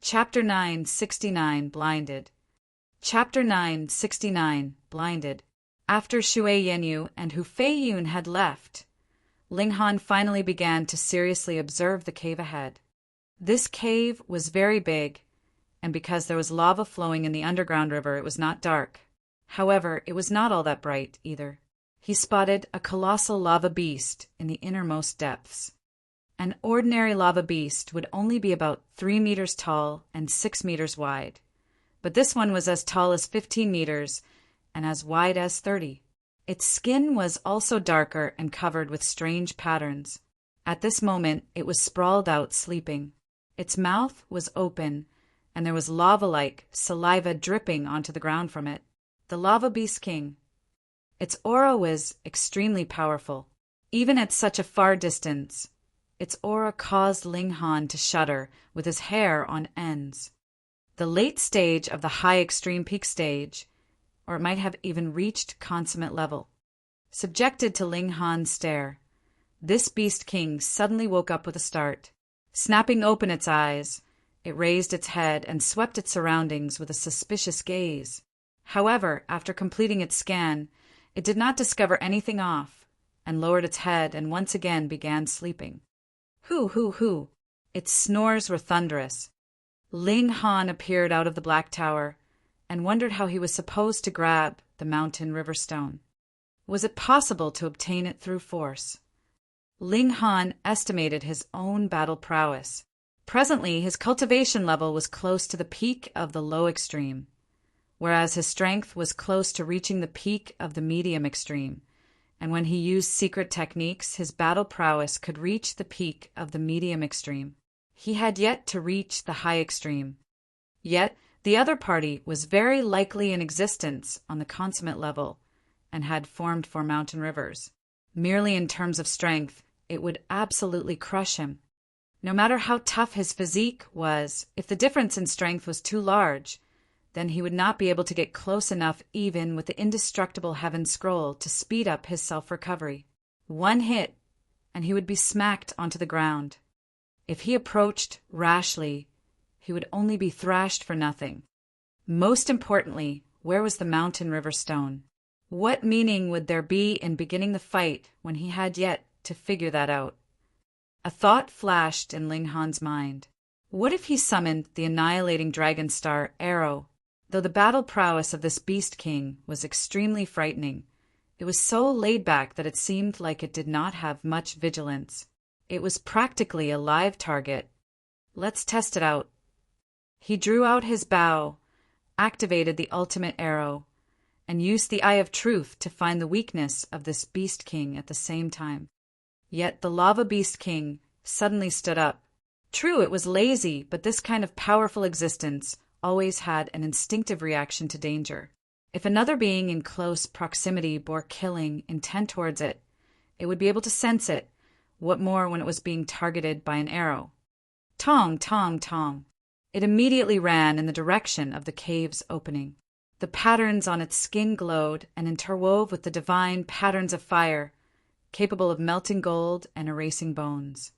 Chapter 969 Blinded. Chapter 969 Blinded. After Shui Yenyu and Hu Feiyun had left, Ling Han finally began to seriously observe the cave ahead. This cave was very big, and because there was lava flowing in the underground river, it was not dark. However, it was not all that bright, either. He spotted a colossal lava beast in the innermost depths. An ordinary lava beast would only be about 3 meters tall and 6 meters wide, but this one was as tall as 15 meters and as wide as 30. Its skin was also darker and covered with strange patterns. At this moment, it was sprawled out, sleeping. Its mouth was open, and there was lava-like saliva dripping onto the ground from it. The Lava Beast King. Its aura was extremely powerful. Even at such a far distance, its aura caused Ling Han to shudder with his hair on ends. The late stage of the high extreme peak stage, or it might have even reached consummate level. Subjected to Ling Han's stare, this Beast King suddenly woke up with a start. Snapping open its eyes, it raised its head and swept its surroundings with a suspicious gaze. However, after completing its scan, it did not discover anything off, and lowered its head and once again began sleeping. Hoo, hoo, hoo. Its snores were thunderous. Ling Han appeared out of the black tower and wondered how he was supposed to grab the mountain river stone. Was it possible to obtain it through force? Ling Han estimated his own battle prowess. Presently, his cultivation level was close to the peak of the low extreme, whereas his strength was close to reaching the peak of the medium extreme, and when he used secret techniques, his battle prowess could reach the peak of the medium extreme. He had yet to reach the high extreme. Yet, the other party was very likely in existence on the consummate level and had formed for mountain rivers. Merely in terms of strength, it would absolutely crush him. No matter how tough his physique was, if the difference in strength was too large, then he would not be able to get close enough even with the indestructible Heaven Scroll to speed up his self-recovery. One hit, and he would be smacked onto the ground. If he approached rashly, he would only be thrashed for nothing. Most importantly, where was the mountain river stone? What meaning would there be in beginning the fight when he had yet to figure that out? A thought flashed in Ling Han's mind. What if he summoned the annihilating dragon star Arrow? Though the battle prowess of this Beast King was extremely frightening, it was so laid back that it seemed like it did not have much vigilance. It was practically a live target. Let's test it out. He drew out his bow, activated the ultimate arrow, and used the Eye of Truth to find the weakness of this Beast King at the same time. Yet the Lava Beast King suddenly stood up. True, it was lazy, but this kind of powerful existence always had an instinctive reaction to danger. If another being in close proximity bore killing intent towards it, it would be able to sense it, what more when it was being targeted by an arrow. Tong, tong, tong. It immediately ran in the direction of the cave's opening. The patterns on its skin glowed and interwove with the divine patterns of fire, capable of melting gold and erasing bones.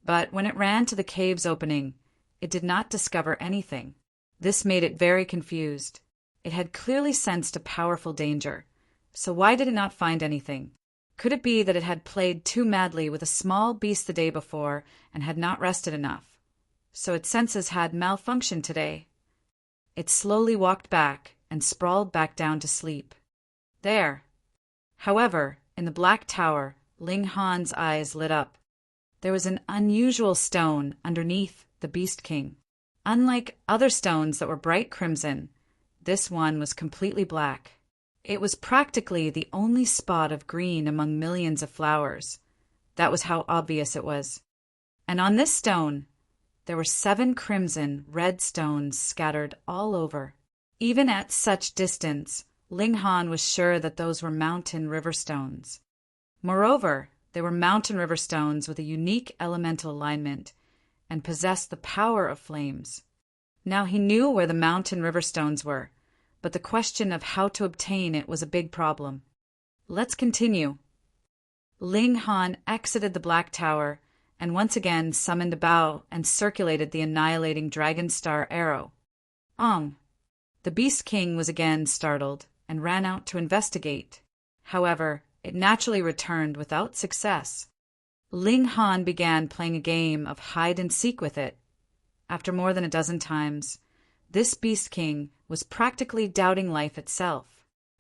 But when it ran to the cave's opening, it did not discover anything. This made it very confused. It had clearly sensed a powerful danger, so why did it not find anything? Could it be that it had played too madly with a small beast the day before and had not rested enough, so its senses had malfunctioned today? It slowly walked back and sprawled back down to sleep. There. However, in the black tower, Ling Han's eyes lit up. There was an unusual stone underneath the Beast King. Unlike other stones that were bright crimson, this one was completely black. It was practically the only spot of green among millions of flowers. That was how obvious it was. And on this stone, there were 7 crimson red stones scattered all over. Even at such distance, Ling Han was sure that those were mountain river stones. Moreover, they were mountain river stones with a unique elemental alignment and possessed the power of flames. Now he knew where the mountain river stones were, but the question of how to obtain it was a big problem. Let's continue. Ling Han exited the black tower and once again summoned a bow and circulated the annihilating dragon star arrow. The Beast King was again startled and ran out to investigate. However, it naturally returned without success. Ling Han began playing a game of hide-and-seek with it. After more than a dozen times, this Beast King was practically doubting life itself.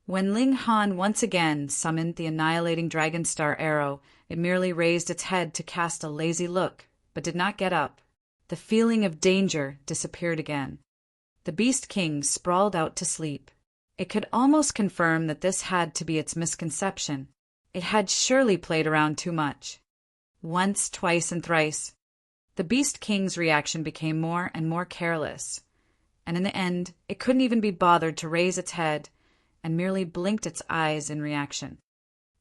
When Ling Han once again summoned the annihilating dragon star arrow, it merely raised its head to cast a lazy look, but did not get up. The feeling of danger disappeared again. The Beast King sprawled out to sleep. It could almost confirm that this had to be its misconception. It had surely played around too much. Once, twice, and thrice, the Beast King's reaction became more and more careless, and in the end, it couldn't even be bothered to raise its head and merely blinked its eyes in reaction.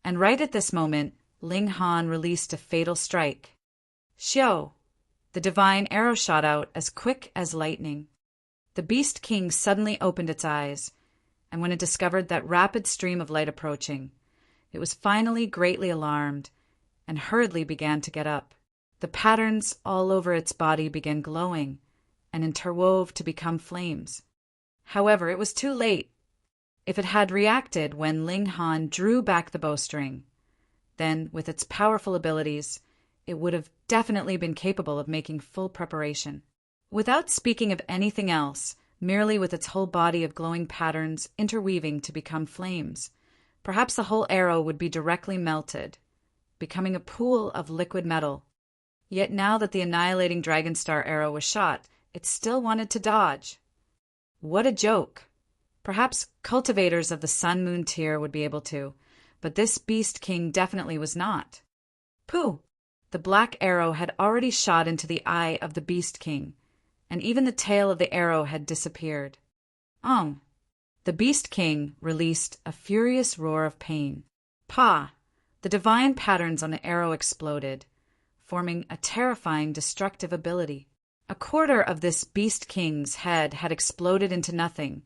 And right at this moment, Ling Han released a fatal strike. Xiao! The divine arrow shot out as quick as lightning. The Beast King suddenly opened its eyes, and when it discovered that rapid stream of light approaching, it was finally greatly alarmed and hurriedly began to get up. The patterns all over its body began glowing and interwove to become flames. However, it was too late. If it had reacted when Ling Han drew back the bowstring, then, with its powerful abilities, it would have definitely been capable of making full preparation. Without speaking of anything else, merely with its whole body of glowing patterns interweaving to become flames, perhaps the whole arrow would be directly melted, becoming a pool of liquid metal. Yet now that the annihilating dragon star arrow was shot, it still wanted to dodge. What a joke! Perhaps cultivators of the Sun-Moon tier would be able to, but this Beast King definitely was not. Pooh! The black arrow had already shot into the eye of the Beast King, and even the tail of the arrow had disappeared. The Beast King released a furious roar of pain. Pah! The divine patterns on the arrow exploded, forming a terrifying destructive ability. A quarter of this Beast King's head had exploded into nothing,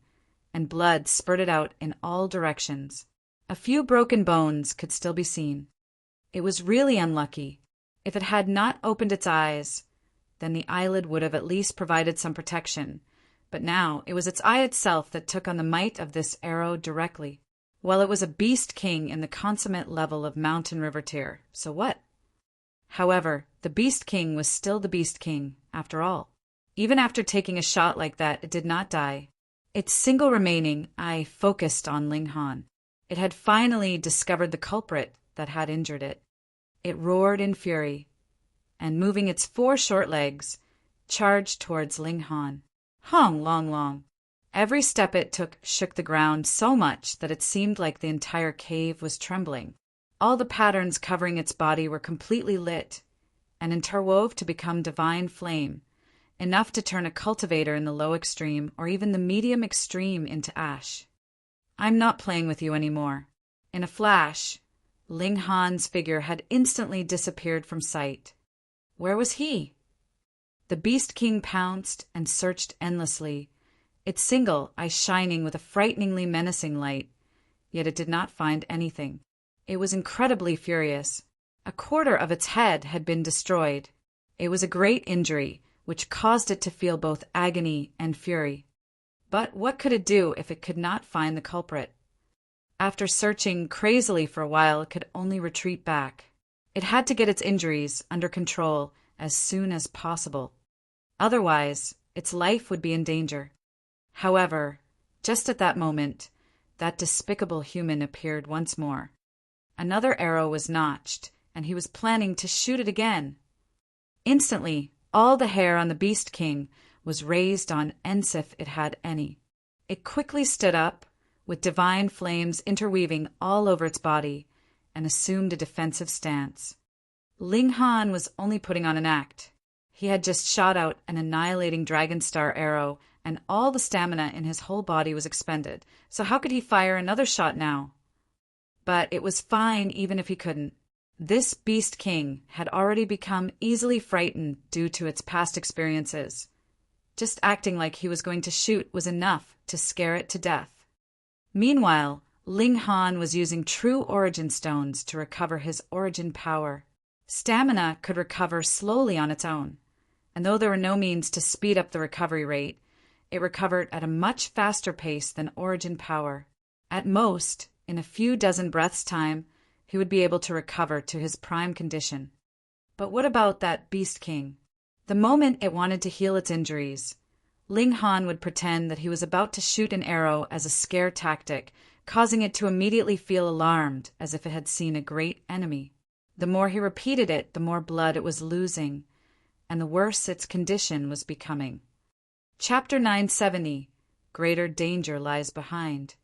and blood spurted out in all directions. A few broken bones could still be seen. It was really unlucky. If it had not opened its eyes, then the eyelid would have at least provided some protection, but now it was its eye itself that took on the might of this arrow directly. Well, it was a Beast King in the consummate level of Mountain River tier, so what? However, the Beast King was still the Beast King, after all. Even after taking a shot like that, it did not die. Its single remaining eye focused on Ling Han. It had finally discovered the culprit that had injured it. It roared in fury, and moving its 4 short legs, charged towards Ling Han. Hong long long. Every step it took shook the ground so much that it seemed like the entire cave was trembling. All the patterns covering its body were completely lit, and interwove to become divine flame, enough to turn a cultivator in the low extreme or even the medium extreme into ash. I'm not playing with you anymore. In a flash, Ling Han's figure had instantly disappeared from sight. Where was he? The Beast King pounced and searched endlessly, its single eye shining with a frighteningly menacing light, yet it did not find anything. It was incredibly furious. A quarter of its head had been destroyed. It was a great injury, which caused it to feel both agony and fury. But what could it do if it could not find the culprit? After searching crazily for a while, it could only retreat back. It had to get its injuries under control as soon as possible. Otherwise, its life would be in danger. However, just at that moment, that despicable human appeared once more. Another arrow was notched, and he was planning to shoot it again. Instantly, all the hair on the Beast King was raised on end if it had any. It quickly stood up, with divine flames interweaving all over its body, and assumed a defensive stance. Ling Han was only putting on an act. He had just shot out an annihilating dragon star arrow, and all the stamina in his whole body was expended, so how could he fire another shot now? But it was fine even if he couldn't. This Beast King had already become easily frightened due to its past experiences. Just acting like he was going to shoot was enough to scare it to death. Meanwhile, Ling Han was using true origin stones to recover his origin power. Stamina could recover slowly on its own, and though there were no means to speed up the recovery rate, it recovered at a much faster pace than origin power. At most, in a few dozen breaths' time, he would be able to recover to his prime condition. But what about that Beast King? The moment it wanted to heal its injuries, Ling Han would pretend that he was about to shoot an arrow as a scare tactic, causing it to immediately feel alarmed as if it had seen a great enemy. The more he repeated it, the more blood it was losing, and the worse its condition was becoming. Chapter 970. Greater Danger Lies Behind.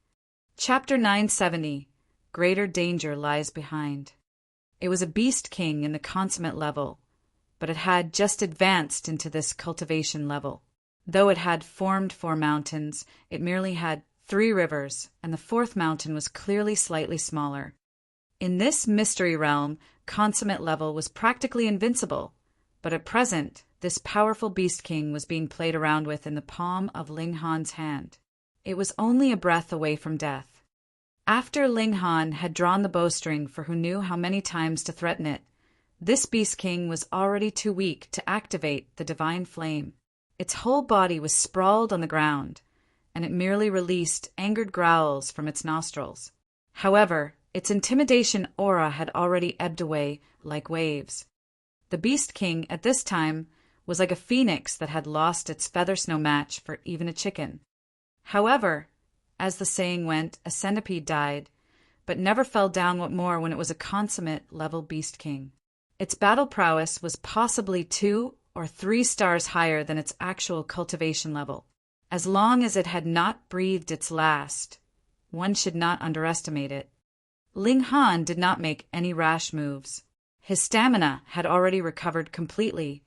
Chapter 970. Greater Danger Lies Behind. It was a Beast King in the consummate level, but it had just advanced into this cultivation level. Though it had formed 4 mountains, it merely had 3 rivers, and the 4th mountain was clearly slightly smaller. In this mystery realm, consummate level was practically invincible, but at present, this powerful Beast King was being played around with in the palm of Ling Han's hand. It was only a breath away from death. After Ling Han had drawn the bowstring for who knew how many times to threaten it, this Beast King was already too weak to activate the divine flame. Its whole body was sprawled on the ground, and it merely released angered growls from its nostrils. However, its intimidation aura had already ebbed away like waves. The Beast King, at this time, was like a phoenix that had lost its feathers no match for even a chicken. However, as the saying went, a centipede died, but never fell down what more when it was a consummate level Beast King. Its battle prowess was possibly 2 or 3 stars higher than its actual cultivation level. As long as it had not breathed its last, one should not underestimate it. Ling Han did not make any rash moves. His stamina had already recovered completely,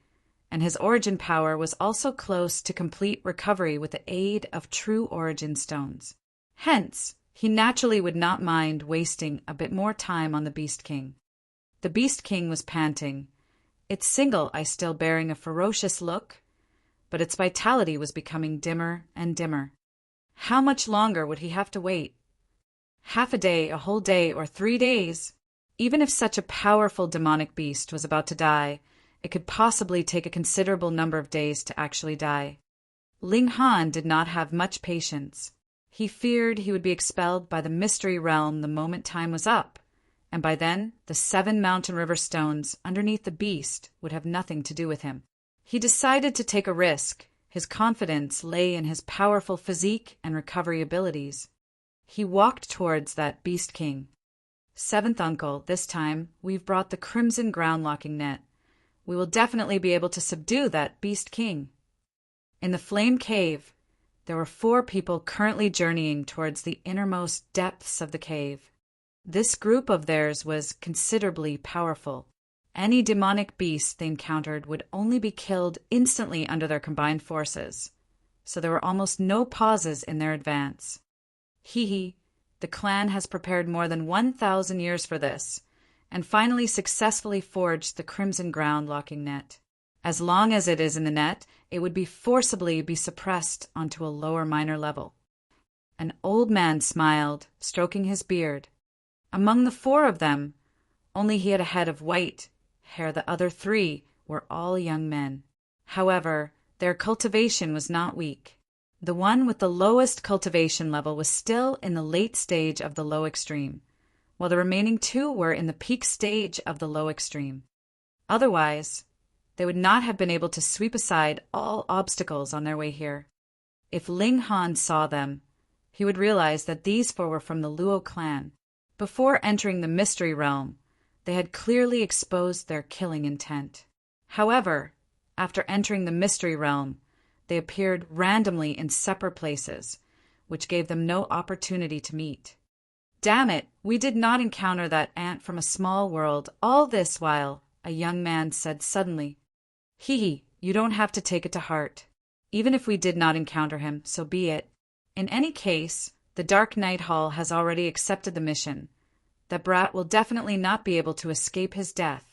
and his origin power was also close to complete recovery with the aid of true origin stones. Hence, he naturally would not mind wasting a bit more time on the Beast King. The Beast King was panting, its single eye still bearing a ferocious look, but its vitality was becoming dimmer and dimmer. How much longer would he have to wait? Half a day, a whole day, or 3 days? Even if such a powerful demonic beast was about to die, it could possibly take a considerable number of days to actually die. Ling Han did not have much patience. He feared he would be expelled by the mystery realm the moment time was up, and by then the 7 mountain river stones underneath the beast would have nothing to do with him. He decided to take a risk. His confidence lay in his powerful physique and recovery abilities. He walked towards that Beast King. 7th uncle, this time we've brought the crimson ground-locking net. We will definitely be able to subdue that Beast King. In the flame cave, there were 4 people currently journeying towards the innermost depths of the cave. This group of theirs was considerably powerful. Any demonic beast they encountered would only be killed instantly under their combined forces, so there were almost no pauses in their advance. Hee, the clan has prepared more than 1,000 years for this, and finally successfully forged the crimson ground-locking net. As long as it is in the net, it would forcibly be suppressed onto a lower minor level. An old man smiled, stroking his beard. Among the 4 of them, only he had a head of white hair. The other 3 were all young men. However, their cultivation was not weak. The one with the lowest cultivation level was still in the late stage of the low extreme, while the remaining 2 were in the peak stage of the low extreme. Otherwise, they would not have been able to sweep aside all obstacles on their way here. If Ling Han saw them, he would realize that these 4 were from the Luo clan. Before entering the mystery realm, they had clearly exposed their killing intent. However, after entering the mystery realm, they appeared randomly in separate places, which gave them no opportunity to meet. Damn it, we did not encounter that ant from a small world, all this while, a young man said suddenly. Hee, you don't have to take it to heart. Even if we did not encounter him, so be it. In any case, the Dark Night Hall has already accepted the mission. That brat will definitely not be able to escape his death.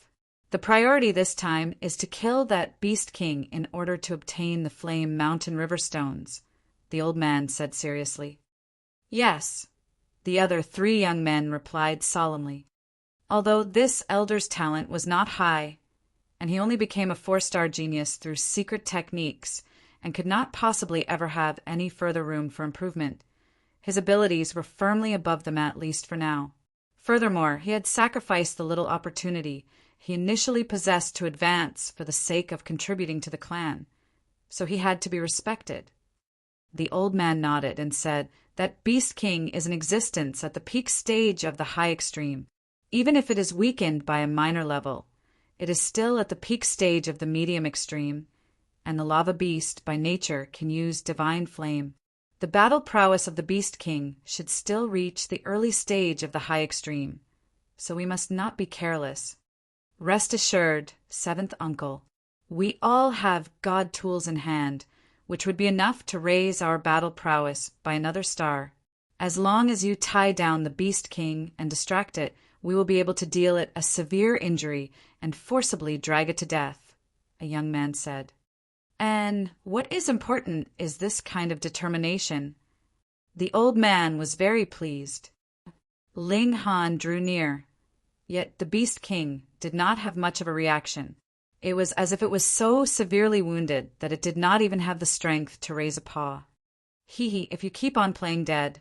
The priority this time is to kill that Beast King in order to obtain the Flame Mountain River Stones, the old man said seriously. Yes, the other 3 young men replied solemnly. Although this elder's talent was not high, and he only became a 4-star genius through secret techniques and could not possibly ever have any further room for improvement, his abilities were firmly above them, at least for now. Furthermore, he had sacrificed the little opportunity he initially possessed to advance for the sake of contributing to the clan, so he had to be respected. The old man nodded and said that Beast King is in existence at the peak stage of the high extreme. Even if it is weakened by a minor level, it is still at the peak stage of the medium extreme, and the lava beast by nature can use divine flame. The battle prowess of the Beast King should still reach the early stage of the high extreme, so we must not be careless. Rest assured, seventh uncle, we all have god tools in hand, which would be enough to raise our battle prowess by another star. As long as you tie down the Beast King and distract it, we will be able to deal it a severe injury and forcibly drag it to death, a young man said. And what is important is this kind of determination. The old man was very pleased. Ling Han drew near, yet the Beast King did not have much of a reaction. It was as if it was so severely wounded that it did not even have the strength to raise a paw. If you keep on playing dead,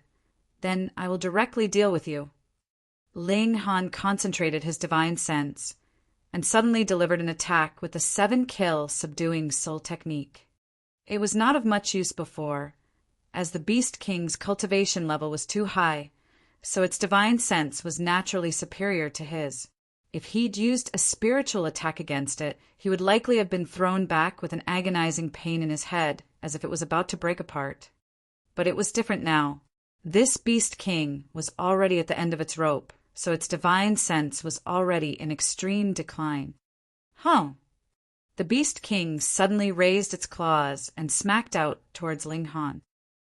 then I will directly deal with you. Ling Han concentrated his divine sense and suddenly delivered an attack with the 7-kill subduing soul technique. It was not of much use before, as the Beast King's cultivation level was too high, so its divine sense was naturally superior to his. If he'd used a spiritual attack against it, he would likely have been thrown back with an agonizing pain in his head, as if it was about to break apart. But it was different now. This Beast King was already at the end of its rope, so its divine sense was already in extreme decline. The Beast King suddenly raised its claws and smacked out towards Ling Han.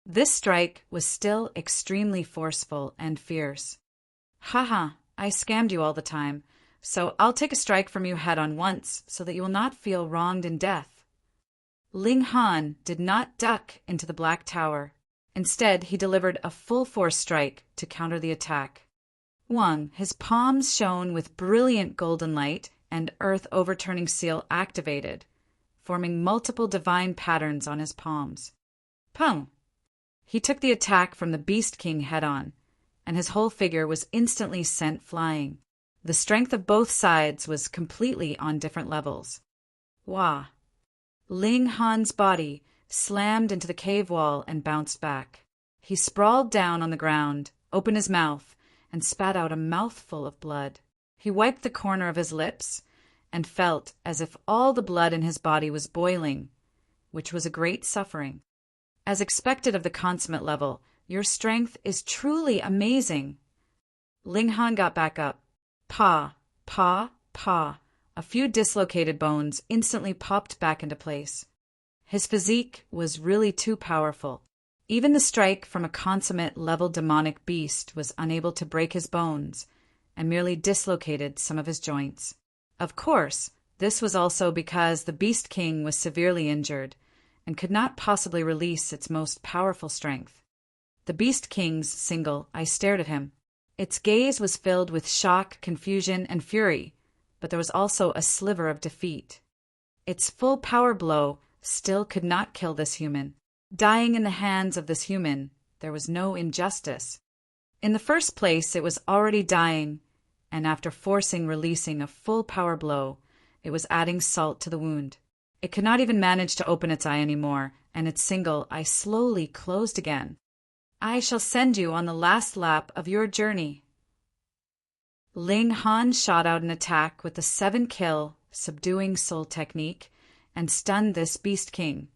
This strike was still extremely forceful and fierce. I scammed you all the time, so I'll take a strike from you head-on once so that you will not feel wronged in death. Ling Han did not duck into the Black Tower. Instead, he delivered a full-force strike to counter the attack. His palms shone with brilliant golden light, and Earth Overturning Seal activated, forming multiple divine patterns on his palms. He took the attack from the Beast King head-on, and his whole figure was instantly sent flying. The strength of both sides was completely on different levels. Ling Han's body slammed into the cave wall and bounced back. He sprawled down on the ground, opened his mouth, and spat out a mouthful of blood. He wiped the corner of his lips and felt as if all the blood in his body was boiling, which was a great suffering. As expected of the consummate level, your strength is truly amazing. Ling Han got back up. Pa. A few dislocated bones instantly popped back into place. His physique was really too powerful. Even the strike from a consummate level demonic beast was unable to break his bones and merely dislocated some of his joints. Of course, this was also because the Beast King was severely injured and could not possibly release its most powerful strength. The Beast King's single eye stared at him. Its gaze was filled with shock, confusion, and fury, but there was also a sliver of defeat. Its full power blow still could not kill this human. Dying in the hands of this human, there was no injustice. In the first place, it was already dying, and after forcing releasing a full power blow, it was adding salt to the wound. It could not even manage to open its eye anymore, and its single eye slowly closed again. I shall send you on the last lap of your journey. Ling Han shot out an attack with the 7-kill subduing soul technique and stunned this Beast King,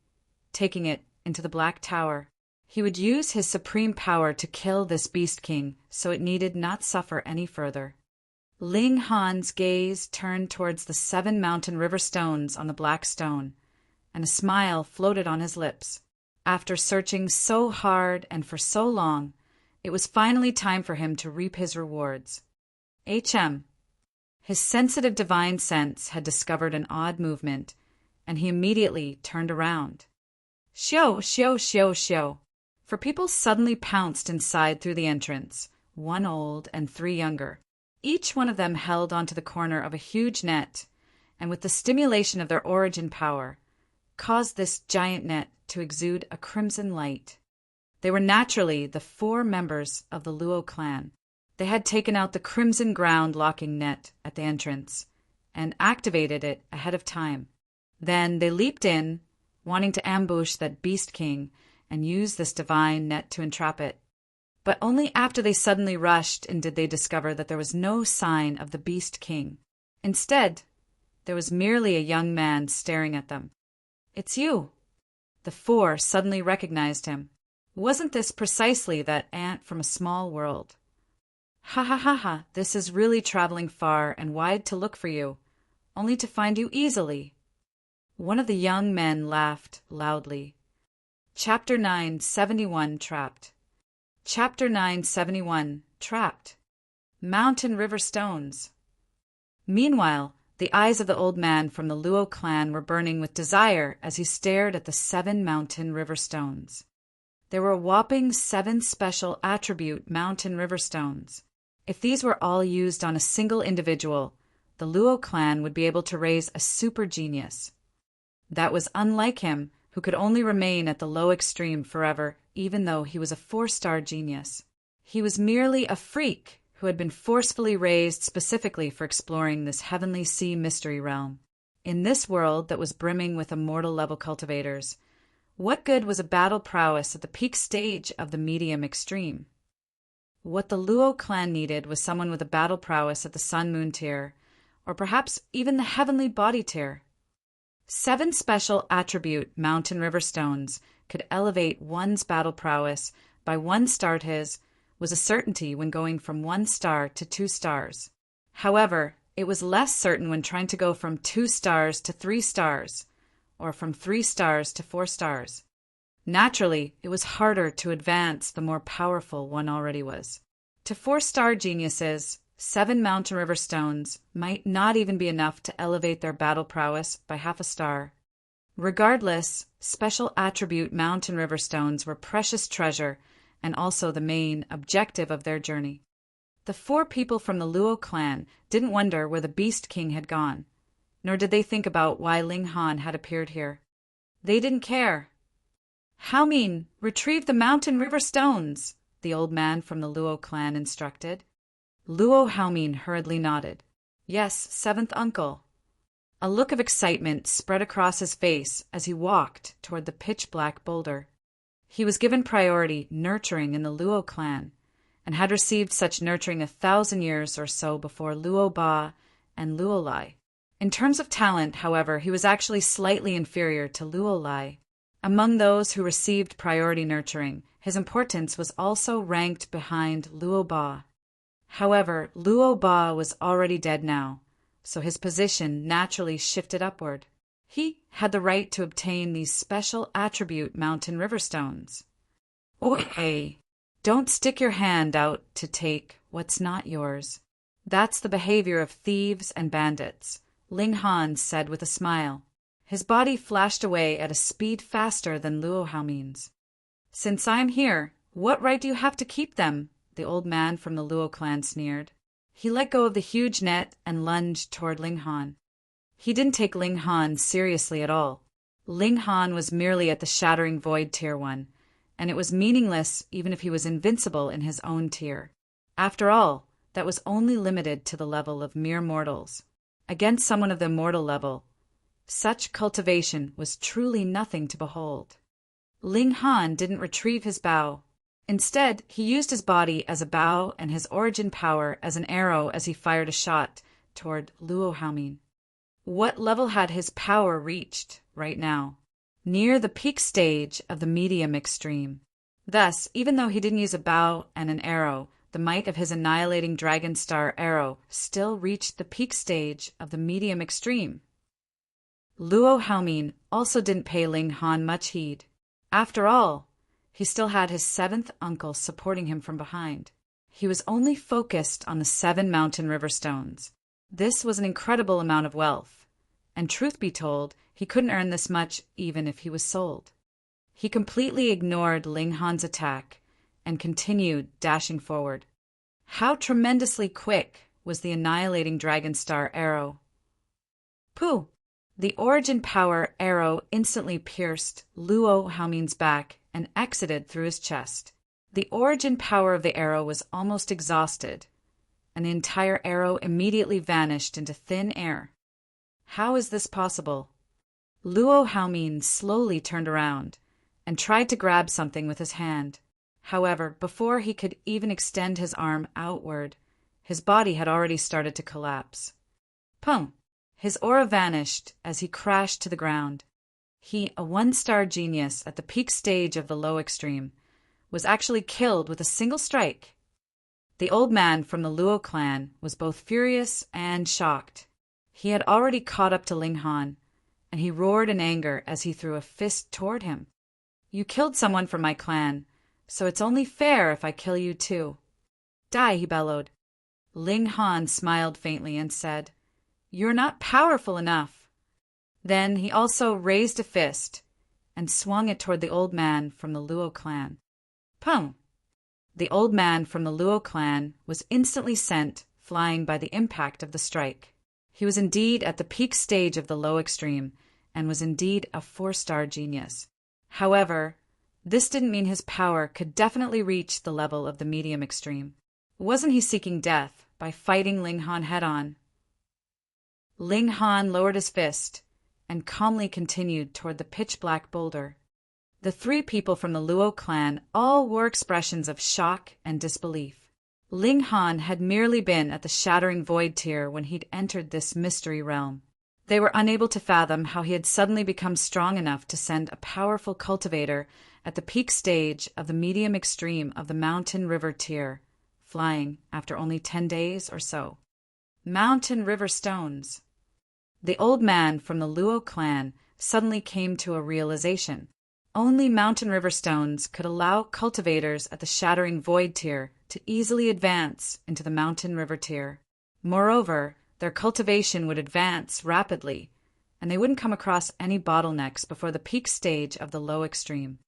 taking it into the Black Tower. He would use his supreme power to kill this Beast King, so it needed not suffer any further. Ling Han's gaze turned towards the 7 mountain river stones on the black stone, and a smile floated on his lips. After searching so hard and for so long, it was finally time for him to reap his rewards. His sensitive divine sense had discovered an odd movement, and he immediately turned around. Shio. For people suddenly pounced inside through the entrance, 1 old and 3 younger. Each one of them held onto the corner of a huge net, and with the stimulation of their origin power, caused this giant net to exude a crimson light. They were naturally the 4 members of the Luo clan. They had taken out the crimson ground locking net at the entrance and activated it ahead of time. Then they leaped in, wanting to ambush that Beast King and use this divine net to entrap it. But only after they suddenly rushed in did they discover that there was no sign of the Beast King. Instead, there was merely a young man staring at them. "It's you." The 4 suddenly recognized him. Wasn't this precisely that ant from a small world? "Ha ha ha ha, this is really traveling far and wide to look for you, only to find you easily." One of the young men laughed loudly. Chapter 971 Trapped. Chapter 971 Trapped. Mountain River Stones. Meanwhile, the eyes of the old man from the Luo clan were burning with desire as he stared at the 7 mountain river stones. There were a whopping 7 special attribute mountain river stones. If these were all used on a single individual, the Luo clan would be able to raise a super genius. That was unlike him, who could only remain at the low extreme forever, even though he was a 4-star genius. He was merely a freak who had been forcefully raised specifically for exploring this heavenly sea mystery realm. In this world that was brimming with immortal-level cultivators, what good was a battle prowess at the peak stage of the medium extreme? What the Luo clan needed was someone with a battle prowess at the sun-moon tier, or perhaps even the heavenly body tier. 7 special attribute mountain river stones could elevate one's battle prowess by 1 star. His was a certainty when going from 1 star to 2 stars. However, it was less certain when trying to go from 2 stars to 3 stars, or from 3 stars to 4 stars. Naturally, it was harder to advance the more powerful one already was. To 4-star geniuses, 7 mountain river stones might not even be enough to elevate their battle prowess by half a star. Regardless, special attribute mountain river stones were precious treasure and also the main objective of their journey. The 4 people from the Luo clan didn't wonder where the Beast King had gone, nor did they think about why Ling Han had appeared here. They didn't care. "Hao Min, retrieve the mountain river stones," the old man from the Luo clan instructed. Luo Hao Min hurriedly nodded. "Yes, 7th uncle." A look of excitement spread across his face as he walked toward the pitch-black boulder. He was given priority nurturing in the Luo clan, and had received such nurturing 1,000 years or so before Luo Ba and Luo Lai. In terms of talent, however, he was actually slightly inferior to Luo Lai. Among those who received priority nurturing, his importance was also ranked behind Luo Ba. However, Luo Ba was already dead now, so his position naturally shifted upward. He had the right to obtain these special attribute mountain river stones. "Okay, don't stick your hand out to take what's not yours. That's the behavior of thieves and bandits," Ling Han said with a smile. His body flashed away at a speed faster than Luo Haomin's. "Since I'm here, what right do you have to keep them?" the old man from the Luo clan sneered. He let go of the huge net and lunged toward Ling Han. He didn't take Ling Han seriously at all. Ling Han was merely at the Shattering Void Tier 1, and it was meaningless even if he was invincible in his own tier. After all, that was only limited to the level of mere mortals. Against someone of the immortal level, such cultivation was truly nothing to behold. Ling Han didn't retrieve his bow. Instead, he used his body as a bow and his origin power as an arrow as he fired a shot toward Luo Haomin. What level had his power reached right now? Near the peak stage of the medium extreme. Thus, even though he didn't use a bow and an arrow, the might of his annihilating dragon star arrow still reached the peak stage of the medium extreme. Luo Haomin also didn't pay Ling Han much heed. After all, he still had his 7th uncle supporting him from behind. He was only focused on the 7 mountain river stones. This was an incredible amount of wealth, and truth be told, he couldn't earn this much even if he was sold. He completely ignored Ling Han's attack and continued dashing forward. How tremendously quick was the annihilating Dragon Star arrow. Pooh! The origin power arrow instantly pierced Luo Haomin's back and exited through his chest. The origin power of the arrow was almost exhausted, and the entire arrow immediately vanished into thin air. How is this possible? Luo Haomin slowly turned around and tried to grab something with his hand. However, before he could even extend his arm outward, his body had already started to collapse. Pung! His aura vanished as he crashed to the ground. He, a one-star genius at the peak stage of the low extreme, was actually killed with a single strike. The old man from the Luo clan was both furious and shocked. He had already caught up to Ling Han, and he roared in anger as he threw a fist toward him. You killed someone from my clan, so it's only fair if I kill you too. Die, he bellowed. Ling Han smiled faintly and said, You're not powerful enough. Then he also raised a fist and swung it toward the old man from the Luo clan. Pum! The old man from the Luo clan was instantly sent flying by the impact of the strike. He was indeed at the peak stage of the low extreme and was indeed a 4-star genius. However, this didn't mean his power could definitely reach the level of the medium extreme. Wasn't he seeking death by fighting Ling Han head-on? Ling Han lowered his fist and calmly continued toward the pitch-black boulder. The 3 people from the Luo clan all wore expressions of shock and disbelief. Ling Han had merely been at the Shattering Void tier when he'd entered this mystery realm. They were unable to fathom how he had suddenly become strong enough to send a powerful cultivator at the peak stage of the medium extreme of the Mountain River tier, flying after only 10 days or so. Mountain River stones. The old man from the Luo clan suddenly came to a realization. Only Mountain River stones could allow cultivators at the Shattering Void tier to easily advance into the Mountain River tier. Moreover, their cultivation would advance rapidly, and they wouldn't come across any bottlenecks before the peak stage of the low extreme.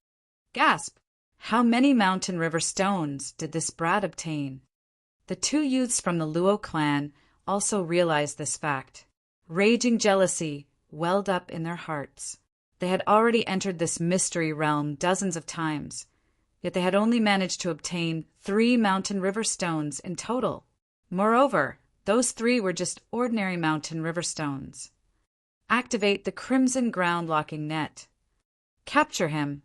Gasp! How many Mountain River stones did this brat obtain? The 2 youths from the Luo clan also realized this fact. Raging jealousy welled up in their hearts. They had already entered this mystery realm dozens of times, yet they had only managed to obtain 3 Mountain River stones in total. Moreover, those 3 were just ordinary Mountain River stones. Activate the Crimson Ground-Locking Net. Capture him.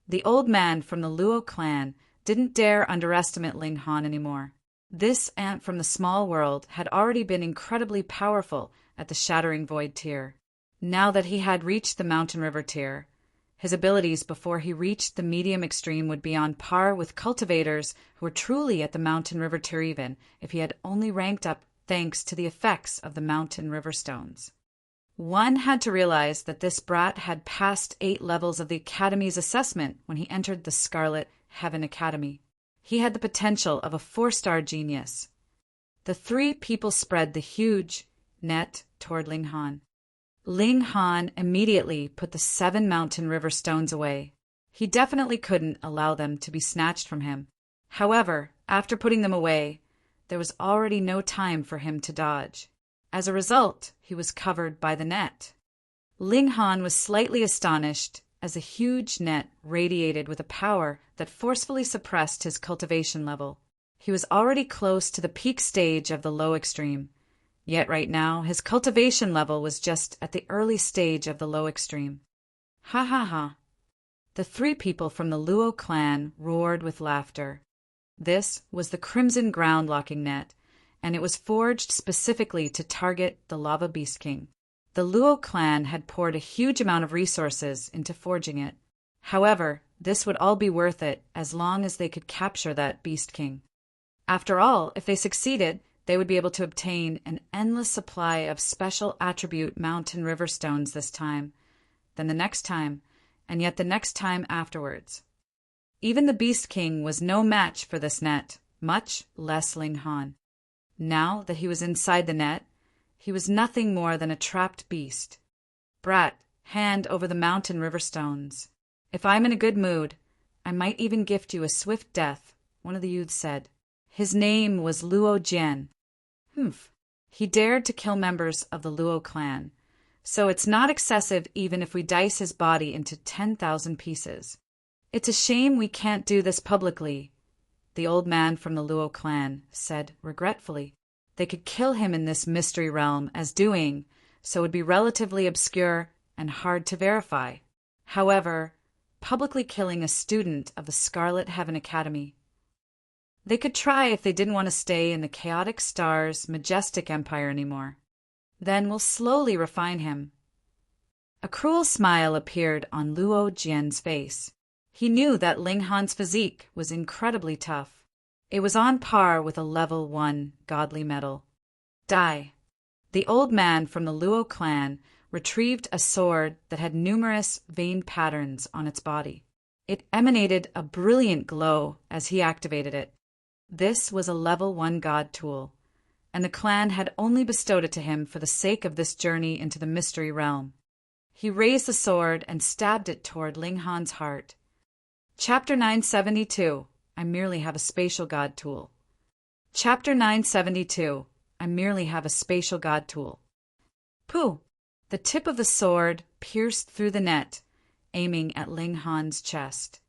The old man from the Luo clan didn't dare underestimate Ling Han anymore. This ant from the small world had already been incredibly powerful at the Shattering Void tier. Now that he had reached the Mountain River tier, his abilities before he reached the medium extreme would be on par with cultivators who were truly at the Mountain River tier even if he had only ranked up thanks to the effects of the Mountain River stones. One had to realize that this brat had passed 8 levels of the Academy's assessment when he entered the Scarlet Heaven Academy. He had the potential of a 4-star genius. The 3 people spread the huge net toward Ling Han. Ling Han immediately put the 7 Mountain River stones away. He definitely couldn't allow them to be snatched from him. However, after putting them away, there was already no time for him to dodge. As a result, he was covered by the net. Ling Han was slightly astonished as a huge net radiated with a power that forcefully suppressed his cultivation level. He was already close to the peak stage of the low extreme. Yet right now, his cultivation level was just at the early stage of the low extreme. Ha ha ha. The 3 people from the Luo clan roared with laughter. This was the Crimson Ground-Locking Net, and it was forged specifically to target the Lava Beast King. The Luo clan had poured a huge amount of resources into forging it. However, this would all be worth it as long as they could capture that Beast King. After all, if they succeeded, they would be able to obtain an endless supply of special attribute Mountain River stones this time, then the next time, and yet the next time afterwards. Even the Beast King was no match for this net, much less Ling Han. Now that he was inside the net, he was nothing more than a trapped beast. Brat, hand over the Mountain River stones. If I'm in a good mood, I might even gift you a swift death, one of the youths said. His name was Luo Jian. Humph. He dared to kill members of the Luo clan, so it's not excessive even if we dice his body into 10,000 pieces. It's a shame we can't do this publicly, the old man from the Luo clan said regretfully. They could kill him in this mystery realm as doing, so it would be relatively obscure and hard to verify. However, publicly killing a student of the Scarlet Heaven Academy. They could try if they didn't want to stay in the Chaotic Star's majestic empire anymore. Then we'll slowly refine him. A cruel smile appeared on Luo Jian's face. He knew that Ling Han's physique was incredibly tough. It was on par with a level 1 godly metal. Die. The old man from the Luo clan retrieved a sword that had numerous vein patterns on its body. It emanated a brilliant glow as he activated it. This was a level 1 god tool, and the clan had only bestowed it to him for the sake of this journey into the mystery realm. He raised the sword and stabbed it toward Ling Han's heart. Chapter 972. I merely have a spatial god tool. Chapter 972. I merely have a spatial god tool. Pooh! The tip of the sword pierced through the net, aiming at Ling Han's chest.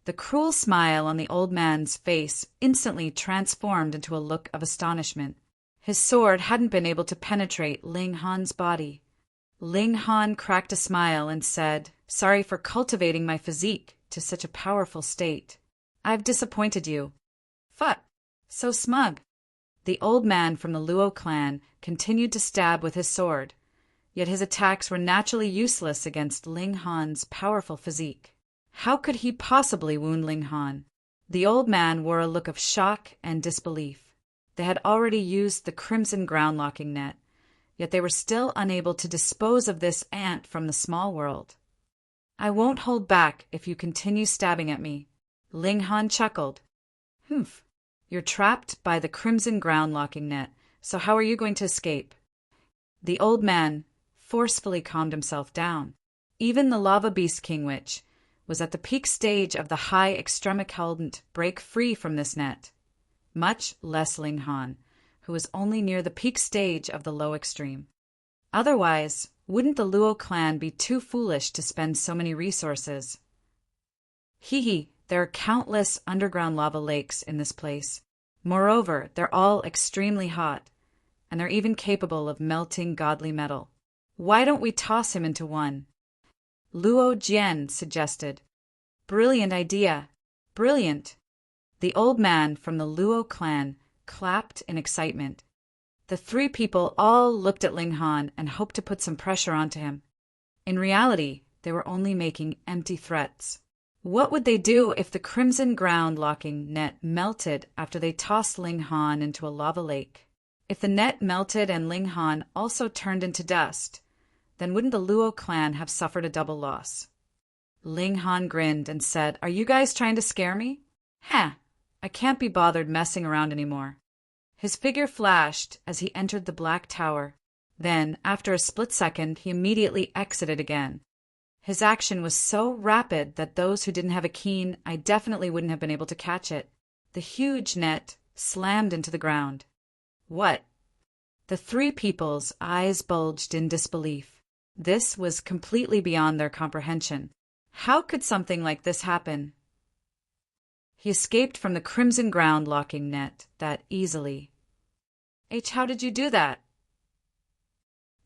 The cruel smile on the old man's face instantly transformed into a look of astonishment. His sword hadn't been able to penetrate Ling Han's body. Ling Han cracked a smile and said, "Sorry for cultivating my physique to such a powerful state. I've disappointed you." "Phut! So smug." The old man from the Luo clan continued to stab with his sword, yet his attacks were naturally useless against Ling Han's powerful physique. How could he possibly wound Ling Han? The old man wore a look of shock and disbelief. They had already used the crimson ground-locking net, yet they were still unable to dispose of this ant from the small world. "I won't hold back if you continue stabbing at me." Ling Han chuckled. "Humph. You're trapped by the crimson ground-locking net, so how are you going to escape?" The old man forcefully calmed himself down. Even the Lava Beast King Witch was at the peak stage of the high extreme couldn't break free from this net, much less Ling Han, who was only near the peak stage of the low extreme. Otherwise, wouldn't the Luo clan be too foolish to spend so many resources? Hee, there are countless underground lava lakes in this place. Moreover, they're all extremely hot, and they're even capable of melting godly metal. Why don't we toss him into one? Luo Jian suggested. Brilliant idea. Brilliant. The old man from the Luo clan clapped in excitement. The three people all looked at Ling Han and hoped to put some pressure onto him. In reality, they were only making empty threats. What would they do if the crimson ground-locking net melted after they tossed Ling Han into a lava lake? If the net melted and Ling Han also turned into dust, then wouldn't the Luo clan have suffered a double loss? Ling Han grinned and said, "Are you guys trying to scare me? I can't be bothered messing around anymore." His figure flashed as he entered the Black Tower. Then, after a split second, he immediately exited again. His action was so rapid that those who didn't have a keen eye definitely wouldn't have been able to catch it. The huge net slammed into the ground. What? The three people's eyes bulged in disbelief. This was completely beyond their comprehension. How could something like this happen? He escaped from the crimson ground-locking net that easily. How did you do that?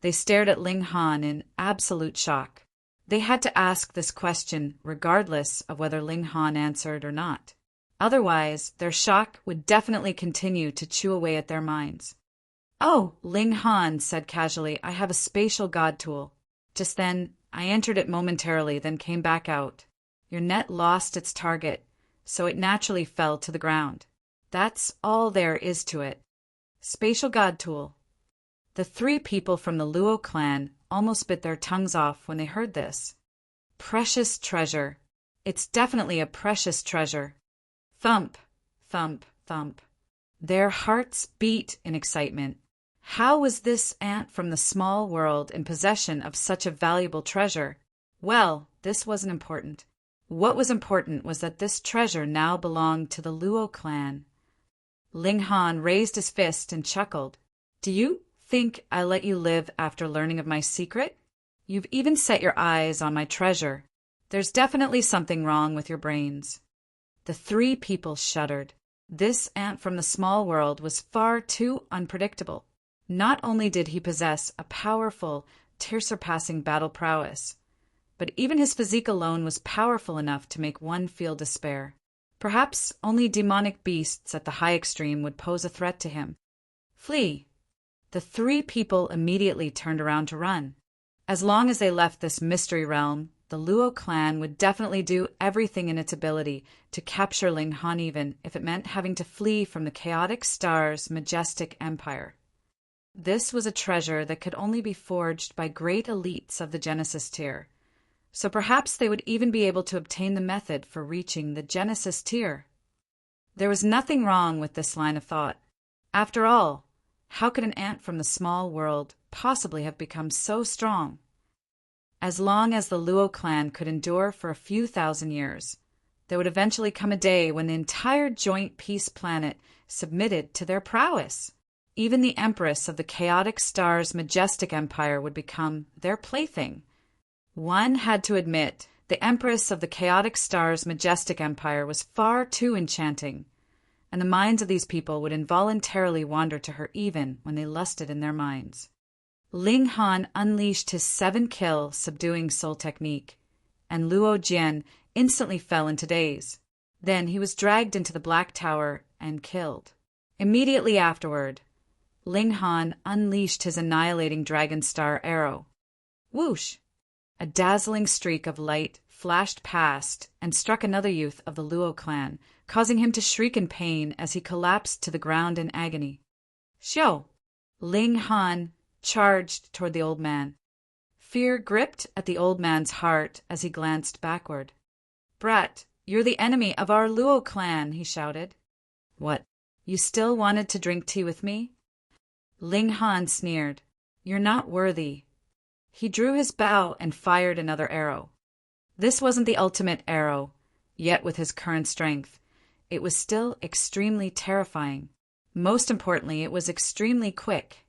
They stared at Ling Han in absolute shock. They had to ask this question regardless of whether Ling Han answered or not. Otherwise, their shock would definitely continue to chew away at their minds. "Oh," Ling Han said casually, "I have a spatial god tool. Just then, I entered it momentarily, then came back out. Your net lost its target, so it naturally fell to the ground. That's all there is to it. Spatial god tool." The three people from the Luo clan almost bit their tongues off when they heard this. Precious treasure. It's definitely a precious treasure. Thump, thump, thump. Their hearts beat in excitement. How was this ant from the small world in possession of such a valuable treasure? Well, this wasn't important. What was important was that this treasure now belonged to the Luo clan. Ling Han raised his fist and chuckled. Do you think I let you live after learning of my secret? You've even set your eyes on my treasure. There's definitely something wrong with your brains." The three people shuddered. This ant from the small world was far too unpredictable. Not only did he possess a powerful, tear-surpassing battle prowess, but even his physique alone was powerful enough to make one feel despair. Perhaps only demonic beasts at the high extreme would pose a threat to him. Flee! The three people immediately turned around to run. As long as they left this mystery realm, the Luo clan would definitely do everything in its ability to capture Ling Han, even if it meant having to flee from the chaotic star's majestic empire. This was a treasure that could only be forged by great elites of the Genesis tier, so perhaps they would even be able to obtain the method for reaching the Genesis tier. There was nothing wrong with this line of thought. After all, how could an ant from the small world possibly have become so strong? As long as the Luo clan could endure for a few thousand years, there would eventually come a day when the entire joint peace planet submitted to their prowess. Even the Empress of the chaotic star's majestic empire would become their plaything. One had to admit, the Empress of the chaotic star's majestic empire was far too enchanting, and the minds of these people would involuntarily wander to her even when they lusted in their minds. Ling Han unleashed his 7-kill subduing soul technique, and Luo Jian instantly fell into daze. Then he was dragged into the Black Tower and killed. Immediately afterward, Ling Han unleashed his annihilating Dragon Star arrow. Whoosh! A dazzling streak of light flashed past and struck another youth of the Luo clan, causing him to shriek in pain as he collapsed to the ground in agony. Xiao! Ling Han charged toward the old man. Fear gripped at the old man's heart as he glanced backward. "Brat, you're the enemy of our Luo clan," he shouted. "What, you still wanted to drink tea with me?" Ling Han sneered. "You're not worthy." He drew his bow and fired another arrow. This wasn't the ultimate arrow, yet with his current strength, it was still extremely terrifying. Most importantly, it was extremely quick.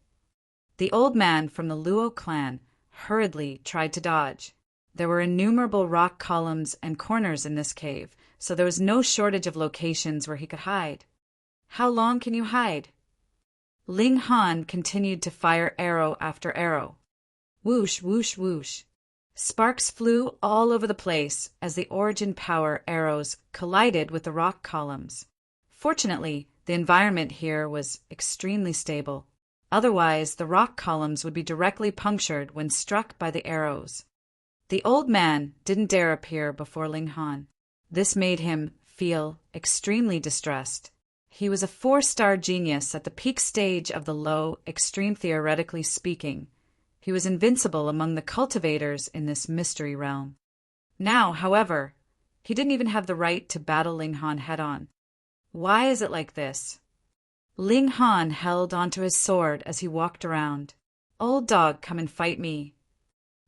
The old man from the Luo clan hurriedly tried to dodge. There were innumerable rock columns and corners in this cave, so there was no shortage of locations where he could hide. How long can you hide? Ling Han continued to fire arrow after arrow. Whoosh, whoosh, whoosh. Sparks flew all over the place as the origin power arrows collided with the rock columns. Fortunately, the environment here was extremely stable. Otherwise, the rock columns would be directly punctured when struck by the arrows. The old man didn't dare appear before Ling Han. This made him feel extremely distressed. He was a 4-star genius at the peak stage of the low, extreme theoretically speaking. He was invincible among the cultivators in this mystery realm. Now, however, he didn't even have the right to battle Ling Han head-on. Why is it like this? Ling Han held onto his sword as he walked around. "Old dog, come and fight me."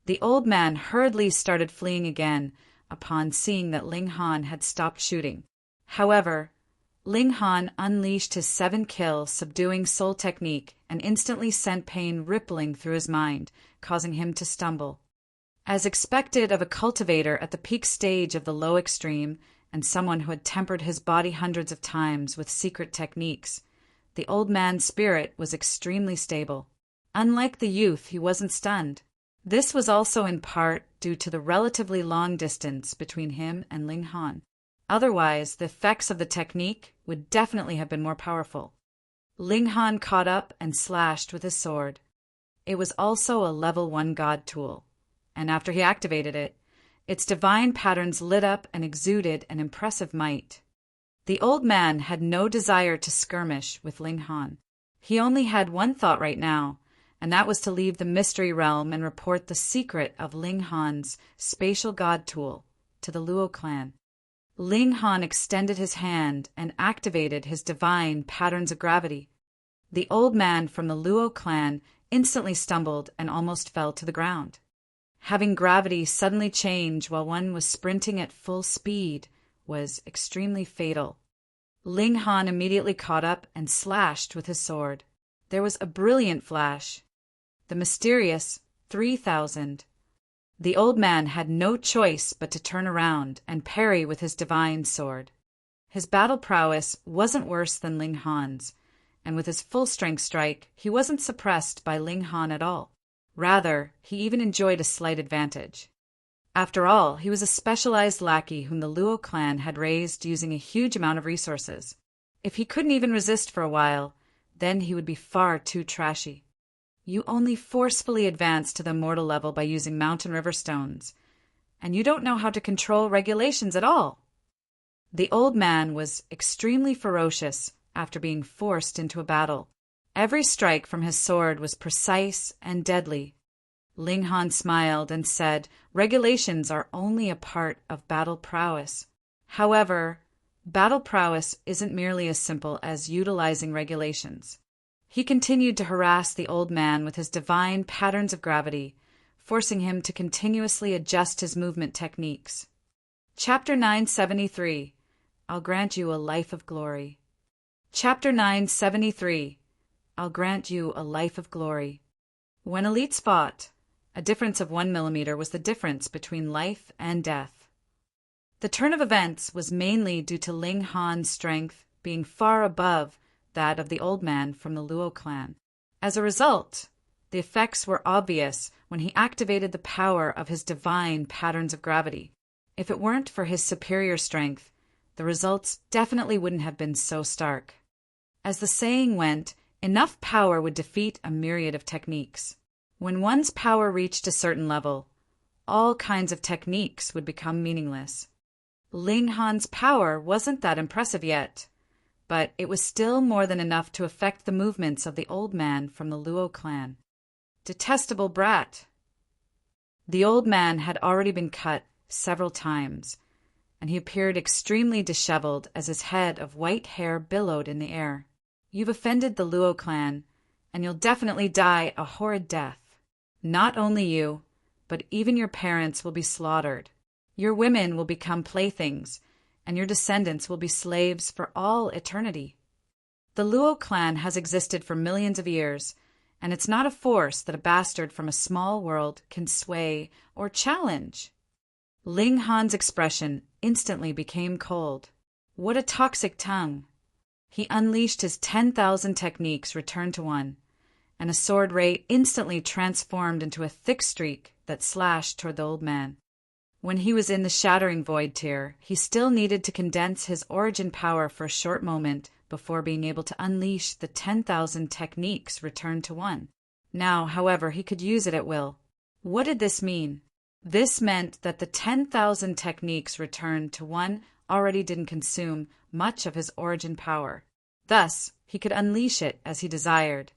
The old man hurriedly started fleeing again upon seeing that Ling Han had stopped shooting. However, Ling Han unleashed his 7-kill subduing soul technique and instantly sent pain rippling through his mind, causing him to stumble. As expected of a cultivator at the peak stage of the low extreme and someone who had tempered his body hundreds of times with secret techniques, the old man's spirit was extremely stable. Unlike the youth, he wasn't stunned. This was also in part due to the relatively long distance between him and Ling Han. Otherwise, the effects of the technique would definitely have been more powerful. Ling Han caught up and slashed with his sword. It was also a level 1 god tool, and after he activated it, its divine patterns lit up and exuded an impressive might. The old man had no desire to skirmish with Ling Han. He only had one thought right now, and that was to leave the mystery realm and report the secret of Ling Han's spatial god tool to the Luo clan. Ling Han extended his hand and activated his divine patterns of gravity. The old man from the Luo clan instantly stumbled and almost fell to the ground. Having gravity suddenly change while one was sprinting at full speed was extremely fatal. Ling Han immediately caught up and slashed with his sword. there was a brilliant flash. The mysterious 3,000. The old man had no choice but to turn around and parry with his divine sword. His battle prowess wasn't worse than Ling Han's, and with his full-strength strike, he wasn't suppressed by Ling Han at all. Rather, he even enjoyed a slight advantage. After all, he was a specialized lackey whom the Luo clan had raised using a huge amount of resources. If he couldn't even resist for a while, then he would be far too trashy. You only forcefully advance to the immortal level by using mountain river stones, and you don't know how to control regulations at all. The old man was extremely ferocious after being forced into a battle. Every strike from his sword was precise and deadly. Ling Han smiled and said, "Regulations are only a part of battle prowess. However, battle prowess isn't merely as simple as utilizing regulations." He continued to harass the old man with his divine patterns of gravity, forcing him to continuously adjust his movement techniques. Chapter 973. I'll grant you a life of glory. Chapter 973. I'll grant you a life of glory. When elites fought, a difference of 1 millimeter was the difference between life and death. The turn of events was mainly due to Ling Han's strength being far above that of the old man from the Luo clan. As a result, the effects were obvious when he activated the power of his divine patterns of gravity. If it weren't for his superior strength, the results definitely wouldn't have been so stark. As the saying went, enough power would defeat a myriad of techniques. When one's power reached a certain level, all kinds of techniques would become meaningless. Ling Han's power wasn't that impressive yet, but it was still more than enough to affect the movements of the old man from the Luo clan. Detestable brat! The old man had already been cut several times, and he appeared extremely disheveled as his head of white hair billowed in the air. "You've offended the Luo clan, and you'll definitely die a horrid death. Not only you, but even your parents will be slaughtered. Your women will become playthings, and your descendants will be slaves for all eternity. The Luo clan has existed for millions of years, and it's not a force that a bastard from a small world can sway or challenge." Ling Han's expression instantly became cold. What a toxic tongue! He unleashed his 10,000 techniques return to one, and a sword ray instantly transformed into a thick streak that slashed toward the old man. When he was in the Shattering Void tier, he still needed to condense his origin power for a short moment before being able to unleash the 10,000 techniques returned to one. Now, however, he could use it at will. What did this mean? This meant that the 10,000 techniques returned to one already didn't consume much of his origin power. Thus, he could unleash it as he desired.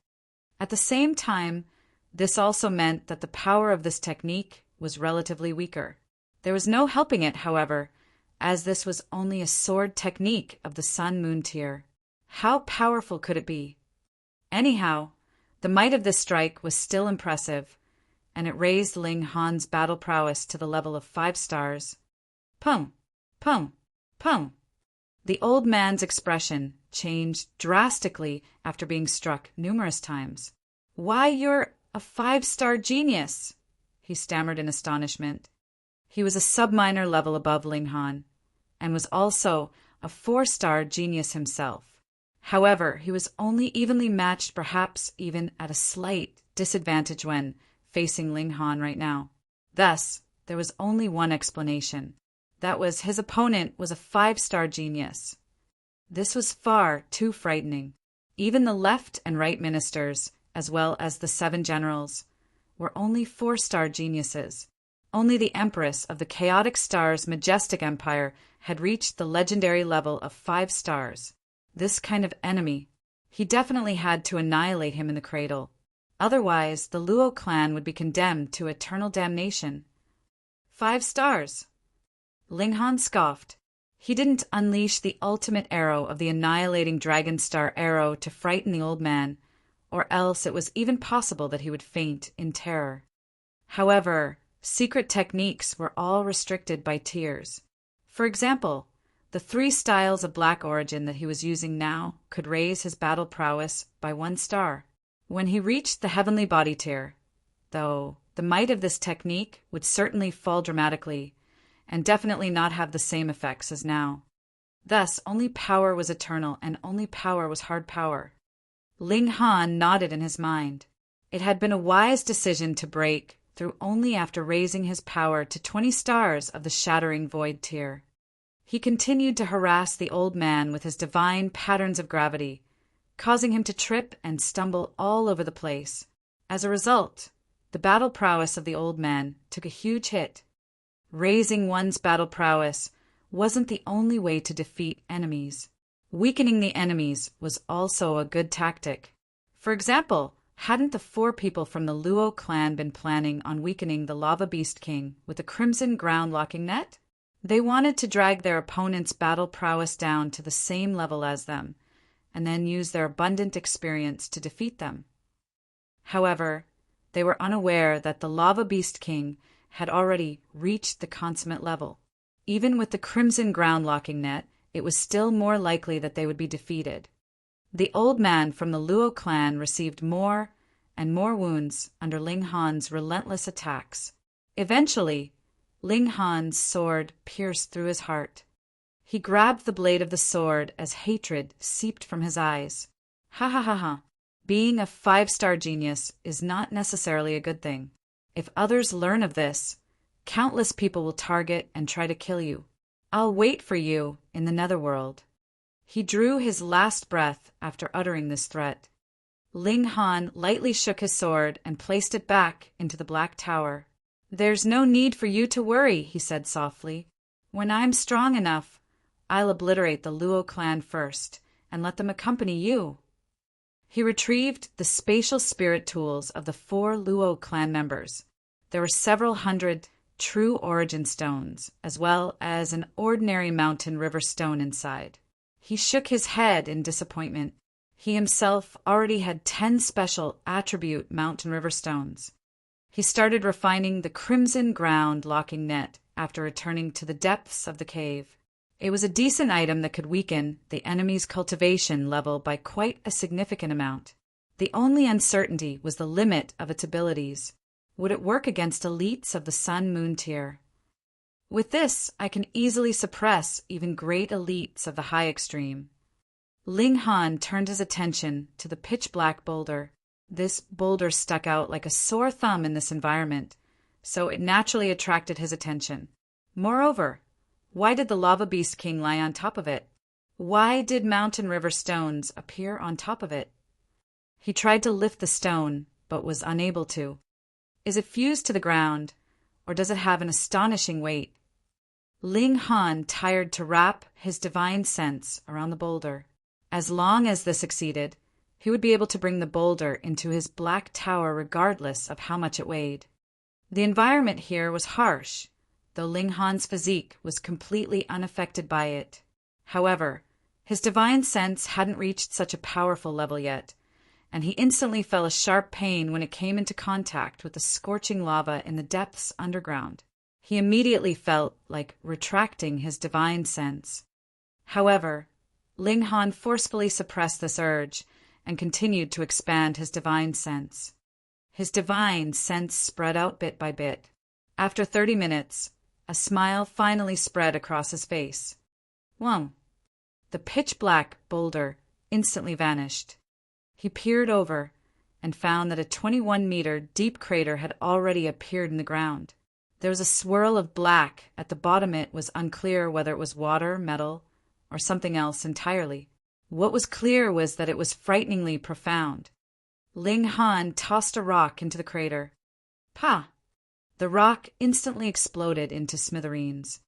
At the same time, this also meant that the power of this technique was relatively weaker. There was no helping it, however, as this was only a sword technique of the Sun-Moon tier. How powerful could it be? Anyhow, the might of this strike was still impressive, and it raised Ling Han's battle prowess to the level of 5 stars. Pum, pum, pum. The old man's expression changed drastically after being struck numerous times. "Why, you're a 5-star genius," he stammered in astonishment. He was a sub-minor level above Ling Han, and was also a 4-star genius himself. However, he was only evenly matched, perhaps even at a slight disadvantage when facing Ling Han right now. Thus, there was only one explanation. That was his opponent was a 5-star genius. This was far too frightening. Even the left and right ministers, as well as the 7 generals, were only 4-star geniuses. Only the Empress of the Chaotic Star's majestic empire had reached the legendary level of 5 stars. This kind of enemy, he definitely had to annihilate him in the cradle. Otherwise, the Luo clan would be condemned to eternal damnation. 5 stars! Ling Han scoffed. He didn't unleash the ultimate arrow of the annihilating Dragon Star arrow to frighten the old man, or else it was even possible that he would faint in terror. However, secret techniques were all restricted by tiers. For example, the 3 styles of black origin that he was using now could raise his battle prowess by 1 star. When he reached the heavenly body tier, though, the might of this technique would certainly fall dramatically, and definitely not have the same effects as now. Thus, only power was eternal, and only power was hard power. Ling Han nodded in his mind. It had been a wise decision to break through only after raising his power to 20 stars of the shattering void tier. He continued to harass the old man with his divine patterns of gravity, causing him to trip and stumble all over the place. As a result, the battle prowess of the old man took a huge hit. Raising one's battle prowess wasn't the only way to defeat enemies. Weakening the enemies was also a good tactic. For example, hadn't the 4 people from the Luo clan been planning on weakening the Lava Beast King with a crimson ground-locking net? They wanted to drag their opponent's battle prowess down to the same level as them, and then use their abundant experience to defeat them. However, they were unaware that the Lava Beast King had already reached the consummate level. Even with the crimson ground-locking net, it was still more likely that they would be defeated. The old man from the Luo clan received more and more wounds under Ling Han's relentless attacks. Eventually, Ling Han's sword pierced through his heart. He grabbed the blade of the sword as hatred seeped from his eyes. Ha ha ha ha. Being a 5-star genius is not necessarily a good thing. If others learn of this, countless people will target and try to kill you. I'll wait for you in the netherworld. He drew his last breath after uttering this threat. Ling Han lightly shook his sword and placed it back into the Black Tower. There's no need for you to worry, he said softly. When I'm strong enough, I'll obliterate the Luo clan first and let them accompany you. He retrieved the spatial spirit tools of the 4 Luo clan members. There were several hundred true origin stones, as well as an ordinary mountain river stone inside. He shook his head in disappointment. He himself already had 10 special attribute mountain river stones. He started refining the crimson ground locking net after returning to the depths of the cave. It was a decent item that could weaken the enemy's cultivation level by quite a significant amount. The only uncertainty was the limit of its abilities. Would it work against elites of the Sun-Moon tier? With this, I can easily suppress even great elites of the high extreme. Ling Han turned his attention to the pitch-black boulder. This boulder stuck out like a sore thumb in this environment, so it naturally attracted his attention. Moreover, why did the Lava Beast King lie on top of it? Why did mountain river stones appear on top of it? He tried to lift the stone, but was unable to. Is it fused to the ground, or does it have an astonishing weight? Ling Han tired to wrap his divine sense around the boulder. As long as this succeeded, he would be able to bring the boulder into his Black Tower regardless of how much it weighed. The environment here was harsh, though Ling Han's physique was completely unaffected by it. However, his divine sense hadn't reached such a powerful level yet, and he instantly felt a sharp pain when it came into contact with the scorching lava in the depths underground. He immediately felt like retracting his divine sense. However, Ling Han forcefully suppressed this urge and continued to expand his divine sense. His divine sense spread out bit by bit. After 30 minutes, a smile finally spread across his face. Whoa! The pitch-black boulder instantly vanished. He peered over and found that a 21-meter deep crater had already appeared in the ground. There was a swirl of black at the bottom. It was unclear whether it was water, metal, or something else entirely. What was clear was that it was frighteningly profound. Ling Han tossed a rock into the crater. Pa! The rock instantly exploded into smithereens.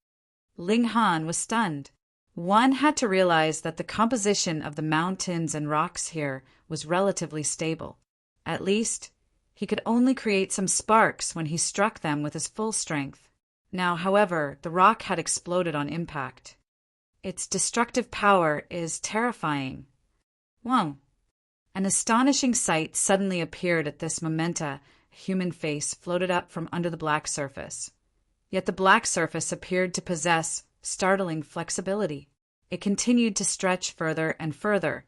Ling Han was stunned. One had to realize that the composition of the mountains and rocks here was relatively stable. At least, he could only create some sparks when he struck them with his full strength. Now, however, the rock had exploded on impact. Its destructive power is terrifying. Whoa! An astonishing sight suddenly appeared at this momenta. A human face floated up from under the black surface. Yet the black surface appeared to possess startling flexibility. It continued to stretch further and further,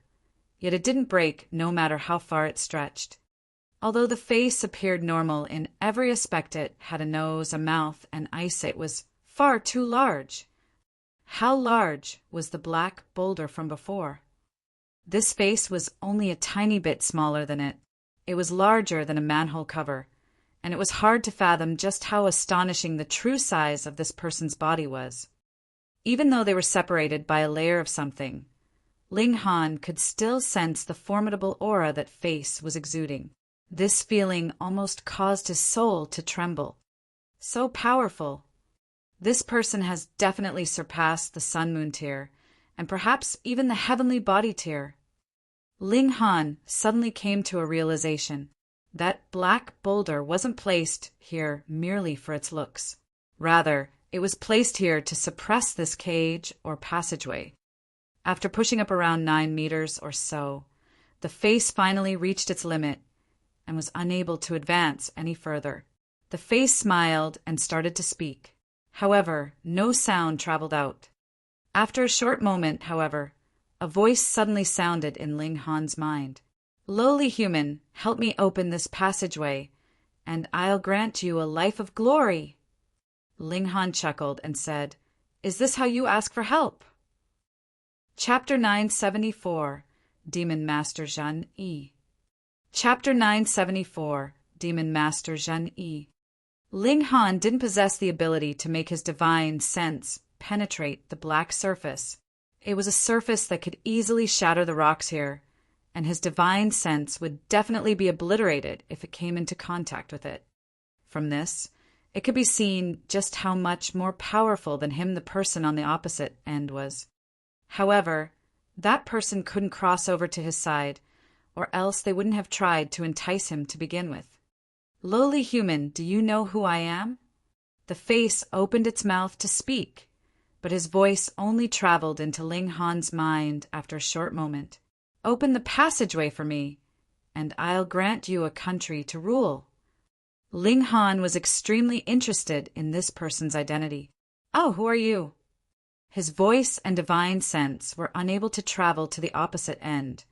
yet it didn't break no matter how far it stretched. Although the face appeared normal in every aspect, it had a nose, a mouth, and eyes, it was far too large. How large was the black boulder from before? This face was only a tiny bit smaller than it. It was larger than a manhole cover, and it was hard to fathom just how astonishing the true size of this person's body was. Even though they were separated by a layer of something, Ling Han could still sense the formidable aura that face was exuding. This feeling almost caused his soul to tremble. So powerful. This person has definitely surpassed the sun-moon tier, and perhaps even the heavenly body tier. Ling Han suddenly came to a realization. That black boulder wasn't placed here merely for its looks. Rather, it was placed here to suppress this cage or passageway. After pushing up around 9 meters or so, the face finally reached its limit and was unable to advance any further. The face smiled and started to speak. However, no sound traveled out. After a short moment, however, a voice suddenly sounded in Ling Han's mind. "Lowly human, help me open this passageway, and I'll grant you a life of glory." Ling Han chuckled and said, "Is this how you ask for help?" Chapter 974, Demon Master Zhen Yi. Chapter 974, Demon Master Zhen Yi. Ling Han didn't possess the ability to make his divine sense penetrate the black surface. It was a surface that could easily shatter the rocks here, and his divine sense would definitely be obliterated if it came into contact with it. From this, it could be seen just how much more powerful than him the person on the opposite end was. However, that person couldn't cross over to his side, or else they wouldn't have tried to entice him to begin with. "Lowly human, do you know who I am?" The face opened its mouth to speak, but his voice only traveled into Ling Han's mind after a short moment. "Open the passageway for me, and I'll grant you a country to rule." Ling Han was extremely interested in this person's identity. "Oh, who are you?" His voice and divine sense were unable to travel to the opposite end,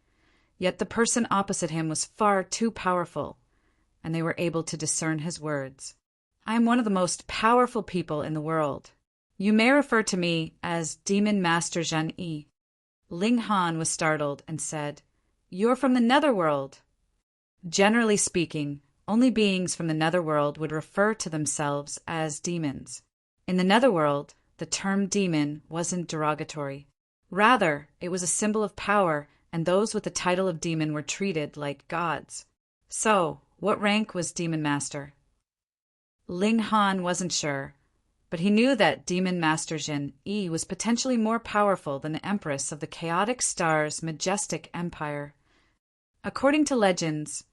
yet the person opposite him was far too powerful, and they were able to discern his words. "I am one of the most powerful people in the world. You may refer to me as Demon Master Zhen Yi." Ling Han was startled and said, "You're from the netherworld." Generally speaking, only beings from the netherworld would refer to themselves as demons. In the netherworld, the term demon wasn't derogatory. Rather, it was a symbol of power, and those with the title of demon were treated like gods. So, what rank was Demon Master? Ling Han wasn't sure, but he knew that Demon Master Zhen Yi was potentially more powerful than the Empress of the Chaotic Star's majestic empire. According to legends,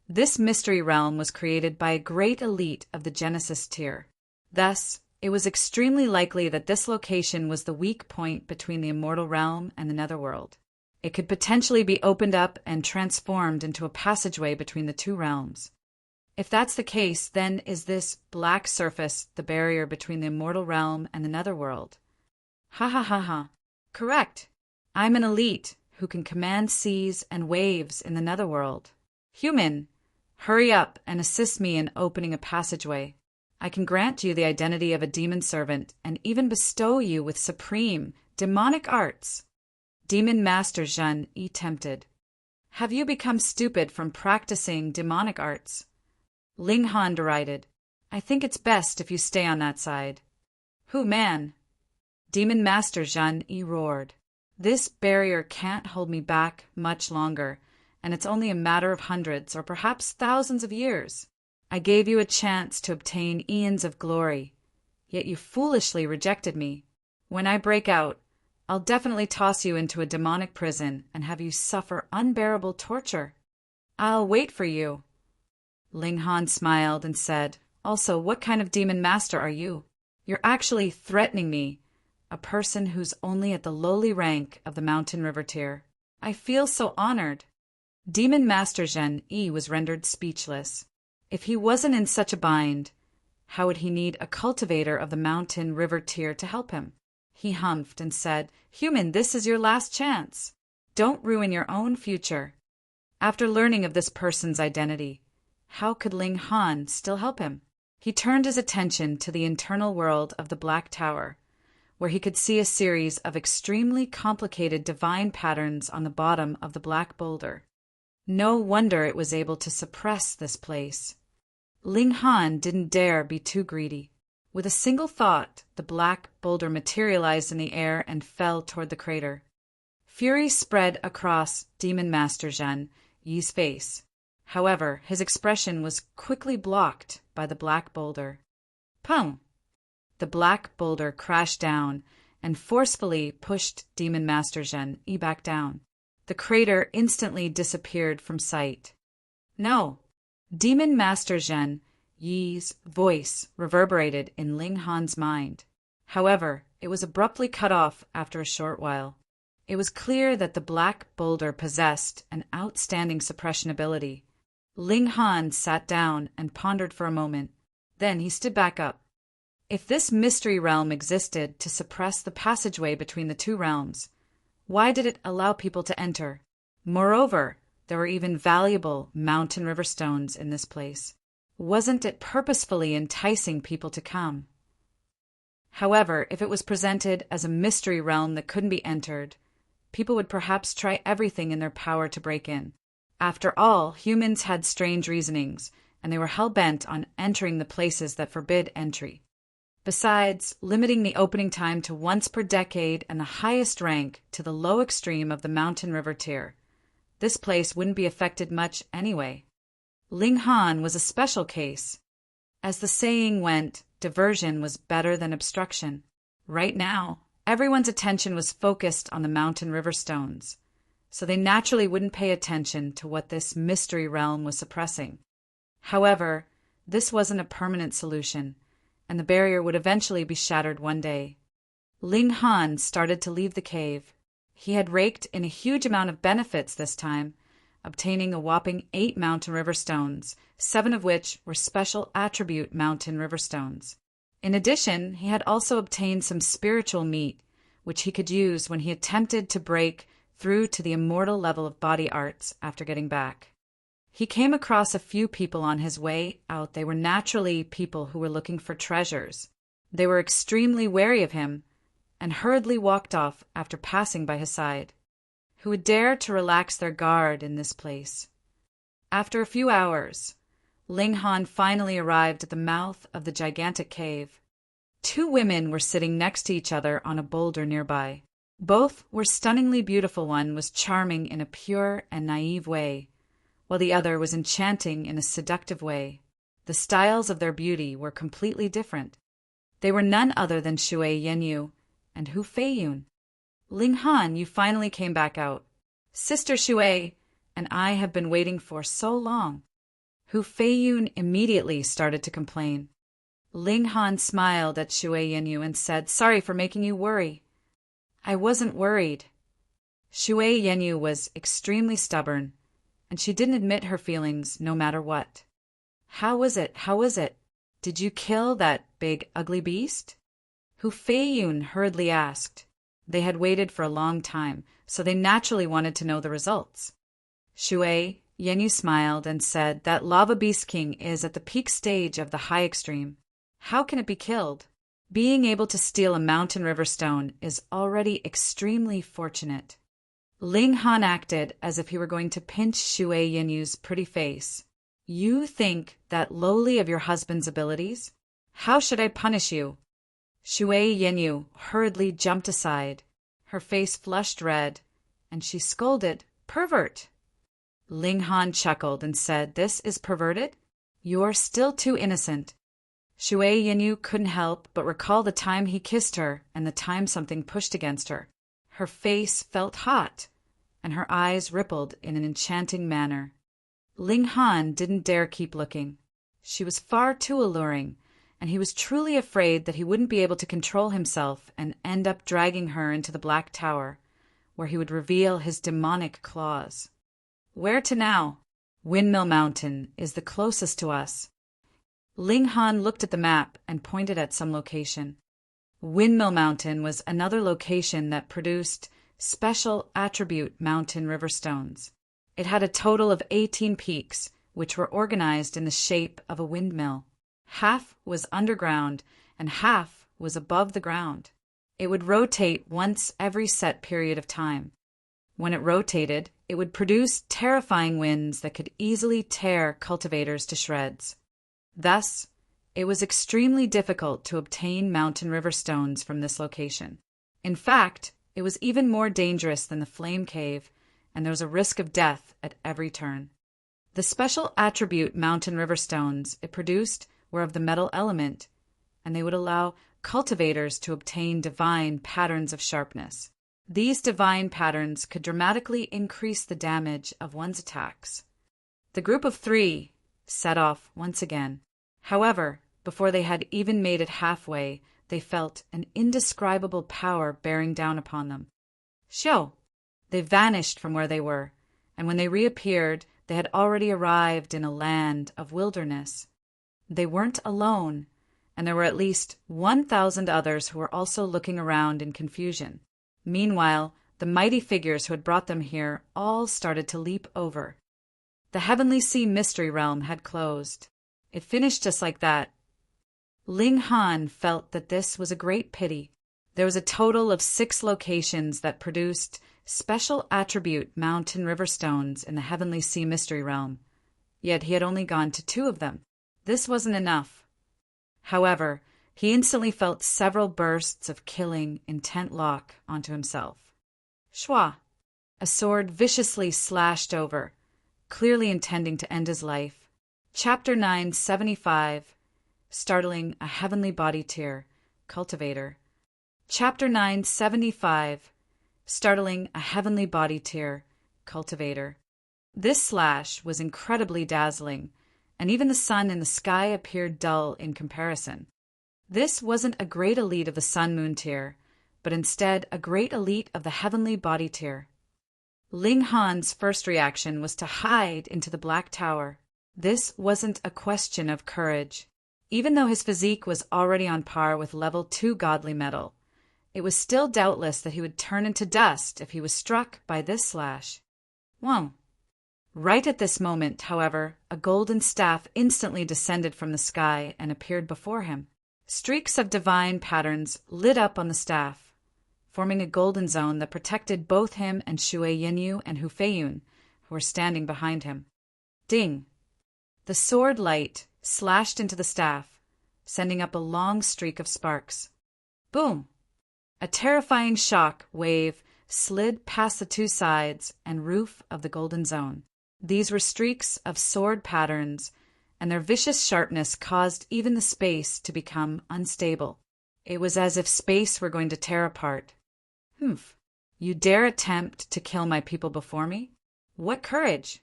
this mystery realm was created by a great elite of the Genesis tier. Thus, it was extremely likely that this location was the weak point between the immortal realm and the netherworld. It could potentially be opened up and transformed into a passageway between the two realms. If that's the case, then is this black surface the barrier between the immortal realm and the netherworld? Ha ha ha ha. Correct. I'm an elite who can command seas and waves in the netherworld. Human, hurry up and assist me in opening a passageway. I can grant you the identity of a demon servant and even bestow you with supreme, demonic arts. Demon Master Zhen Yi tempted. Have you become stupid from practicing demonic arts? Ling Han derided. I think it's best if you stay on that side. Who, man? Demon Master Zhen Yi roared. This barrier can't hold me back much longer, and it's only a matter of hundreds or perhaps thousands of years. I gave you a chance to obtain eons of glory, yet you foolishly rejected me. When I break out, I'll definitely toss you into a demonic prison and have you suffer unbearable torture. I'll wait for you. Ling Han smiled and said, Also, what kind of demon master are you? You're actually threatening me, a person who's only at the lowly rank of the mountain river tier. I feel so honored. Demon Master Zhen Yi was rendered speechless. If he wasn't in such a bind, how would he need a cultivator of the mountain river tier to help him? He humphed and said, Human, this is your last chance. Don't ruin your own future. After learning of this person's identity, how could Ling Han still help him? He turned his attention to the internal world of the Black Tower, where he could see a series of extremely complicated divine patterns on the bottom of the black boulder. No wonder it was able to suppress this place. Ling Han didn't dare be too greedy. With a single thought, the black boulder materialized in the air and fell toward the crater. Fury spread across Demon Master Zhen Yi's face. However, his expression was quickly blocked by the black boulder. Pum! The black boulder crashed down and forcefully pushed Demon Master Zhen Yi back down. The crater instantly disappeared from sight. No! Demon Master Zhen Yi's voice reverberated in Ling Han's mind. However, it was abruptly cut off after a short while. It was clear that the black boulder possessed an outstanding suppression ability. Ling Han sat down and pondered for a moment. Then he stood back up. If this mystery realm existed to suppress the passageway between the two realms, why did it allow people to enter? Moreover, there were even valuable mountain river stones in this place. Wasn't it purposefully enticing people to come? However, if it was presented as a mystery realm that couldn't be entered, people would perhaps try everything in their power to break in. After all, humans had strange reasonings, and they were hell-bent on entering the places that forbid entry. Besides, limiting the opening time to once per decade and the highest rank to the low extreme of the mountain river tier, this place wouldn't be affected much anyway. Ling Han was a special case. As the saying went, diversion was better than obstruction. Right now, everyone's attention was focused on the mountain river stones, so they naturally wouldn't pay attention to what this mystery realm was suppressing. However, this wasn't a permanent solution, and the barrier would eventually be shattered one day. Ling Han started to leave the cave. He had raked in a huge amount of benefits this time, obtaining a whopping 8 mountain river stones, 7 of which were special attribute mountain river stones. In addition, he had also obtained some spiritual meat, which he could use when he attempted to break through to the immortal level of body arts after getting back. He came across a few people on his way out. They were naturally people who were looking for treasures. They were extremely wary of him and hurriedly walked off after passing by his side. Who would dare to relax their guard in this place? After a few hours, Ling Han finally arrived at the mouth of the gigantic cave. 2 women were sitting next to each other on a boulder nearby. Both were stunningly beautiful. One was charming in a pure and naive way, while the other was enchanting in a seductive way. The styles of their beauty were completely different. They were none other than Shui Yenyu and Hu Feiyun. Ling Han, you finally came back out. Sister Shui and I have been waiting for so long. Hu Feiyun immediately started to complain. Ling Han smiled at Shui Yenyu and said, "Sorry for making you worry." "I wasn't worried." Shui Yenyu was extremely stubborn, and she didn't admit her feelings no matter what. How was it? Did you kill that big ugly beast?" Hu Feiyun hurriedly asked. They had waited for a long time, so they naturally wanted to know the results. Shui Yenyu smiled and said that Lava Beast King is at the peak stage of the high extreme. How can it be killed? Being able to steal a mountain river stone is already extremely fortunate. Ling Han acted as if he were going to pinch Shui Yenyu's pretty face. "You think that lowly of your husband's abilities? How should I punish you?" Shui Yenyu hurriedly jumped aside. Her face flushed red, and she scolded, "Pervert!" Ling Han chuckled and said, "This is perverted? You're still too innocent." Shui Yenyu couldn't help but recall the time he kissed her and the time something pushed against her. Her face felt hot, and her eyes rippled in an enchanting manner. Ling Han didn't dare keep looking. She was far too alluring, and he was truly afraid that he wouldn't be able to control himself and end up dragging her into the Black Tower, where he would reveal his demonic claws. Where to now? Windmill Mountain is the closest to us. Ling Han looked at the map and pointed at some location. Windmill Mountain was another location that produced Special Attribute Mountain River Stones. It had a total of 18 peaks, which were organized in the shape of a windmill. Half was underground and half was above the ground. It would rotate once every set period of time. When it rotated, it would produce terrifying winds that could easily tear cultivators to shreds. Thus, it was extremely difficult to obtain mountain river stones from this location. In fact, it was even more dangerous than the Flame Cave, and there was a risk of death at every turn. The special attribute mountain river stones it produced were of the metal element, and they would allow cultivators to obtain divine patterns of sharpness. These divine patterns could dramatically increase the damage of one's attacks. The group of 3 set off once again. However, before they had even made it halfway, they felt an indescribable power bearing down upon them. Shoo! They vanished from where they were, and when they reappeared, they had already arrived in a land of wilderness. They weren't alone, and there were at least 1,000 others who were also looking around in confusion. Meanwhile, the mighty figures who had brought them here all started to leap over. The Heavenly Sea Mystery Realm had closed. It finished just like that. Ling Han felt that this was a great pity. There was a total of 6 locations that produced special attribute mountain river stones in the Heavenly Sea Mystery Realm, yet he had only gone to 2 of them. This wasn't enough. However, he instantly felt several bursts of killing intent lock onto himself. Shwa! A sword viciously slashed over, clearly intending to end his life. Chapter 975. Startling a Heavenly Body Tier, Cultivator. Chapter 975. Startling a Heavenly Body Tier, Cultivator. This slash was incredibly dazzling, and even the sun in the sky appeared dull in comparison. This wasn't a great elite of the Sun-Moon tier, but instead a great elite of the Heavenly Body tier. Ling Han's first reaction was to hide into the Black Tower. This wasn't a question of courage. Even though his physique was already on par with level 2 godly metal, it was still doubtless that he would turn into dust if he was struck by this slash. Whoa! Right at this moment, however, a golden staff instantly descended from the sky and appeared before him. Streaks of divine patterns lit up on the staff, forming a golden zone that protected both him and Shui Yinyu and Hu Feiyun, who were standing behind him. Ding! The sword light slashed into the staff, sending up a long streak of sparks. Boom! A terrifying shock wave slid past the 2 sides and roof of the golden zone. These were streaks of sword patterns, and their vicious sharpness caused even the space to become unstable. It was as if space were going to tear apart. Humph! You dare attempt to kill my people before me? What courage!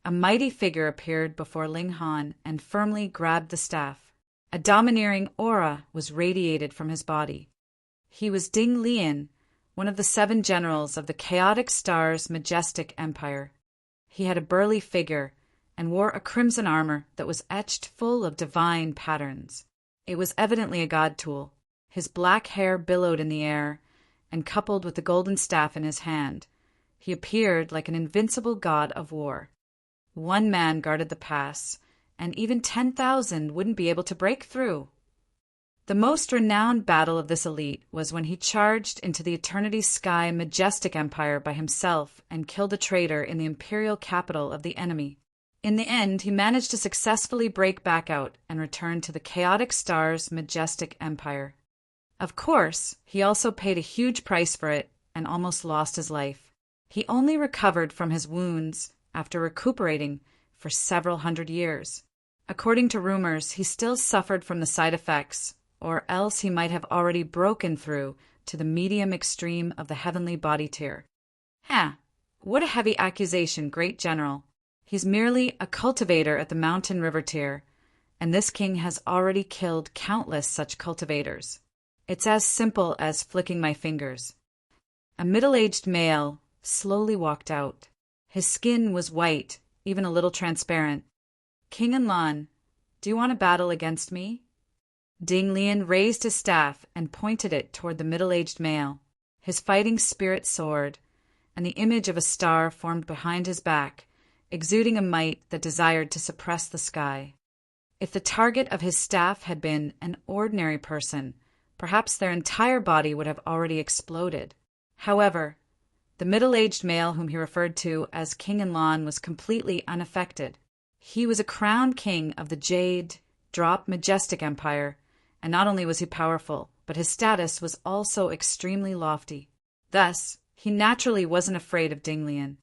A mighty figure appeared before Ling Han and firmly grabbed the staff. A domineering aura was radiated from his body. He was Ding Lian, one of the 7 generals of the Chaotic Star's majestic empire. He had a burly figure and wore a crimson armor that was etched full of divine patterns. It was evidently a god tool. His black hair billowed in the air, and coupled with the golden staff in his hand, he appeared like an invincible god of war. 1 man guarded the pass, and even 10,000 wouldn't be able to break through. The most renowned battle of this elite was when he charged into the Eternity Sky majestic empire by himself and killed a traitor in the imperial capital of the enemy. In the end, he managed to successfully break back out and return to the Chaotic Star's majestic empire. Of course, he also paid a huge price for it and almost lost his life. He only recovered from his wounds after recuperating for several hundred years. According to rumors, he still suffered from the side effects, or else he might have already broken through to the medium extreme of the Heavenly Body tier. What a heavy accusation, great general. He's merely a cultivator at the Mountain River tier, and this king has already killed countless such cultivators. It's as simple as flicking my fingers. A middle-aged male slowly walked out. His skin was white, even a little transparent. King Enlan, do you want to battle against me? Ding Lian raised his staff and pointed it toward the middle-aged male. His fighting spirit soared, and the image of a star formed behind his back, exuding a might that desired to suppress the sky. If the target of his staff had been an ordinary person, perhaps their entire body would have already exploded. However, the middle-aged male whom he referred to as King Enlon was completely unaffected. He was a crowned king of the Jade Drop Majestic Empire, and not only was he powerful, but his status was also extremely lofty. Thus, he naturally wasn't afraid of Ding Lian.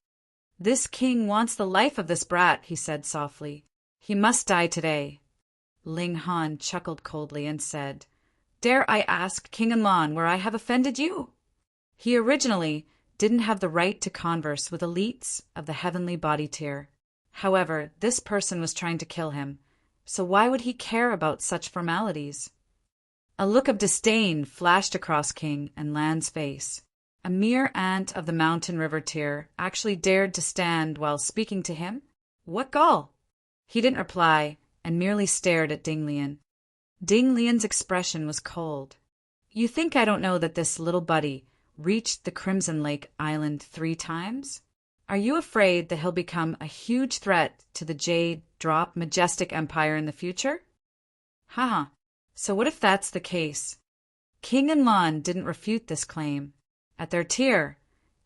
"This king wants the life of this brat," he said softly. "He must die today." Ling Han chuckled coldly and said, "Dare I ask, King Enlon, where I have offended you?" He originally didn't have the right to converse with elites of the heavenly body tier. However, this person was trying to kill him, so why would he care about such formalities? A look of disdain flashed across King Enlan's face. A mere ant of the mountain river tier actually dared to stand while speaking to him? What gall? He didn't reply and merely stared at Ding Lian. Ding Lian's expression was cold. "You think I don't know that this little buddy reached the Crimson Lake Island 3 times? Are you afraid that he'll become a huge threat to the Jade Drop Majestic Empire in the future?" Haha. So what if that's the case? King Enlon didn't refute this claim. At their tier,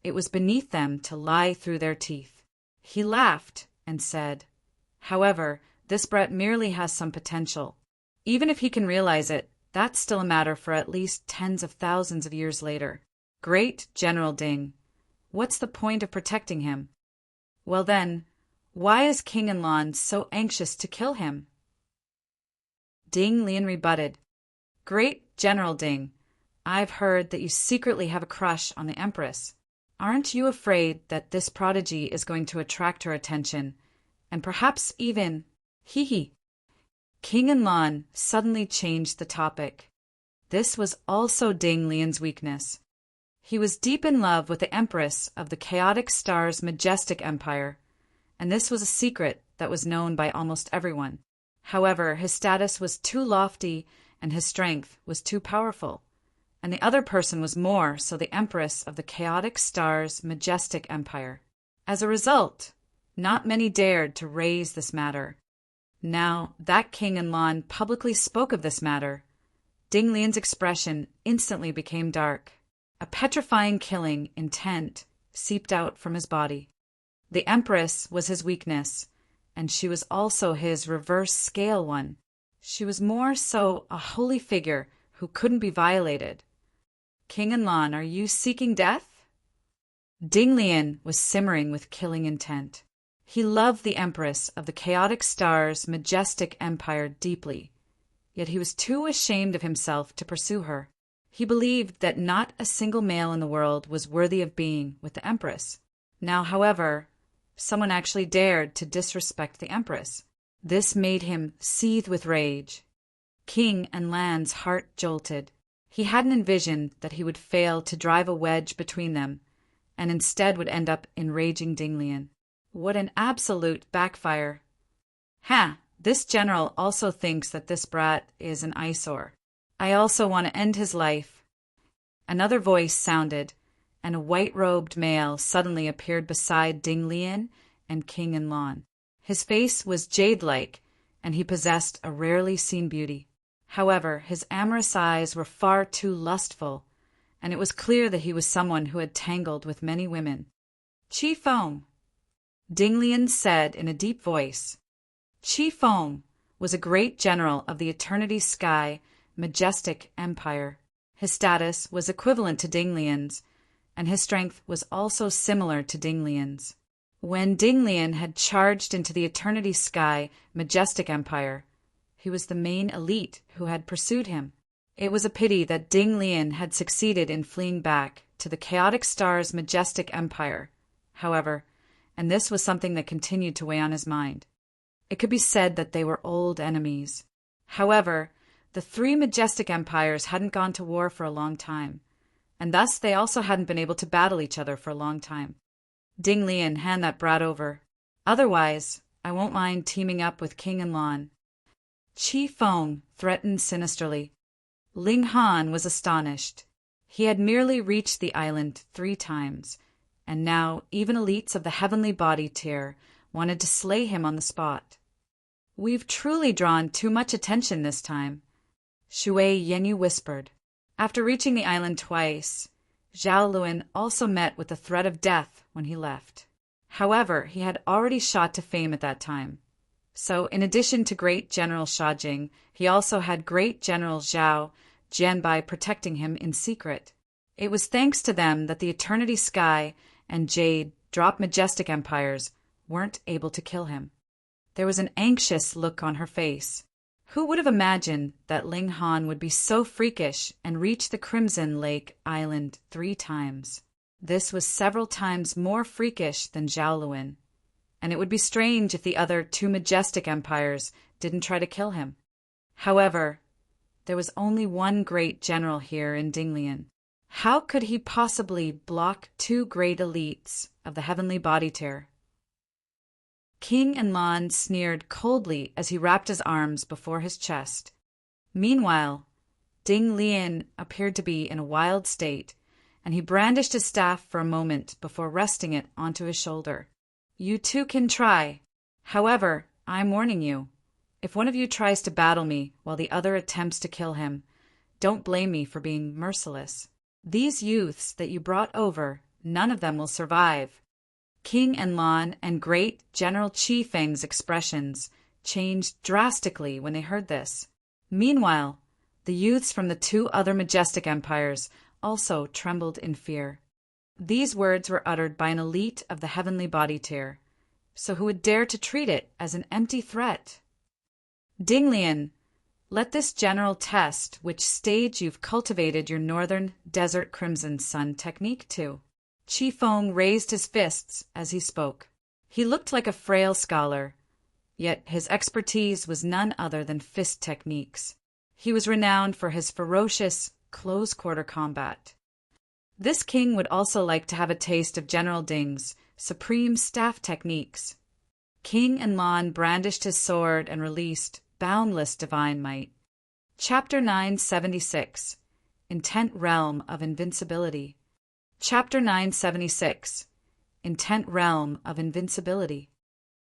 it was beneath them to lie through their teeth. He laughed and said, "However, this brat merely has some potential. Even if he can realize it, that's still a matter for at least tens of thousands of years later. Great General Ding, what's the point of protecting him? Well then, why is King Enlon so anxious to kill him?" Ding Lian rebutted, "Great General Ding, I've heard that you secretly have a crush on the Empress. Aren't you afraid that this prodigy is going to attract her attention, and perhaps even— Hee. King Enlon suddenly changed the topic. This was also Ding Lian's weakness. He was deep in love with the Empress of the Chaotic Star's Majestic Empire, and this was a secret that was known by almost everyone. However, his status was too lofty and his strength was too powerful, and the other person was more so the Empress of the Chaotic Star's Majestic Empire. As a result, not many dared to raise this matter. Now that King Enlon publicly spoke of this matter, Ding Lian's expression instantly became dark. A petrifying killing intent seeped out from his body. The Empress was his weakness, and she was also his reverse scale one. She was more so a holy figure who couldn't be violated. "King Enlon, are you seeking death?" Ding Lian was simmering with killing intent. He loved the Empress of the Chaotic Star's Majestic Empire deeply, yet he was too ashamed of himself to pursue her. He believed that not a single male in the world was worthy of being with the Empress. Now, however, someone actually dared to disrespect the Empress. This made him seethe with rage. King Enlan's heart jolted. He hadn't envisioned that he would fail to drive a wedge between them, and instead would end up enraging Ding Lian. What an absolute backfire. This general also thinks that this brat is an eyesore. I also want to end his life. Another voice sounded, and a white-robed male suddenly appeared beside Ding Lian and King Enlon. His face was jade-like, and he possessed a rarely seen beauty. However, his amorous eyes were far too lustful, and it was clear that he was someone who had tangled with many women. "Chi Feng," Ding Lian said in a deep voice. Chi Feng was a great general of the Eternity Sky Majestic Empire. His status was equivalent to Ding Lian's, and his strength was also similar to Ding Lian's. When Ding Lian had charged into the Eternity Sky Majestic Empire, he was the main elite who had pursued him. It was a pity that Ding Lian had succeeded in fleeing back to the Chaotic Star's Majestic Empire, however, and this was something that continued to weigh on his mind. It could be said that they were old enemies. However, the 3 majestic empires hadn't gone to war for a long time, and thus they also hadn't been able to battle each other for a long time. "Ding Lian, hand that brat over. Otherwise, I won't mind teaming up with King Enlon." Chi Feng threatened sinisterly. Ling Han was astonished. He had merely reached the island 3 times, and now even elites of the heavenly body tier wanted to slay him on the spot. "We've truly drawn too much attention this time," Shui Yenyu whispered. After reaching the island twice, Zhao Luan also met with the threat of death when he left. However, he had already shot to fame at that time. So, in addition to Great General Shajing, he also had Great General Zhao Jianbai protecting him in secret. It was thanks to them that the Eternity Sky and Jade, drop majestic empires, weren't able to kill him. There was an anxious look on her face. Who would have imagined that Ling Han would be so freakish and reach the Crimson Lake Island 3 times? This was several times more freakish than Zhao Luan, and it would be strange if the other 2 majestic empires didn't try to kill him. However, there was only one great general here in Dinglian. How could he possibly block 2 great elites of the heavenly body tier? King Enlan sneered coldly as he wrapped his arms before his chest. Meanwhile, Ding Lian appeared to be in a wild state, and he brandished his staff for a moment before resting it onto his shoulder. "You too can try. However, I'm warning you. If one of you tries to battle me while the other attempts to kill him, don't blame me for being merciless. These youths that you brought over, none of them will survive." King Enlan and Great General Qi Feng's expressions changed drastically when they heard this. Meanwhile, the youths from the 2 other majestic empires also trembled in fear. These words were uttered by an elite of the heavenly body tier, so who would dare to treat it as an empty threat? "Dinglian, let this general test which stage you've cultivated your Northern Desert Crimson Sun technique to." Qi Feng raised his fists as he spoke. He looked like a frail scholar, yet his expertise was none other than fist techniques. He was renowned for his ferocious, close-quarter combat. This king would also like to have a taste of General Ding's supreme staff techniques. King Enlan brandished his sword and released boundless divine might. Chapter 976, Intent Realm of Invincibility. Chapter 976, Intent Realm of Invincibility.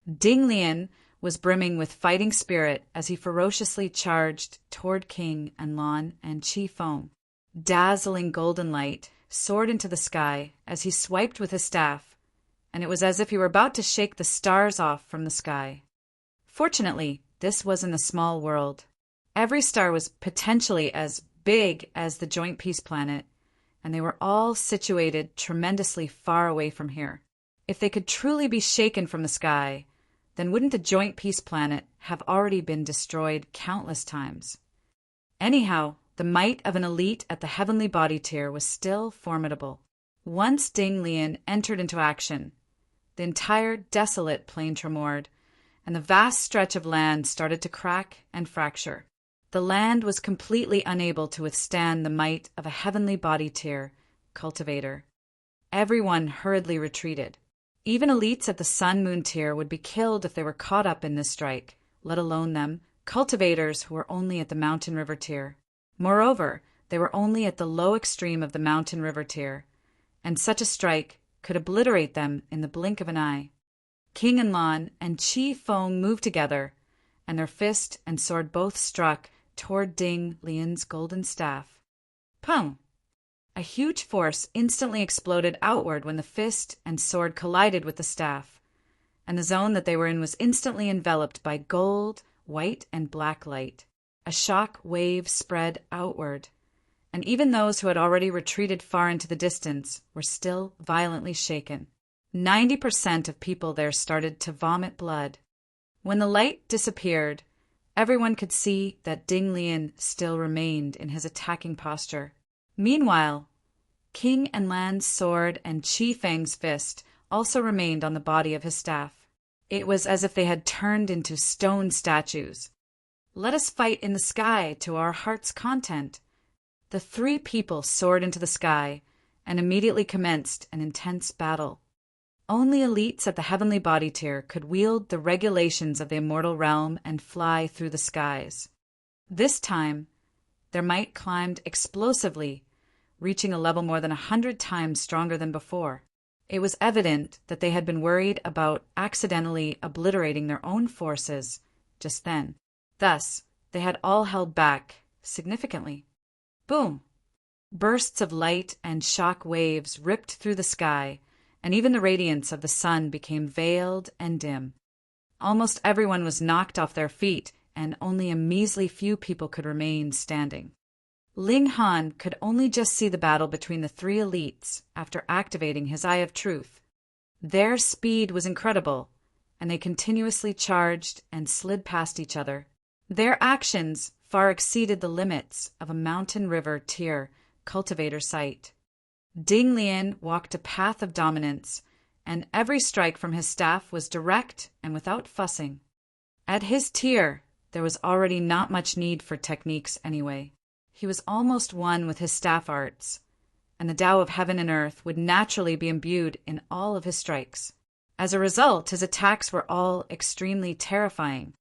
Ding Lian was brimming with fighting spirit as he ferociously charged toward King Enlan and Qi Feng. Dazzling golden light soared into the sky as he swiped with his staff, and it was as if he were about to shake the stars off from the sky. Fortunately, this wasn't a small world. Every star was potentially as big as the Joint Peace Planet, and they were all situated tremendously far away from here. If they could truly be shaken from the sky, then wouldn't the Joint Peace Planet have already been destroyed countless times? Anyhow, the might of an elite at the heavenly body tier was still formidable. Once Ding Lian entered into action, the entire desolate plain tremored, and the vast stretch of land started to crack and fracture. The land was completely unable to withstand the might of a heavenly body tier cultivator. Everyone hurriedly retreated. Even elites at the Sun-Moon tier would be killed if they were caught up in this strike, let alone them, cultivators who were only at the Mountain River tier. Moreover, they were only at the low extreme of the Mountain River tier, and such a strike could obliterate them in the blink of an eye. King Enlan and Qi Feng moved together, and their fist and sword both struck toward Ding Lian's golden staff. Pum! A huge force instantly exploded outward when the fist and sword collided with the staff, and the zone that they were in was instantly enveloped by gold, white, and black light. A shock wave spread outward, and even those who had already retreated far into the distance were still violently shaken. 90% of people there started to vomit blood. When the light disappeared, everyone could see that Ding Lian still remained in his attacking posture. Meanwhile, King Enlan's sword and Qi Feng's fist also remained on the body of his staff. It was as if they had turned into stone statues. "Let us fight in the sky to our heart's content." The 3 people soared into the sky and immediately commenced an intense battle. Only elites at the heavenly body tier could wield the regulations of the immortal realm and fly through the skies. This time, their might climbed explosively reaching a level more than 100 times stronger than before. It was evident that they had been worried about accidentally obliterating their own forces just then. Thus, they had all held back significantly. Boom! Bursts of light and shock waves ripped through the sky, and even the radiance of the sun became veiled and dim. Almost everyone was knocked off their feet, and only a measly few people could remain standing. Ling Han could only just see the battle between the three elites after activating his Eye of Truth. Their speed was incredible, and they continuously charged and slid past each other. Their actions far exceeded the limits of a mountain river tier cultivator site. Ding Lian walked a path of dominance, and every strike from his staff was direct and without fussing. At his tier, there was already not much need for techniques anyway. He was almost one with his staff arts, and the Tao of heaven and earth would naturally be imbued in all of his strikes. As a result, his attacks were all extremely terrifying.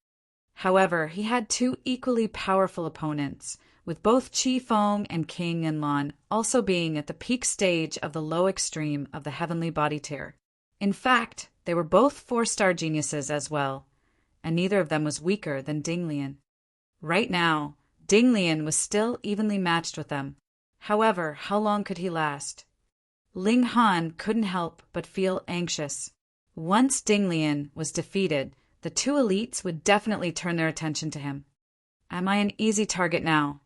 However, he had two equally powerful opponents, with both Qi Feng and King Enlon also being at the peak stage of the low extreme of the heavenly body tier. In fact, they were both 4-star geniuses as well, and neither of them was weaker than Ding Lian. Right now, Ding Lian was still evenly matched with them. However, how long could he last? Ling Han couldn't help but feel anxious. Once Ding Lian was defeated, the two elites would definitely turn their attention to him. Am I an easy target now?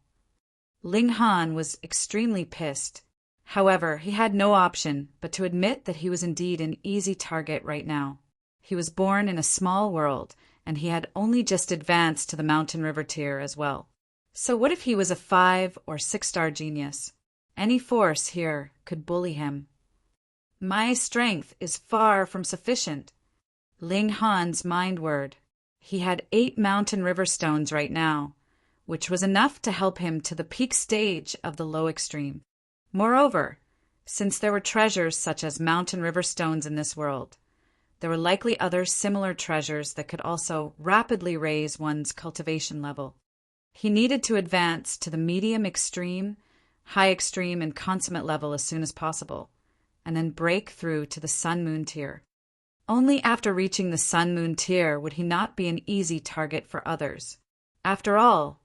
Ling Han was extremely pissed. However, he had no option but to admit that he was indeed an easy target right now. He was born in a small world, and he had only just advanced to the mountain river tier as well. So what if he was a 5 or 6-star genius? Any force here could bully him. My strength is far from sufficient. Ling Han's mind word. He had 8 mountain river stones right now, which was enough to help him to the peak stage of the low extreme. Moreover, since there were treasures such as mountain river stones in this world, there were likely other similar treasures that could also rapidly raise one's cultivation level. He needed to advance to the medium extreme, high extreme, and consummate level as soon as possible, and then break through to the Sun-Moon tier. Only after reaching the Sun-Moon tier would he not be an easy target for others. After all,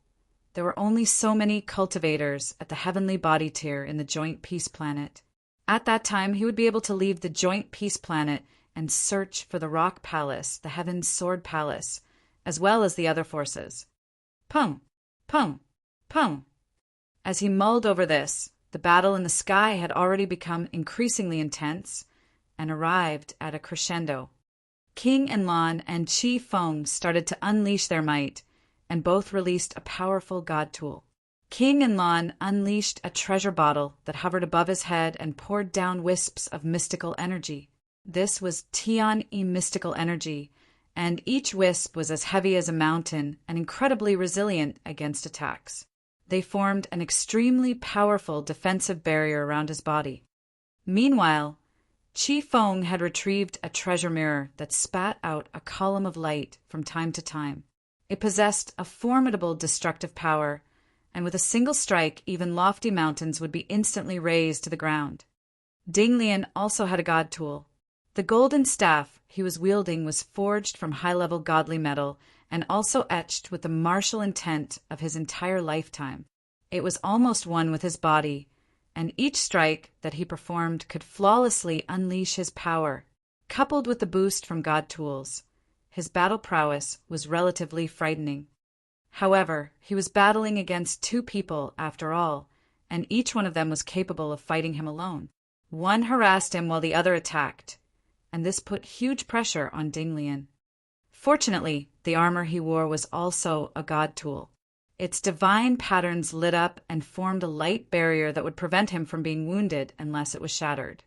there were only so many cultivators at the heavenly body tier in the Joint Peace Planet. At that time, he would be able to leave the Joint Peace Planet and search for the Rock Palace, the Heaven's Sword Palace, as well as the other forces. Pung! Pung! Pung! As he mulled over this, the battle in the sky had already become increasingly intense and arrived at a crescendo. King Enlon and Qi Feng started to unleash their might, and both released a powerful god tool. King Enlon unleashed a treasure bottle that hovered above his head and poured down wisps of mystical energy. This was Tian-E mystical energy, and each wisp was as heavy as a mountain and incredibly resilient against attacks. They formed an extremely powerful defensive barrier around his body. Meanwhile, Qi Feng had retrieved a treasure mirror that spat out a column of light from time to time. It possessed a formidable destructive power, and with a single strike, even lofty mountains would be instantly razed to the ground. Ding Lian also had a god tool. The golden staff he was wielding was forged from high-level godly metal and also etched with the martial intent of his entire lifetime. It was almost one with his body, and each strike that he performed could flawlessly unleash his power. Coupled with the boost from god tools, his battle prowess was relatively frightening. However, he was battling against 2 people after all, and each one of them was capable of fighting him alone. One harassed him while the other attacked, and this put huge pressure on Ding Lian. Fortunately, the armor he wore was also a god tool. Its divine patterns lit up and formed a light barrier that would prevent him from being wounded unless it was shattered.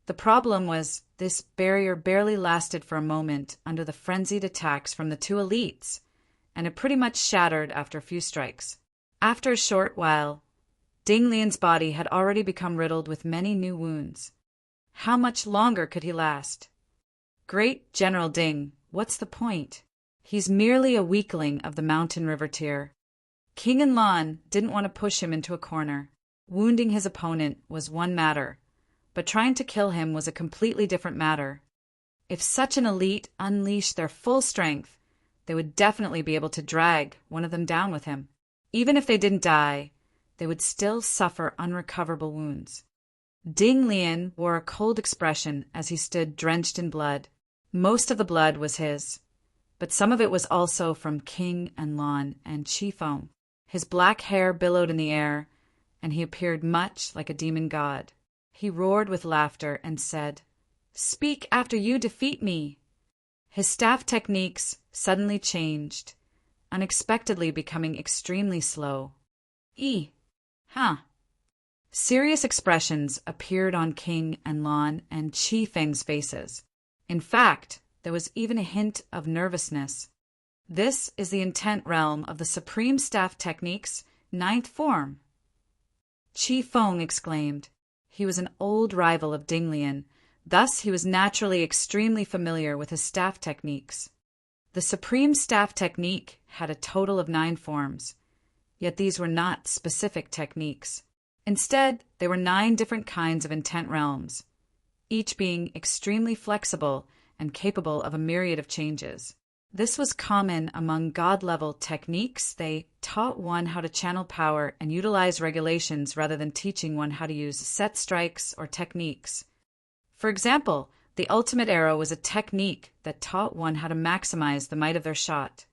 The problem was this barrier barely lasted for a moment under the frenzied attacks from the 2 elites, and it pretty much shattered after a few strikes. After a short while, Ding Lian's body had already become riddled with many new wounds. How much longer could he last? Great General Ding, what's the point? He's merely a weakling of the mountain river tier. King Enlon didn't want to push him into a corner. Wounding his opponent was one matter, but trying to kill him was a completely different matter. If such an elite unleashed their full strength, they would definitely be able to drag one of them down with him. Even if they didn't die, they would still suffer unrecoverable wounds. Ding Lian wore a cold expression as he stood drenched in blood. Most of the blood was his, but some of it was also from King Anlan and Chi Feng. His black hair billowed in the air, and he appeared much like a demon god. He roared with laughter and said, "Speak after you defeat me." His staff techniques suddenly changed, unexpectedly becoming extremely slow. Huh. Serious expressions appeared on King Anlan and Chi Feng's faces. In fact, there was even a hint of nervousness. This is the intent realm of the Supreme Staff Technique's 9th form. Chi Feng exclaimed. He was an old rival of Ding Lian, thus he was naturally extremely familiar with his staff techniques. The Supreme Staff Technique had a total of 9 forms, yet these were not specific techniques. Instead, they were 9 different kinds of intent realms, each being extremely flexible and capable of a myriad of changes. This was common among god-level techniques. They taught one how to channel power and utilize regulations rather than teaching one how to use set strikes or techniques. For example, the ultimate arrow was a technique that taught one how to maximize the might of their shot.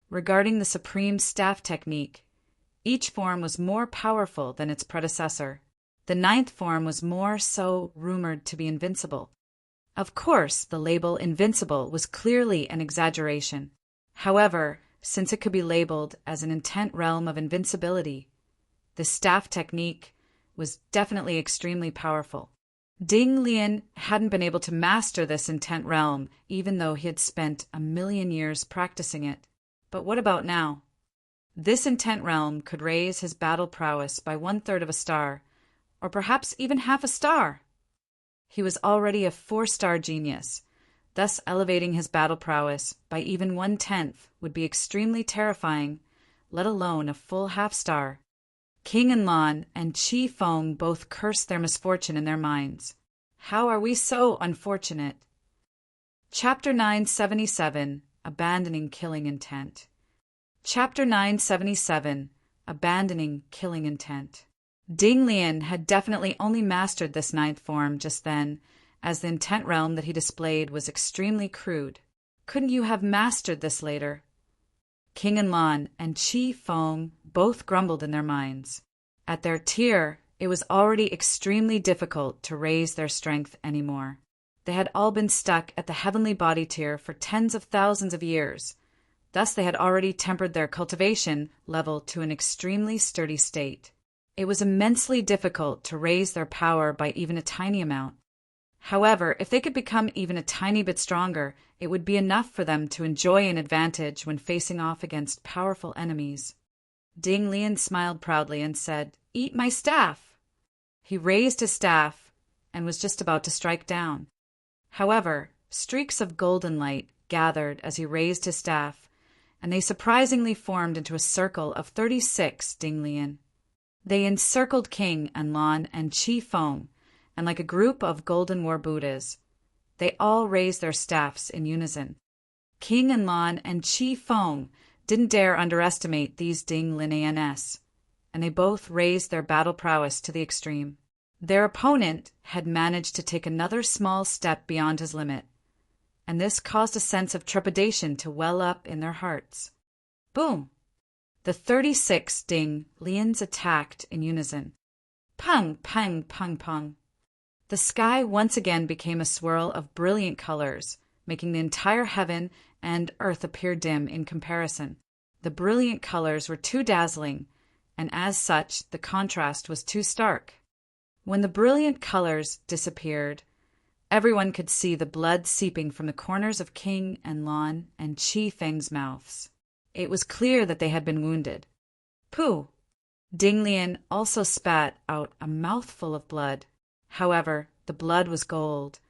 Regarding the Supreme Staff Technique, each form was more powerful than its predecessor. The 9th form was more so rumored to be invincible. Of course, the label invincible was clearly an exaggeration. However, since it could be labeled as an intent realm of invincibility, the staff technique was definitely extremely powerful. Ding Lian hadn't been able to master this intent realm, even though he had spent 1,000,000 years practicing it. But what about now? This intent realm could raise his battle prowess by 1/3 of a star, or perhaps even half a star. He was already a 4-star genius, thus elevating his battle prowess by even 1/10 would be extremely terrifying, let alone a full half-star. King Anlan and Chi Feng both cursed their misfortune in their minds. How are we so unfortunate? Chapter 977, Abandoning Killing Intent. Chapter 977, Abandoning Killing Intent. Ding Lian had definitely only mastered this 9th form just then, as the intent realm that he displayed was extremely crude. Couldn't you have mastered this later? King Anlan and Chi Feng both grumbled in their minds. At their tier, it was already extremely difficult to raise their strength anymore. They had all been stuck at the heavenly body tier for tens of thousands of years. Thus they had already tempered their cultivation level to an extremely sturdy state. It was immensely difficult to raise their power by even a tiny amount. However, if they could become even a tiny bit stronger, it would be enough for them to enjoy an advantage when facing off against powerful enemies. Ding Lian smiled proudly and said, "Eat my staff!" He raised his staff and was just about to strike down. However, streaks of golden light gathered as he raised his staff, and they surprisingly formed into a circle of 36 Ding Lian. They encircled King Anlan and Chi Feng, and like a group of golden war Buddhas, they all raised their staffs in unison. King Anlan and Chi Feng didn't dare underestimate these Ding Lians, and they both raised their battle prowess to the extreme. Their opponent had managed to take another small step beyond his limit, and this caused a sense of trepidation to well up in their hearts. Boom! The 36 Ding Lians attacked in unison. Pung, pung, pung, pung. The sky once again became a swirl of brilliant colors, making the entire heaven and earth appear dim in comparison. The brilliant colors were too dazzling, and as such, the contrast was too stark. When the brilliant colors disappeared, everyone could see the blood seeping from the corners of King Anlan and Chi Feng's mouths. It was clear that they had been wounded. Pooh! Ding Lian also spat out a mouthful of blood. However, the blood was gold,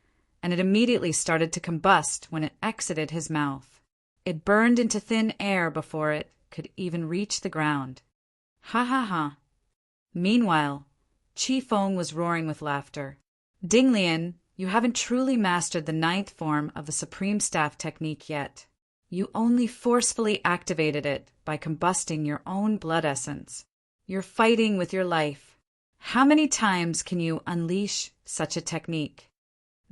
and it immediately started to combust when it exited his mouth. It burned into thin air before it could even reach the ground. Ha ha ha! Meanwhile, Qi Feng was roaring with laughter. Ding Lian, you haven't truly mastered the 9th form of the Supreme Staff technique yet. You only forcefully activated it by combusting your own blood essence. You're fighting with your life. How many times can you unleash such a technique?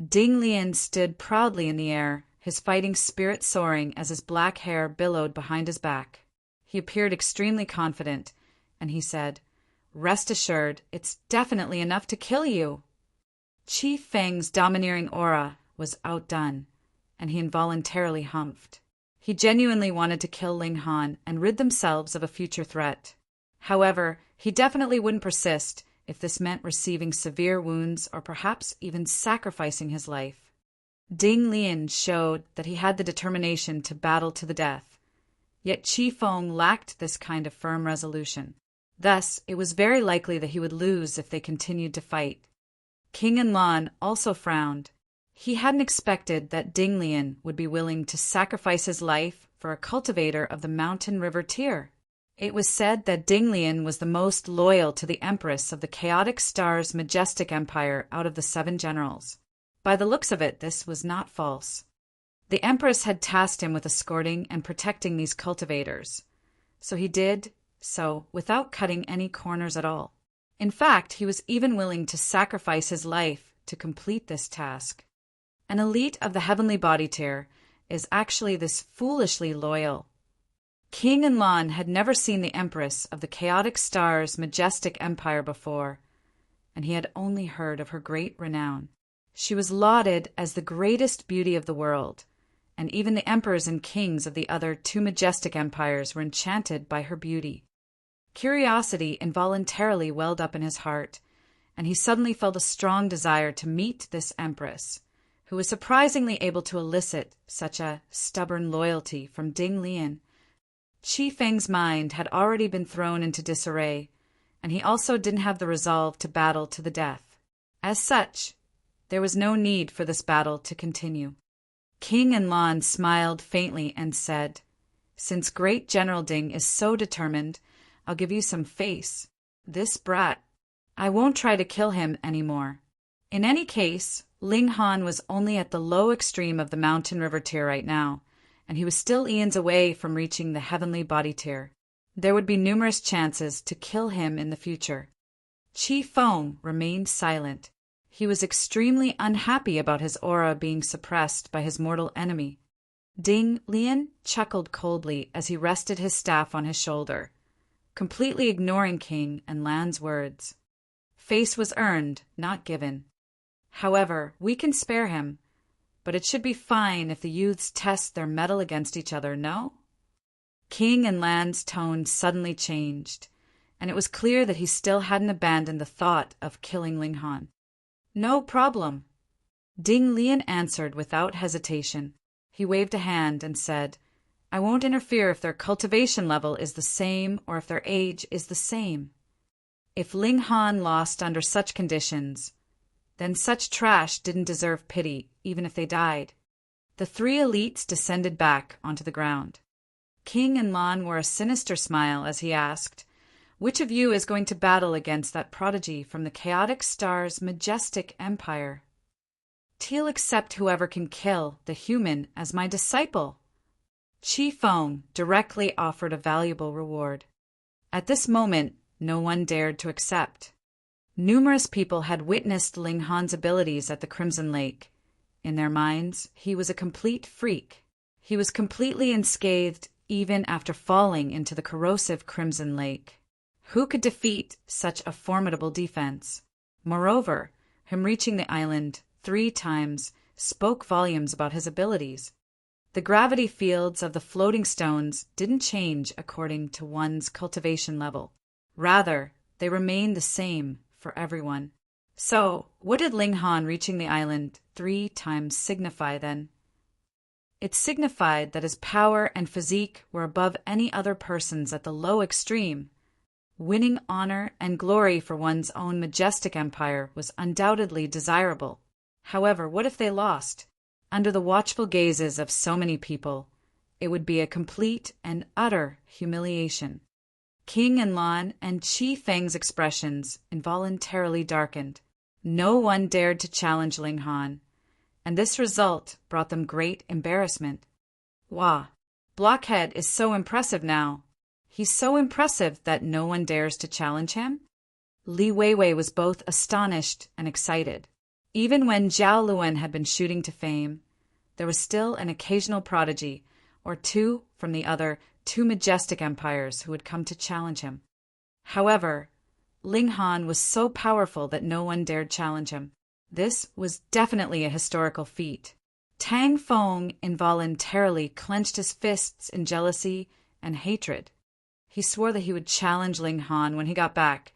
Ding Lian stood proudly in the air, his fighting spirit soaring as his black hair billowed behind his back. He appeared extremely confident, and he said, "Rest assured, it's definitely enough to kill you." Qi Feng's domineering aura was outdone, and he involuntarily humphed. He genuinely wanted to kill Ling Han and rid themselves of a future threat. However, he definitely wouldn't persist if this meant receiving severe wounds or perhaps even sacrificing his life. Ding Lian showed that he had the determination to battle to the death, yet Qi Feng lacked this kind of firm resolution. Thus, it was very likely that he would lose if they continued to fight. King Enlon also frowned. He hadn't expected that Ding Lian would be willing to sacrifice his life for a cultivator of the mountain river Tyr. It was said that Ding Lian was the most loyal to the Empress of the Chaotic Star's majestic empire out of the 7 generals. By the looks of it, this was not false. The Empress had tasked him with escorting and protecting these cultivators, so he did so without cutting any corners at all. In fact, he was even willing to sacrifice his life to complete this task. An elite of the heavenly body tier is actually this foolishly loyal. King Enlon had never seen the Empress of the Chaotic Star's majestic empire before, and he had only heard of her great renown. She was lauded as the greatest beauty of the world, and even the emperors and kings of the other 2 majestic empires were enchanted by her beauty. Curiosity involuntarily welled up in his heart, and he suddenly felt a strong desire to meet this empress, who was surprisingly able to elicit such a stubborn loyalty from Ding Lian. Qi Feng's mind had already been thrown into disarray, and he also didn't have the resolve to battle to the death. As such, there was no need for this battle to continue. King Enlon smiled faintly and said, "Since Great General Ding is so determined, I'll give you some face. This brat, I won't try to kill him anymore." In any case, Ling Han was only at the low extreme of the mountain river tier right now, and he was still eons away from reaching the heavenly body tier. There would be numerous chances to kill him in the future. Qi Feng remained silent. He was extremely unhappy about his aura being suppressed by his mortal enemy. Ding Lian chuckled coldly as he rested his staff on his shoulder, completely ignoring King and Lan's words. Face was earned, not given. However, we can spare him, but it should be fine if the youths test their mettle against each other, no? King and Lan's tone suddenly changed, and it was clear that he still hadn't abandoned the thought of killing Ling Han. "No problem," Ding Lian answered without hesitation. He waved a hand and said, "I won't interfere if their cultivation level is the same or if their age is the same. If Ling Han lost under such conditions, then such trash didn't deserve pity, even if they died." The 3 elites descended back onto the ground. King Enlon wore a sinister smile as he asked, "Which of you is going to battle against that prodigy from the Chaotic Star's majestic empire?" "I'll accept whoever can kill the human as my disciple." Qi Feng directly offered a valuable reward. At this moment, no one dared to accept. Numerous people had witnessed Ling Han's abilities at the Crimson Lake. In their minds, he was a complete freak. He was completely unscathed even after falling into the corrosive Crimson Lake. Who could defeat such a formidable defense? Moreover, him reaching the island 3 times spoke volumes about his abilities. The gravity fields of the floating stones didn't change according to one's cultivation level. Rather, they remained the same for everyone. So, what did Ling Han reaching the island 3 times signify then? It signified that his power and physique were above any other person's at the low extreme. Winning honor and glory for one's own majestic empire was undoubtedly desirable. However, what if they lost? Under the watchful gazes of so many people, it would be a complete and utter humiliation. King Enlil and Qi Feng's expressions involuntarily darkened. No one dared to challenge Ling Han, and this result brought them great embarrassment. Wah! Blockhead is so impressive now. He's so impressive that no one dares to challenge him? Li Weiwei was both astonished and excited. Even when Zhao Luan had been shooting to fame, there was still an occasional prodigy, or two from the other two majestic empires who would come to challenge him. However, Ling Han was so powerful that no one dared challenge him. This was definitely a historical feat. Tang Feng involuntarily clenched his fists in jealousy and hatred. He swore that he would challenge Ling Han when he got back,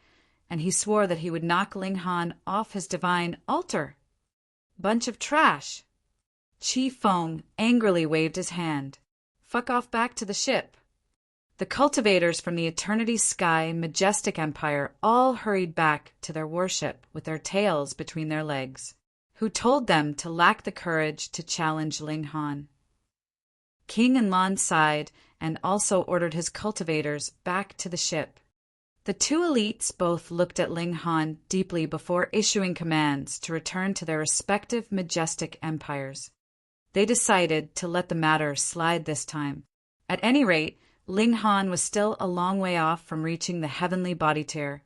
and he swore that he would knock Ling Han off his divine altar. Bunch of trash. Qi Feng angrily waved his hand. Fuck off back to the ship. The cultivators from the Eternity Sky Majestic Empire all hurried back to their warship with their tails between their legs. Who told them to lack the courage to challenge Ling Han? King Enlil sighed and also ordered his cultivators back to the ship. The two elites both looked at Ling Han deeply before issuing commands to return to their respective majestic empires. They decided to let the matter slide this time. At any rate, Ling Han was still a long way off from reaching the heavenly body tier,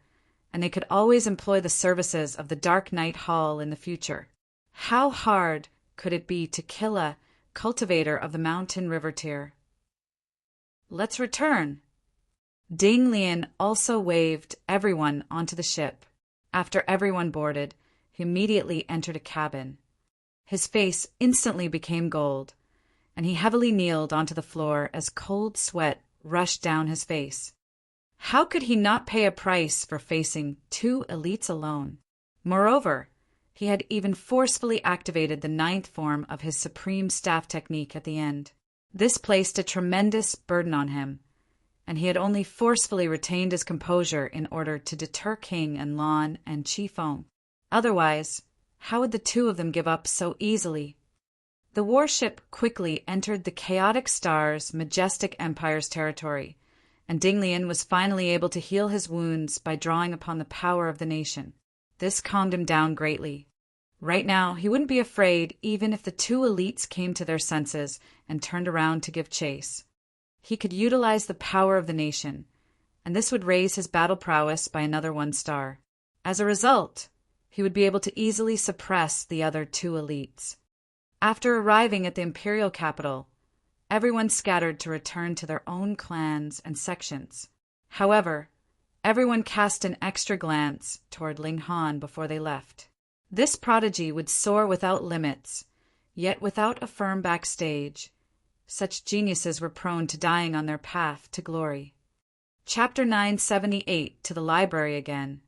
and they could always employ the services of the Dark Night Hall in the future. How hard could it be to kill a cultivator of the Mountain River tier? Let's return. Ding Lian also waved everyone onto the ship. After everyone boarded, he immediately entered a cabin. His face instantly became gold, and he heavily kneeled onto the floor as cold sweat rushed down his face. How could he not pay a price for facing two elites alone? Moreover, he had even forcefully activated the 9th form of his supreme staff technique at the end. This placed a tremendous burden on him, and he had only forcefully retained his composure in order to deter King Enlil and Qi Feng. Otherwise, how would the two of them give up so easily? The warship quickly entered the Chaotic Star's Majestic Empire's territory, and Ding Lian was finally able to heal his wounds by drawing upon the power of the nation. This calmed him down greatly. Right now, he wouldn't be afraid even if the two elites came to their senses and turned around to give chase. He could utilize the power of the nation, and this would raise his battle prowess by another 1 star. As a result, he would be able to easily suppress the other two elites. After arriving at the imperial capital, everyone scattered to return to their own clans and sections. However, everyone cast an extra glance toward Ling Han before they left. This prodigy would soar without limits, yet without a firm backstage. Such geniuses were prone to dying on their path to glory. Chapter 978 to the library again.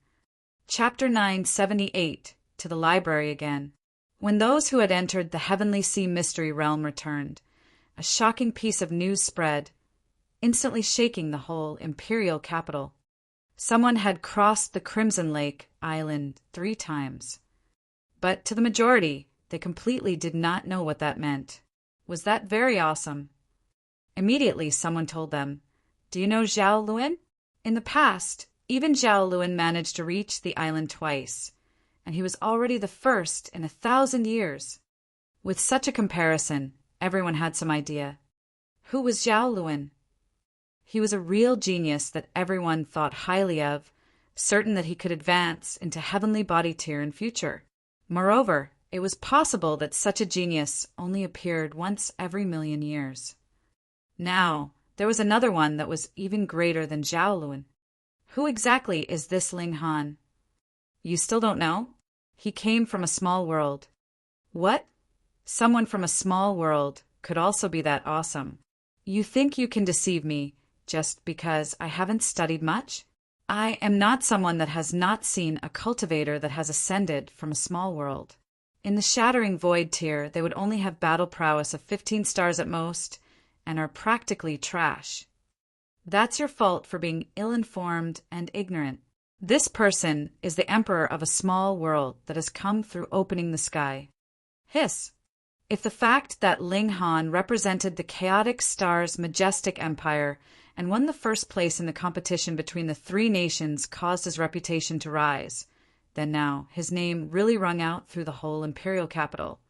Chapter 978 to the library again. When those who had entered the Heavenly Sea Mystery Realm returned, a shocking piece of news spread, instantly shaking the whole imperial capital. Someone had crossed the Crimson Lake Island 3 times. But to the majority, they completely did not know what that meant. Was that very awesome? Immediately, someone told them, "Do you know Zhao Luan?" In the past, even Zhao Luan managed to reach the island twice, and he was already the first in 1,000 years. With such a comparison, everyone had some idea. Who was Zhao Luan? He was a real genius that everyone thought highly of, certain that he could advance into heavenly body tier in future. Moreover, it was possible that such a genius only appeared once every 1,000,000 years. Now, there was another one that was even greater than Zhao Luan. Who exactly is this Ling Han? You still don't know? He came from a small world. What? Someone from a small world could also be that awesome. You think you can deceive me just because I haven't studied much? I am not someone that has not seen a cultivator that has ascended from a small world. In the Shattering Void tier, they would only have battle prowess of 15 stars at most and are practically trash. That's your fault for being ill-informed and ignorant. This person is the emperor of a small world that has come through opening the sky. Hiss! If the fact that Ling Han represented the Chaotic Star's Majestic Empire and won the first place in the competition between the three nations, caused his reputation to rise. Then now, his name really rung out through the whole imperial capital,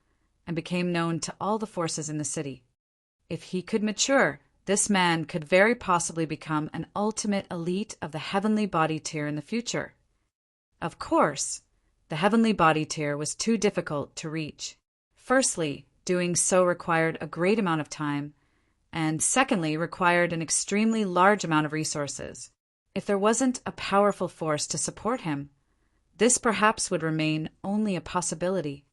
and became known to all the forces in the city. If he could mature, this man could very possibly become an ultimate elite of the heavenly body tier in the future. Of course, the heavenly body tier was too difficult to reach. Firstly, doing so required a great amount of time, and secondly, required an extremely large amount of resources. If there wasn't a powerful force to support him, this perhaps would remain only a possibility.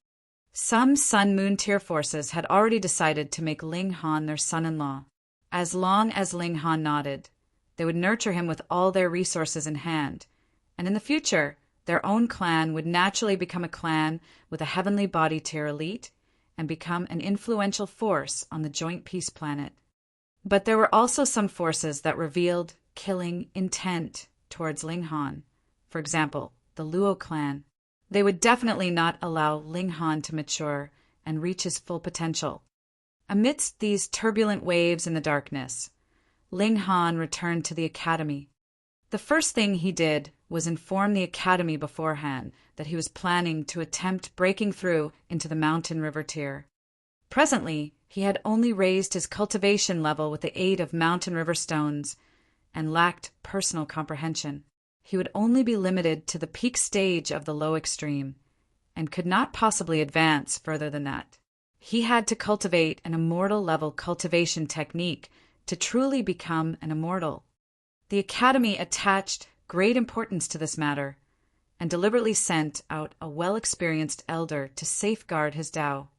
Some Sun-Moon tier forces had already decided to make Ling Han their son-in-law. As long as Ling Han nodded, they would nurture him with all their resources in hand, and in the future, their own clan would naturally become a clan with a heavenly body tier elite and become an influential force on the joint peace planet. But there were also some forces that revealed killing intent towards Ling Han. For example, the Luo clan. They would definitely not allow Ling Han to mature and reach his full potential. Amidst these turbulent waves in the darkness, Ling Han returned to the academy. The first thing he did was inform the academy beforehand that he was planning to attempt breaking through into the mountain river tier. Presently, he had only raised his cultivation level with the aid of mountain river stones and lacked personal comprehension. He would only be limited to the peak stage of the low extreme and could not possibly advance further than that. He had to cultivate an immortal level cultivation technique to truly become an immortal. The academy attached great importance to this matter and deliberately sent out a well-experienced elder to safeguard his Tao.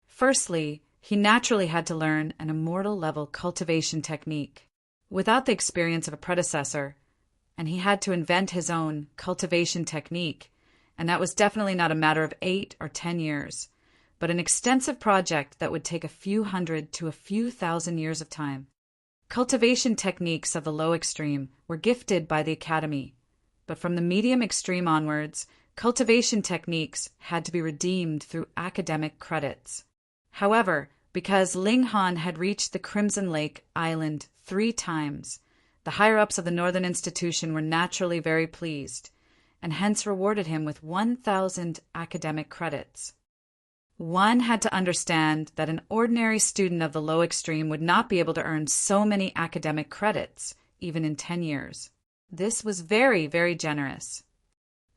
Firstly, he naturally had to learn an immortal level cultivation technique without the experience of a predecessor, and he had to invent his own cultivation technique, and that was definitely not a matter of 8 or 10 years, but an extensive project that would take a few hundred to a few thousand years of time. Cultivation techniques of the low extreme were gifted by the academy, but from the medium extreme onwards, cultivation techniques had to be redeemed through academic credits. However, because Ling Han had reached the Crimson Lake Island 3 times, the higher-ups of the Northern Institution were naturally very pleased, and hence rewarded him with 1,000 academic credits. One had to understand that an ordinary student of the low extreme would not be able to earn so many academic credits, even in 10 years. This was very, very generous.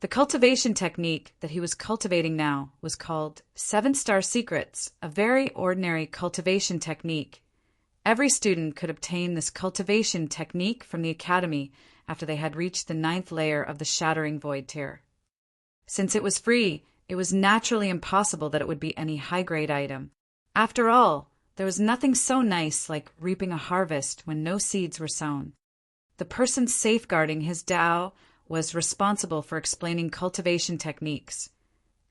The cultivation technique that he was cultivating now was called 7-Star Secrets, a very ordinary cultivation technique. Every student could obtain this cultivation technique from the academy after they had reached the 9th layer of the Shattering Void tier. Since it was free, it was naturally impossible that it would be any high-grade item. After all, there was nothing so nice like reaping a harvest when no seeds were sown. The person safeguarding his Tao was responsible for explaining cultivation techniques,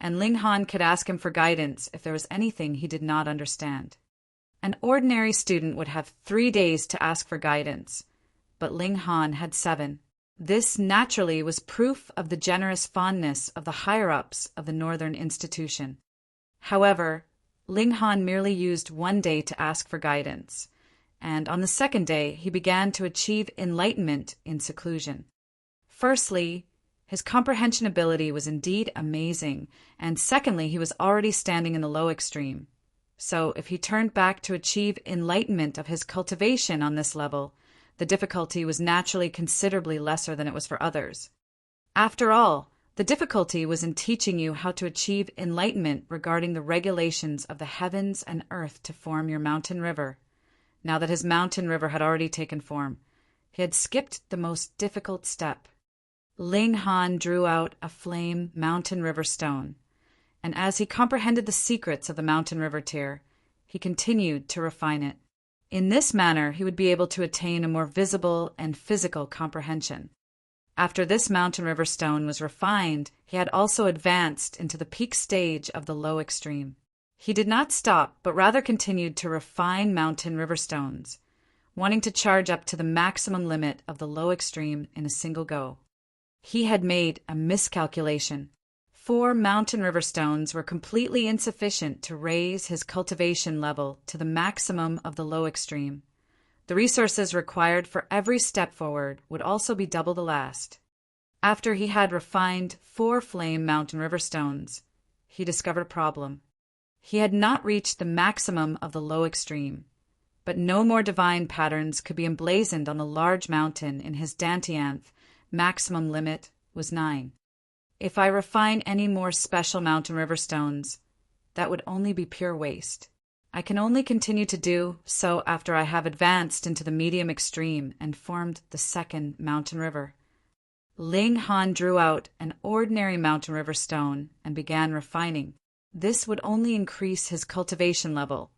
and Ling Han could ask him for guidance if there was anything he did not understand. An ordinary student would have 3 days to ask for guidance, but Ling Han had 7. This naturally was proof of the generous fondness of the higher-ups of the Northern Institution. However, Ling Han merely used 1 day to ask for guidance, and on the 2nd day he began to achieve enlightenment in seclusion. Firstly, his comprehension ability was indeed amazing, and secondly, he was already standing in the low extreme. So if he turned back to achieve enlightenment of his cultivation on this level, the difficulty was naturally considerably lesser than it was for others. After all, the difficulty was in teaching you how to achieve enlightenment regarding the regulations of the heavens and earth to form your mountain river. Now that his mountain river had already taken form, he had skipped the most difficult step. Ling Han drew out a flame mountain river stone, and as he comprehended the secrets of the mountain river tier, he continued to refine it. In this manner, he would be able to attain a more visible and physical comprehension. After this mountain river stone was refined, he had also advanced into the peak stage of the low extreme. He did not stop, but rather continued to refine mountain river stones, wanting to charge up to the maximum limit of the low extreme in a single go. He had made a miscalculation. 4 mountain river stones were completely insufficient to raise his cultivation level to the maximum of the low extreme. The resources required for every step forward would also be double the last. After he had refined 4 flame mountain river stones, he discovered a problem. He had not reached the maximum of the low extreme, but no more divine patterns could be emblazoned on the large mountain in his Dantianth. Maximum limit was 9. If I refine any more special mountain river stones, that would only be pure waste. I can only continue to do so after I have advanced into the medium extreme and formed the second mountain river. Ling Han drew out an ordinary mountain river stone and began refining. This would only increase his cultivation level,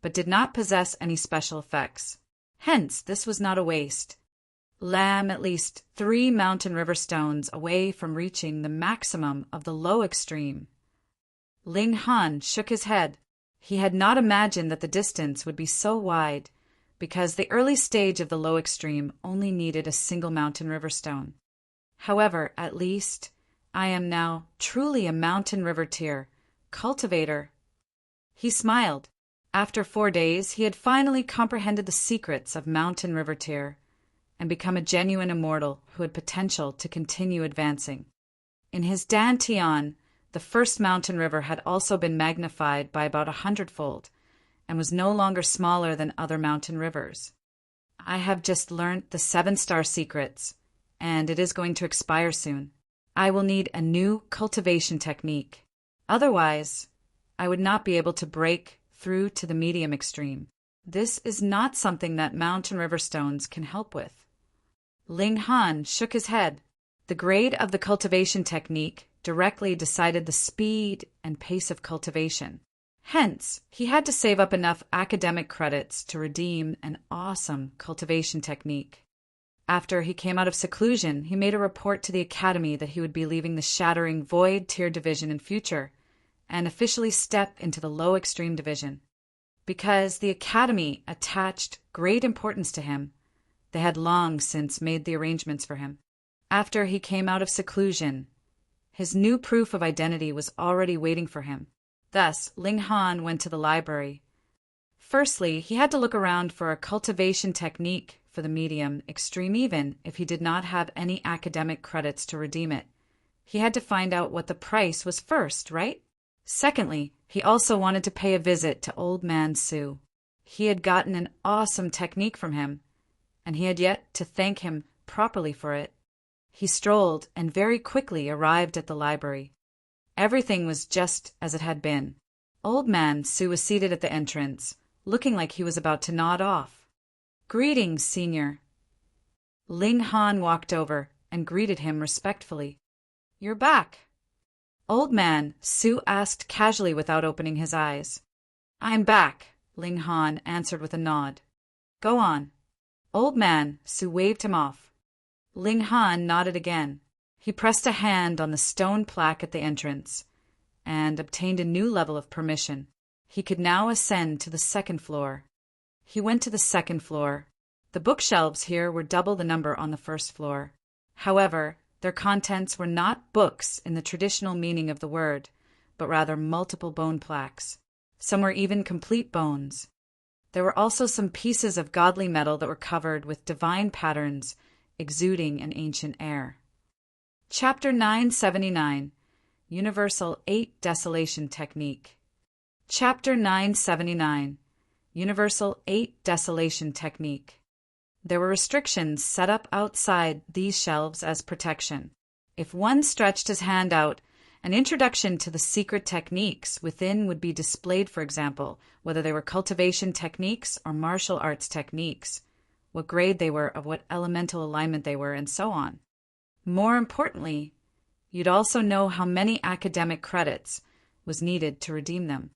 but did not possess any special effects. Hence, this was not a waste. Lam at least 3 mountain river stones away from reaching the maximum of the low extreme. Ling Han shook his head. He had not imagined that the distance would be so wide, because the early stage of the low extreme only needed a single mountain river stone. However, at least, I am now truly a mountain river tier, cultivator. He smiled. After 4 days, he had finally comprehended the secrets of mountain river tier and become a genuine immortal who had potential to continue advancing. In his Dantian, the first mountain river had also been magnified by about 100-fold and was no longer smaller than other mountain rivers. I have just learnt the 7-star secrets, and it is going to expire soon. I will need a new cultivation technique. Otherwise, I would not be able to break through to the medium extreme. This is not something that mountain river stones can help with. Ling Han shook his head. The grade of the cultivation technique directly decided the speed and pace of cultivation. Hence, he had to save up enough academic credits to redeem an awesome cultivation technique. After he came out of seclusion, he made a report to the academy that he would be leaving the shattering void tier division in future and officially step into the low extreme division. Because the academy attached great importance to him, they had long since made the arrangements for him. After he came out of seclusion, his new proof of identity was already waiting for him. Thus, Ling Han went to the library. Firstly, he had to look around for a cultivation technique for the medium extreme even if he did not have any academic credits to redeem it. He had to find out what the price was first, right? Secondly, he also wanted to pay a visit to Old Man Su. He had gotten an awesome technique from him, and he had yet to thank him properly for it. He strolled and very quickly arrived at the library. Everything was just as it had been. Old Man Su was seated at the entrance, looking like he was about to nod off. "Greetings, Senior." Ling Han walked over and greeted him respectfully. "You're back." Old Man Su asked casually without opening his eyes. "I'm back," Ling Han answered with a nod. "Go on." Old Man Su waved him off. Ling Han nodded again. He pressed a hand on the stone plaque at the entrance and obtained a new level of permission. He could now ascend to the 2nd floor. He went to the 2nd floor. The bookshelves here were double the number on the 1st floor. However, their contents were not books in the traditional meaning of the word, but rather multiple bone plaques. Some were even complete bones. There were also some pieces of godly metal that were covered with divine patterns exuding an ancient air. Chapter 979, Universal 8 Desolation Technique. Chapter 979, Universal 8 Desolation Technique. There were restrictions set up outside these shelves as protection. If one stretched his hand out, an introduction to the secret techniques within would be displayed, for example, whether they were cultivation techniques or martial arts techniques, what grade they were, of what elemental alignment they were, and so on. More importantly, you'd also know how many academic credits was needed to redeem them.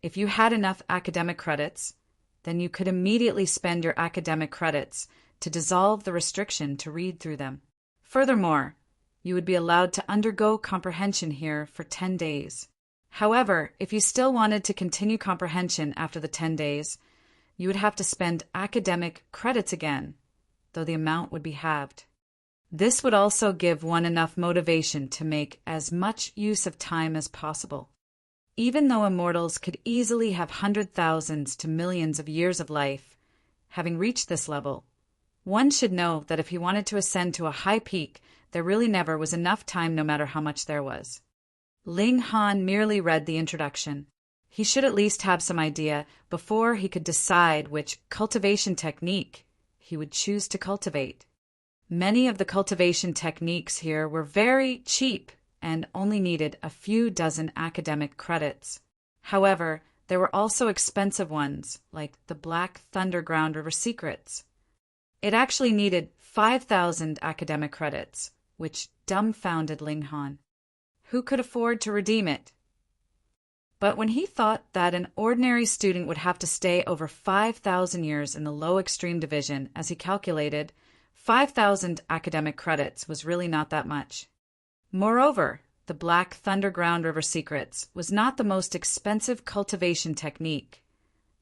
If you had enough academic credits, then you could immediately spend your academic credits to dissolve the restriction to read through them. Furthermore, you would be allowed to undergo comprehension here for 10 days. However, if you still wanted to continue comprehension after the 10 days, you would have to spend academic credits again, though the amount would be halved. This would also give one enough motivation to make as much use of time as possible. Even though immortals could easily have 100,000s to millions of years of life, having reached this level. One should know that if he wanted to ascend to a high peak, there really never was enough time no matter how much there was. Ling Han merely read the introduction. He should at least have some idea before he could decide which cultivation technique he would choose to cultivate. Many of the cultivation techniques here were very cheap and only needed a few dozen academic credits. However, there were also expensive ones, like the Black Thunderground River Secrets. It actually needed 5,000 academic credits, which dumbfounded Ling Han. Who could afford to redeem it? But when he thought that an ordinary student would have to stay over 5,000 years in the low extreme division, as he calculated, 5,000 academic credits was really not that much. Moreover, the Black Thunderground River Secrets was not the most expensive cultivation technique.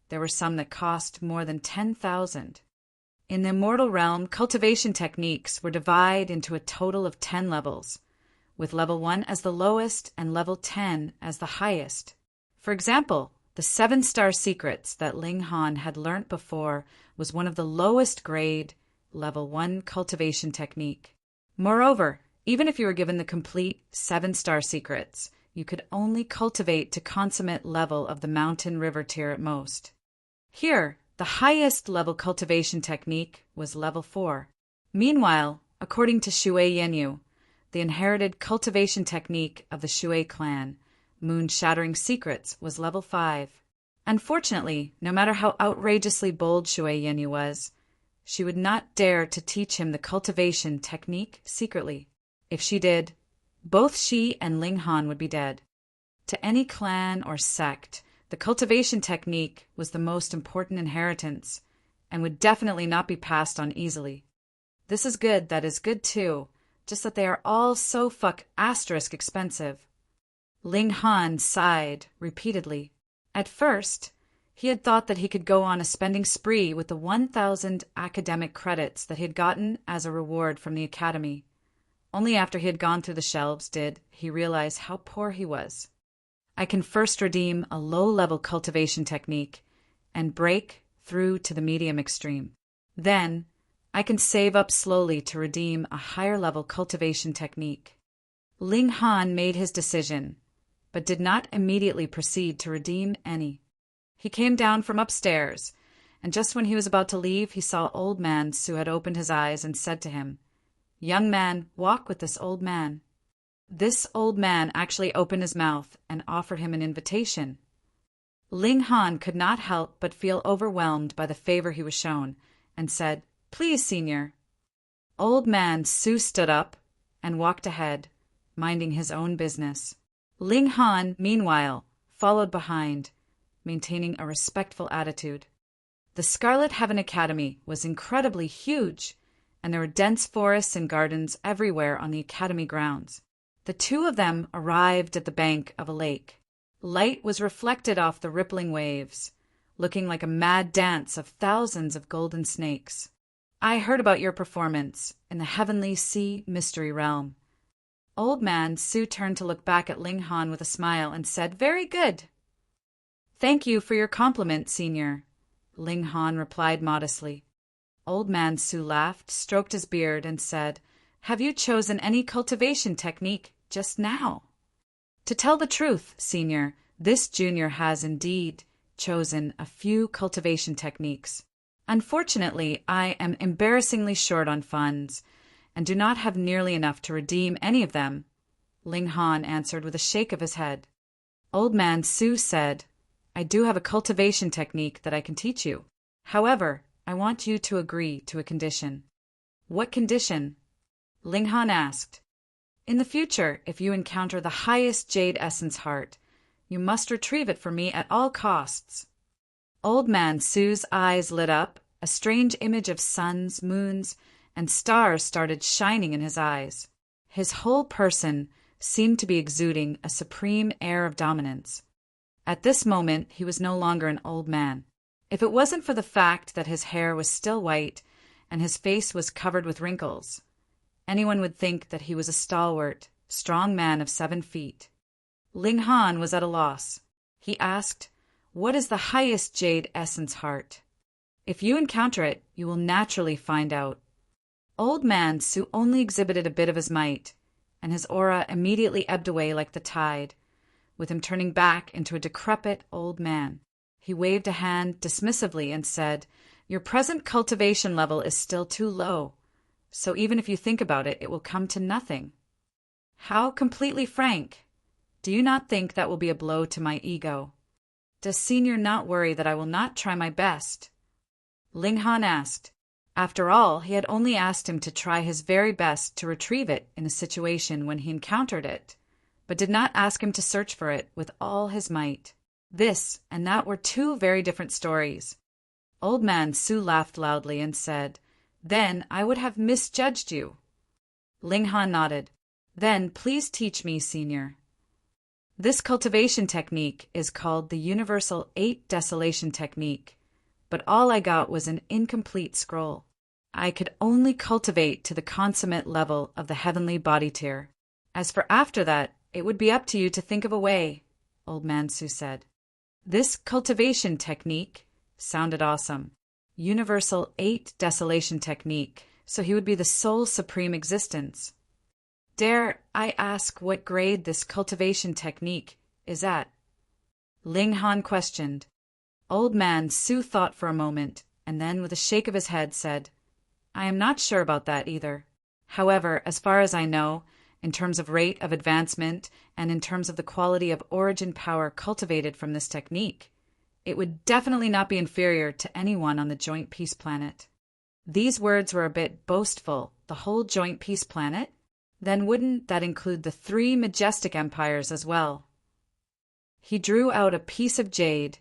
There were some that cost more than 10,000. In the immortal realm, cultivation techniques were divided into a total of 10 levels, with level 1 as the lowest and level 10 as the highest. For example, the 7-star secrets that Ling Han had learnt before was one of the lowest grade level 1 cultivation technique. Moreover, even if you were given the complete 7-star secrets, you could only cultivate to consummate level of the mountain river tier at most. Here, the highest level cultivation technique was level 4. Meanwhile, according to Shui Yenyu, the inherited cultivation technique of the Shui clan, Moon-Shattering Secrets, was level 5. Unfortunately, no matter how outrageously bold Shui Yenyu was, she would not dare to teach him the cultivation technique secretly. If she did, both she and Ling Han would be dead. To any clan or sect, the cultivation technique was the most important inheritance and would definitely not be passed on easily. This is good, that is good too, just that they are all so expensive. Ling Han sighed repeatedly. At first, he had thought that he could go on a spending spree with the 1,000 academic credits that he had gotten as a reward from the academy. Only after he had gone through the shelves did he realize how poor he was. I can first redeem a low-level cultivation technique and break through to the medium extreme. Then, I can save up slowly to redeem a higher-level cultivation technique. Ling Han made his decision, but did not immediately proceed to redeem any. He came down from upstairs, and just when he was about to leave, he saw Old Man Su had opened his eyes and said to him, "Young man, walk with this old man." This old man actually opened his mouth and offered him an invitation. Ling Han could not help but feel overwhelmed by the favor he was shown, and said, "Please, senior." Old Man Su stood up and walked ahead, minding his own business. Ling Han, meanwhile, followed behind, maintaining a respectful attitude. The Scarlet Heaven Academy was incredibly huge, and there were dense forests and gardens everywhere on the academy grounds. The two of them arrived at the bank of a lake. Light was reflected off the rippling waves, looking like a mad dance of thousands of golden snakes. "I heard about your performance in the Heavenly Sea Mystery Realm." Old Man Su turned to look back at Ling Han with a smile and said, "Very good." "Thank you for your compliment, senior," Ling Han replied modestly. Old Man Su laughed, stroked his beard, and said, "Have you chosen any cultivation technique just now?" "To tell the truth, senior, this junior has indeed chosen a few cultivation techniques. Unfortunately, I am embarrassingly short on funds, and do not have nearly enough to redeem any of them," Ling Han answered with a shake of his head. Old Man Su said, "I do have a cultivation technique that I can teach you. However, I want you to agree to a condition." "What condition?" Ling Han asked. "In the future, if you encounter the highest Jade Essence heart, you must retrieve it for me at all costs." Old Man Su's eyes lit up, a strange image of suns, moons, and stars started shining in his eyes. His whole person seemed to be exuding a supreme air of dominance. At this moment, he was no longer an old man. If it wasn't for the fact that his hair was still white and his face was covered with wrinkles, anyone would think that he was a stalwart, strong man of 7 feet. Ling Han was at a loss. He asked, "What is the highest Jade Essence heart?" If you encounter it, you will naturally find out. Old Man Su only exhibited a bit of his might, and his aura immediately ebbed away like the tide, with him turning back into a decrepit old man. He waved a hand dismissively and said, "Your present cultivation level is still too low, so even if you think about it, it will come to nothing." "How completely frank! Do you not think that will be a blow to my ego? Does Senior not worry that I will not try my best?" Ling Han asked. After all, he had only asked him to try his very best to retrieve it in a situation when he encountered it, but did not ask him to search for it with all his might. This and that were two very different stories. Old Man Su laughed loudly and said, "Then I would have misjudged you." Ling Han nodded. "Then please teach me, Senior." This cultivation technique is called the Universal 8 Desolation Technique, but all I got was an incomplete scroll. I could only cultivate to the consummate level of the heavenly body tier. As for after that, it would be up to you to think of a way, Old Man Su said. This cultivation technique sounded awesome. Universal 8 Desolation Technique, so he would be the sole supreme existence. Dare I ask what grade this cultivation technique is at? Ling Han questioned. Old Man Su thought for a moment, and then with a shake of his head said, "I am not sure about that either. However, as far as I know, in terms of rate of advancement and in terms of the quality of origin power cultivated from this technique, it would definitely not be inferior to anyone on the Joint Peace Planet." These words were a bit boastful. The whole Joint Peace Planet? Then wouldn't that include the 3 majestic empires as well? He drew out a piece of jade,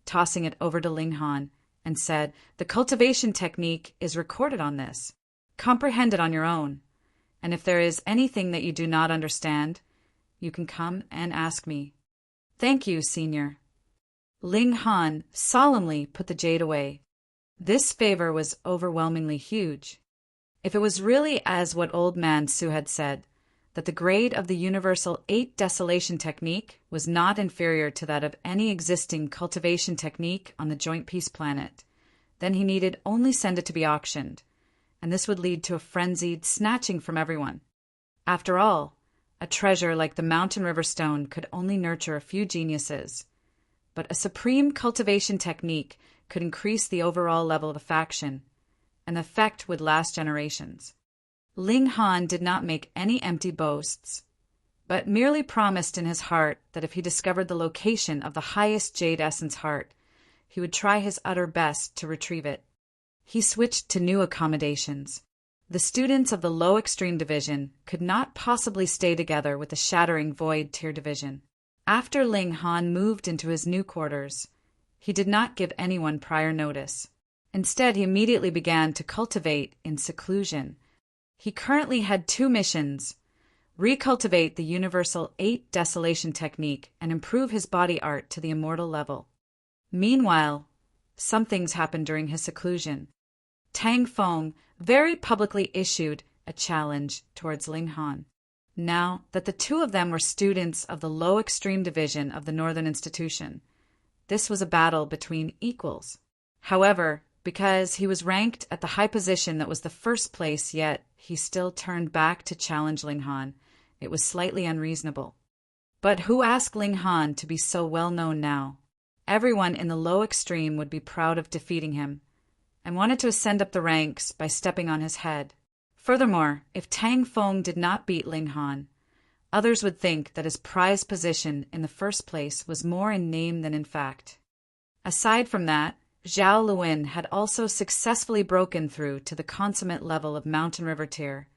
tossing it over to Ling Han, and said, "The cultivation technique is recorded on this. Comprehend it on your own. And if there is anything that you do not understand, you can come and ask me." "Thank you, Senior." Ling Han solemnly put the jade away. This favor was overwhelmingly huge. If it was really as what Old Man Su had said, that the grade of the Universal 8 Desolation Technique was not inferior to that of any existing cultivation technique on the Joint Peace Planet, then he needed only send it to be auctioned, and this would lead to a frenzied snatching from everyone. After all, a treasure like the Mountain River Stone could only nurture a few geniuses, but a supreme cultivation technique could increase the overall level of a faction, and the effect would last generations. Ling Han did not make any empty boasts, but merely promised in his heart that if he discovered the location of the highest jade essence heart, he would try his utter best to retrieve it. He switched to new accommodations. The students of the low extreme division could not possibly stay together with the shattering void tier division. After Ling Han moved into his new quarters, he did not give anyone prior notice. Instead, he immediately began to cultivate in seclusion. He currently had 2 missions: recultivate the Universal 8 Desolation Technique and improve his body art to the immortal level. Meanwhile, some things happened during his seclusion. Tang Feng very publicly issued a challenge towards Ling Han. Now that the 2 of them were students of the low extreme division of the Northern Institution, this was a battle between equals. However, because he was ranked at the high position that was the first place, yet he still turned back to challenge Ling Han, it was slightly unreasonable. But who asked Ling Han to be so well known now? Everyone in the low extreme would be proud of defeating him, and wanted to ascend up the ranks by stepping on his head. Furthermore, if Tang Feng did not beat Ling Han, others would think that his prized position in the first place was more in name than in fact. Aside from that, Zhao Luin had also successfully broken through to the consummate level of Mountain River tier,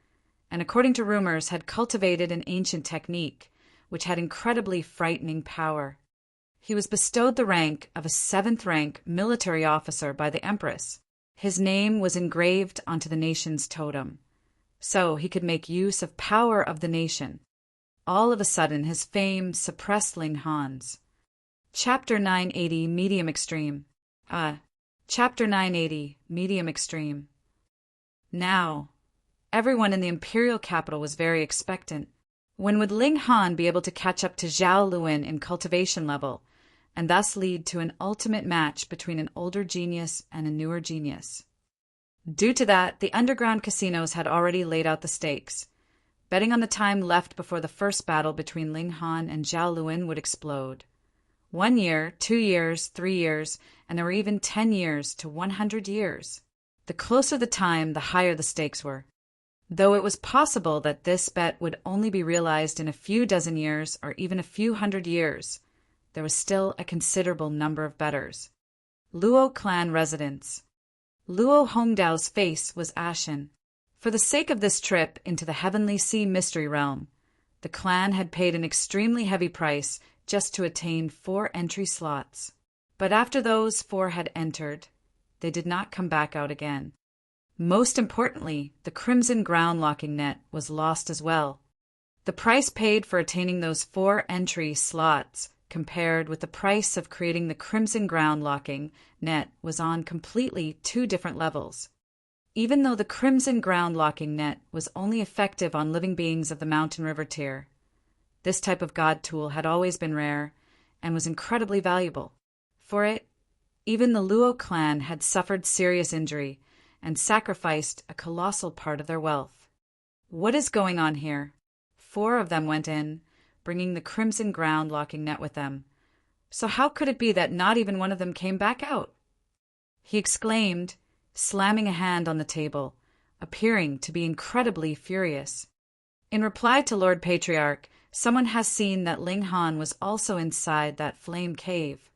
and according to rumors had cultivated an ancient technique, which had incredibly frightening power. He was bestowed the rank of a 7th rank military officer by the Empress. His name was engraved onto the nation's totem, so he could make use of power of the nation. All of a sudden, his fame suppressed Ling Han's. Chapter 980 Medium Extreme. Chapter 980 Medium Extreme. Now, everyone in the imperial capital was very expectant. When would Ling Han be able to catch up to Zhao Luin in cultivation level, and thus lead to an ultimate match between an older genius and a newer genius. Due to that, the underground casinos had already laid out the stakes, betting on the time left before the first battle between Ling Han and Zhao Luan would explode. 1 year, 2 years, 3 years, and there were even 10 years to 100 years. The closer the time, the higher the stakes were. Though it was possible that this bet would only be realized in a few dozen years or even a few hundred years, there was still a considerable number of bettors. Luo clan residents. Luo Hongdao's face was ashen. For the sake of this trip into the Heavenly Sea mystery realm, the clan had paid an extremely heavy price just to attain 4 entry slots. But after those 4 had entered, they did not come back out again. Most importantly, the Crimson Ground Locking Net was lost as well. The price paid for attaining those 4 entry slots compared with the price of creating the Crimson Ground Locking Net was on completely 2 different levels. Even though the Crimson Ground Locking Net was only effective on living beings of the Mountain River tier, this type of god tool had always been rare and was incredibly valuable. For it, even the Luo clan had suffered serious injury and sacrificed a colossal part of their wealth. What is going on here? 4 of them went in, bringing the Crimson Ground Locking Net with them. So how could it be that not even one of them came back out? He exclaimed, slamming a hand on the table, appearing to be incredibly furious. In reply to Lord Patriarch, someone has seen that Ling Han was also inside that flame cave.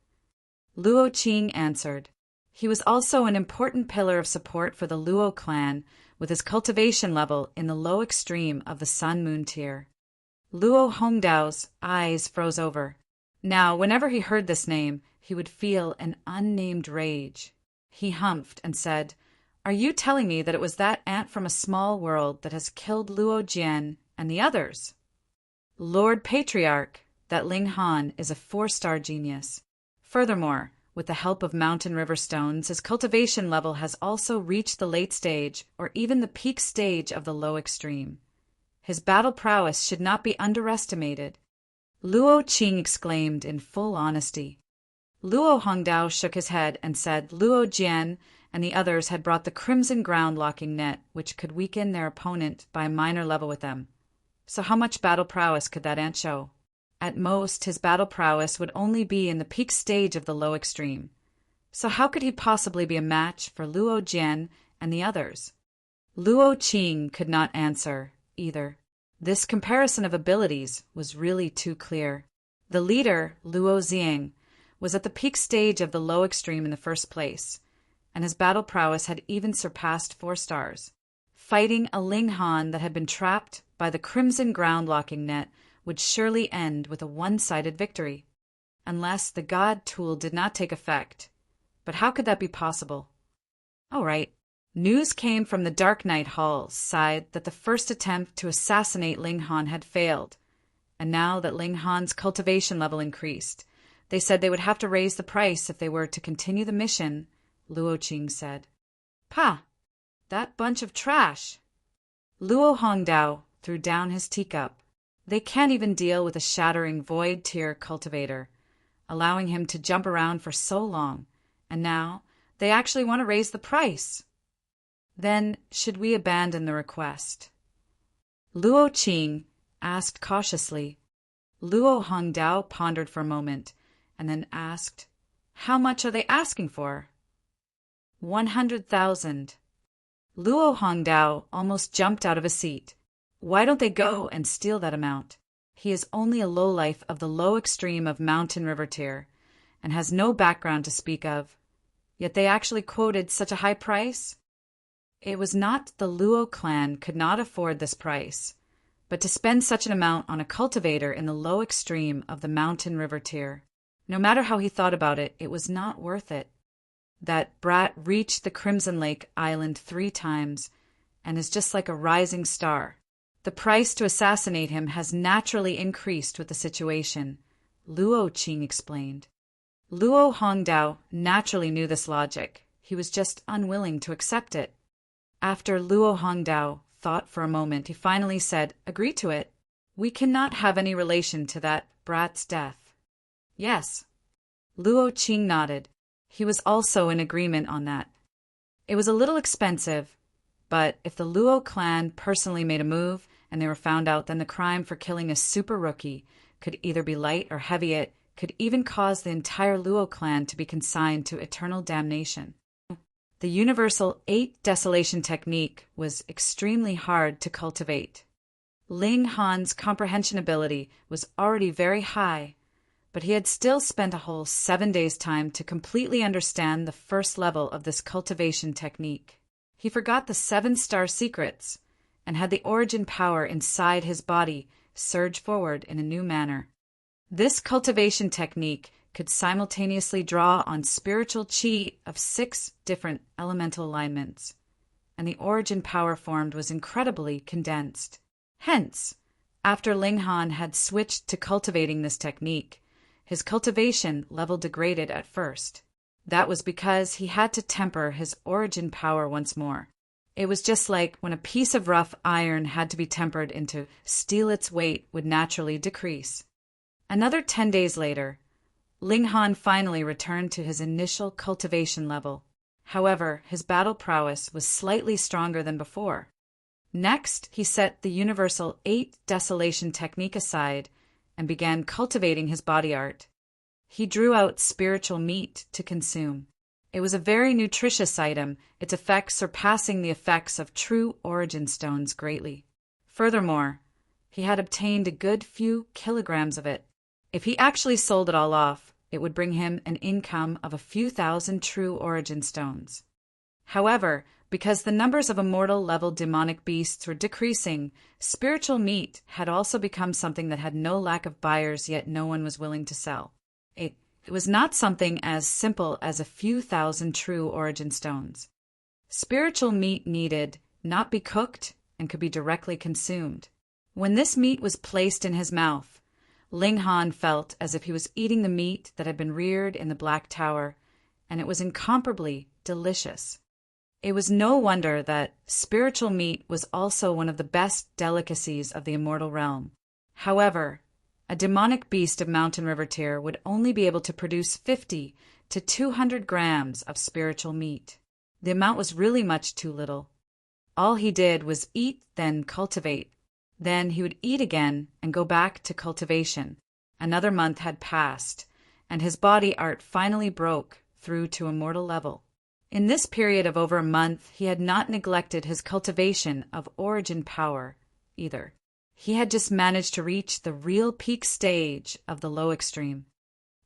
Luo Qing answered. He was also an important pillar of support for the Luo clan, with his cultivation level in the low extreme of the Sun-Moon tier. Luo Hongdao's eyes froze over. Now, whenever he heard this name, he would feel an unnamed rage. He humphed and said, "Are you telling me that it was that ant from a small world that has killed Luo Jian and the others?" Lord Patriarch, that Ling Han is a 4-star genius. Furthermore, with the help of Mountain River stones, his cultivation level has also reached the late stage or even the peak stage of the low extreme. His battle prowess should not be underestimated. Luo Qing exclaimed in full honesty. Luo Hongdao shook his head and said Luo Jian and the others had brought the Crimson Ground Locking Net, which could weaken their opponent by a minor level with them. So how much battle prowess could that ant show? At most, his battle prowess would only be in the peak stage of the low extreme. So how could he possibly be a match for Luo Jian and the others? Luo Qing could not answer, either. This comparison of abilities was really too clear. The leader, Luo Xiang, was at the peak stage of the low extreme in the first place, and his battle prowess had even surpassed 4 stars. Fighting a Ling Han that had been trapped by the Crimson Ground Locking Net would surely end with a one-sided victory, unless the god tool did not take effect. But how could that be possible? All right. News came from the Dark Knight Hall's side that the first attempt to assassinate Ling Han had failed, and now that Ling Han's cultivation level increased, they said they would have to raise the price if they were to continue the mission, Luo Qing said. "Pah! That bunch of trash!" Luo Hongdao threw down his teacup. They can't even deal with a shattering void tier cultivator, allowing him to jump around for so long, and now they actually want to raise the price. Then, should we abandon the request? Luo Qing asked cautiously. Luo Hongdao pondered for a moment, and then asked, "How much are they asking for?" 100,000. Luo Hongdao almost jumped out of his seat. Why don't they go and steal that amount? He is only a lowlife of the low extreme of Mountain River tier, and has no background to speak of. Yet they actually quoted such a high price? It was not the Luo clan could not afford this price, but to spend such an amount on a cultivator in the low extreme of the Mountain River tier. No matter how he thought about it, it was not worth it. That brat reached the Crimson Lake Island 3 times, and is just like a rising star. The price to assassinate him has naturally increased with the situation, Luo Qing explained. Luo Hongdao naturally knew this logic. He was just unwilling to accept it. After Luo Hongdao thought for a moment, he finally said, "Agree to it. We cannot have any relation to that brat's death." "Yes." Luo Qing nodded. He was also in agreement on that. It was a little expensive, but if the Luo clan personally made a move and they were found out, then the crime for killing a super rookie could either be light or heavy. It could even cause the entire Luo clan to be consigned to eternal damnation. The universal 8 desolation technique was extremely hard to cultivate. Ling Han's comprehension ability was already very high, but he had still spent a whole 7 days' time to completely understand the first level of this cultivation technique. He forgot the 7-star secrets and had the origin power inside his body surge forward in a new manner. This cultivation technique could simultaneously draw on spiritual qi of 6 different elemental alignments, and the origin power formed was incredibly condensed. Hence, after Ling Han had switched to cultivating this technique, his cultivation level degraded at first. That was because he had to temper his origin power once more. It was just like when a piece of rough iron had to be tempered into steel, its weight would naturally decrease. Another 10 days later, Ling Han finally returned to his initial cultivation level. However, his battle prowess was slightly stronger than before. Next, he set the universal 8 desolation technique aside and began cultivating his body art. He drew out spiritual meat to consume. It was a very nutritious item, its effects surpassing the effects of true origin stones greatly. Furthermore, he had obtained a good few kilograms of it. If he actually sold it all off, it would bring him an income of a few thousand true origin stones. However, because the numbers of immortal-level demonic beasts were decreasing, spiritual meat had also become something that had no lack of buyers, yet no one was willing to sell. It was not something as simple as a few thousand true origin stones. Spiritual meat needed not be cooked and could be directly consumed. When this meat was placed in his mouth, Ling Han felt as if he was eating the meat that had been reared in the Black Tower, and it was incomparably delicious. It was no wonder that spiritual meat was also one of the best delicacies of the immortal realm. However, a demonic beast of Mountain River tier would only be able to produce 50 to 200 grams of spiritual meat. The amount was really much too little. All he did was eat, then cultivate. Then he would eat again and go back to cultivation. Another month had passed, and his body art finally broke through to immortal level. In this period of over a month, he had not neglected his cultivation of origin power either. He had just managed to reach the real peak stage of the low extreme.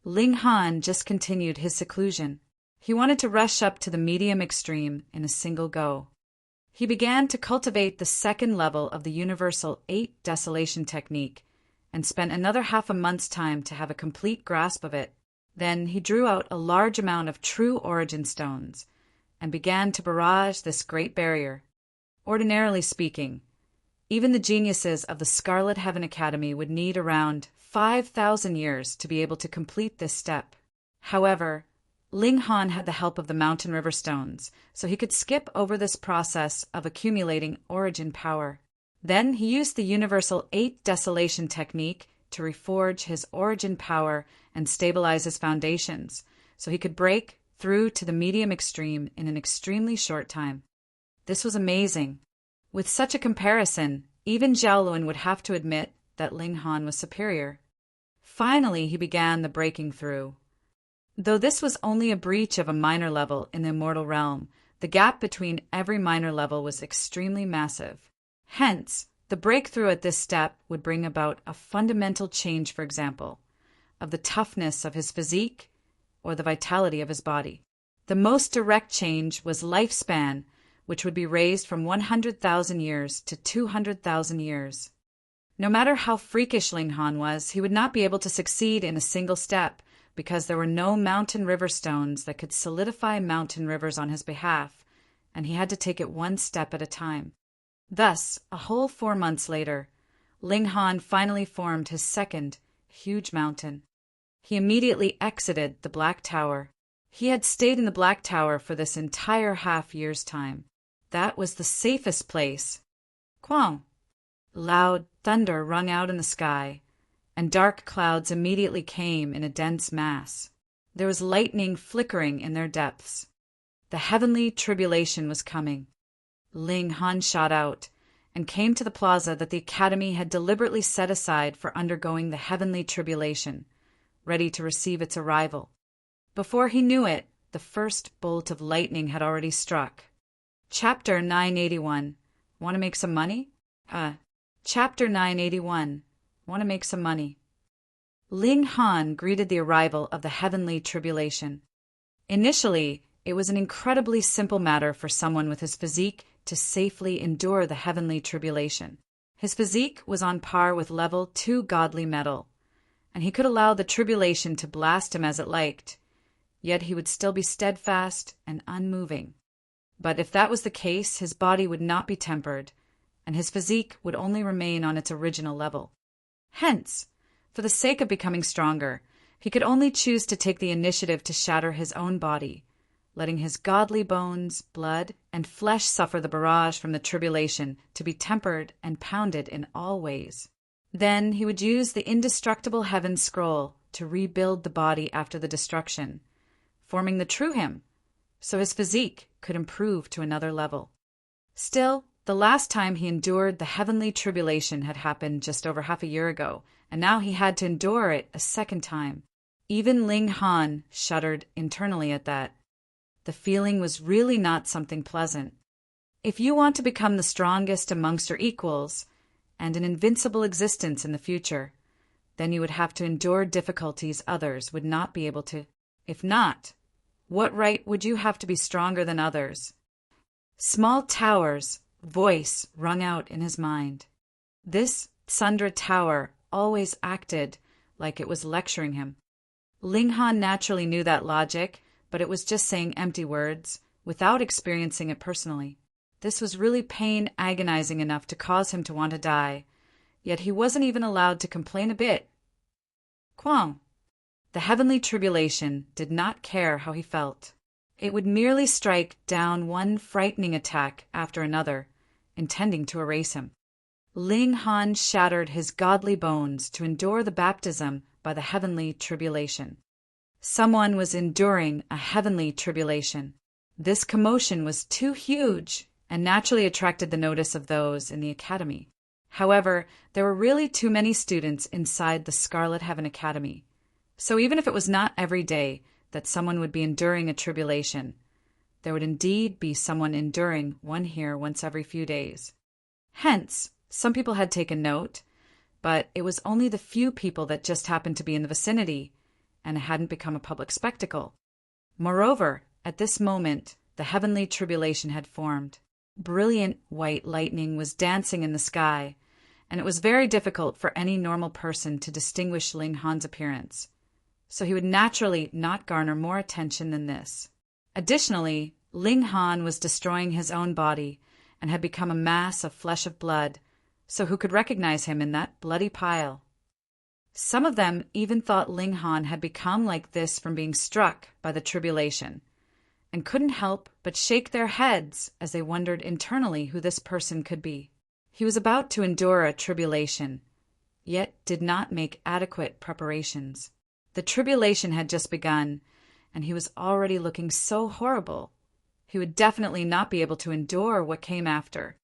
Ling Han just continued his seclusion. He wanted to rush up to the medium extreme in a single go. He began to cultivate the second level of the universal 8 desolation technique and spent another half a month's time to have a complete grasp of it. Then he drew out a large amount of true origin stones and began to barrage this great barrier. Ordinarily speaking, even the geniuses of the Scarlet Heaven Academy would need around 5,000 years to be able to complete this step. However, Ling Han had the help of the Mountain River stones, so he could skip over this process of accumulating origin power. Then he used the universal 8 desolation technique to reforge his origin power and stabilize his foundations, so he could break through to the medium extreme in an extremely short time. This was amazing. With such a comparison, even Xiaolun would have to admit that Ling Han was superior. Finally, he began the breaking through. Though this was only a breach of a minor level in the immortal realm, the gap between every minor level was extremely massive. Hence, the breakthrough at this step would bring about a fundamental change, for example, of the toughness of his physique or the vitality of his body. The most direct change was lifespan, which would be raised from 100,000 years to 200,000 years. No matter how freakish Ling Han was, he would not be able to succeed in a single step, because there were no mountain river stones that could solidify mountain rivers on his behalf, and he had to take it one step at a time. Thus, a whole 4 months later, Ling Han finally formed his second huge mountain. He immediately exited the Black Tower. He had stayed in the Black Tower for this entire half-year's time. That was the safest place. Quang! Loud thunder rung out in the sky, and dark clouds immediately came in a dense mass. There was lightning flickering in their depths. The heavenly tribulation was coming. Ling Han shot out and came to the plaza that the academy had deliberately set aside for undergoing the heavenly tribulation, ready to receive its arrival. Before he knew it, the first bolt of lightning had already struck. Chapter 981. Want to make some money? Chapter 981. Want to make some money. Ling Han greeted the arrival of the heavenly tribulation. Initially, it was an incredibly simple matter for someone with his physique to safely endure the heavenly tribulation. His physique was on par with level 2 godly metal, and he could allow the tribulation to blast him as it liked, yet he would still be steadfast and unmoving. But if that was the case, his body would not be tempered, and his physique would only remain on its original level. Hence, for the sake of becoming stronger, he could only choose to take the initiative to shatter his own body, letting his godly bones, blood, and flesh suffer the barrage from the tribulation to be tempered and pounded in all ways. Then he would use the indestructible heaven scroll to rebuild the body after the destruction, forming the true him, so his physique could improve to another level. Still, the last time he endured the heavenly tribulation had happened just over half a year ago, and now he had to endure it a second time. Even Ling Han shuddered internally at that. The feeling was really not something pleasant. If you want to become the strongest amongst your equals, and an invincible existence in the future, then you would have to endure difficulties others would not be able to. If not, what right would you have to be stronger than others? Small Tower's voice rung out in his mind. This Sundra Tower always acted like it was lecturing him. Ling Han naturally knew that logic, but it was just saying empty words, without experiencing it personally. This was really pain agonizing enough to cause him to want to die, yet he wasn't even allowed to complain a bit. Kwang. The heavenly tribulation did not care how he felt. It would merely strike down one frightening attack after another, intending to erase him. Ling Han shattered his godly bones to endure the baptism by the heavenly tribulation. Someone was enduring a heavenly tribulation. This commotion was too huge and naturally attracted the notice of those in the academy. However, there were really too many students inside the Scarlet Heaven Academy. So even if it was not every day that someone would be enduring a tribulation, there would indeed be someone enduring one here once every few days. Hence, some people had taken note, but it was only the few people that just happened to be in the vicinity, and it hadn't become a public spectacle. Moreover, at this moment, the heavenly tribulation had formed. Brilliant white lightning was dancing in the sky, and it was very difficult for any normal person to distinguish Ling Han's appearance, so he would naturally not garner more attention than this. Additionally, Ling Han was destroying his own body and had become a mass of flesh of blood, so who could recognize him in that bloody pile? Some of them even thought Ling Han had become like this from being struck by the tribulation, and couldn't help but shake their heads as they wondered internally who this person could be. He was about to endure a tribulation, yet did not make adequate preparations. The tribulation had just begun, and he was already looking so horrible. He would definitely not be able to endure what came after.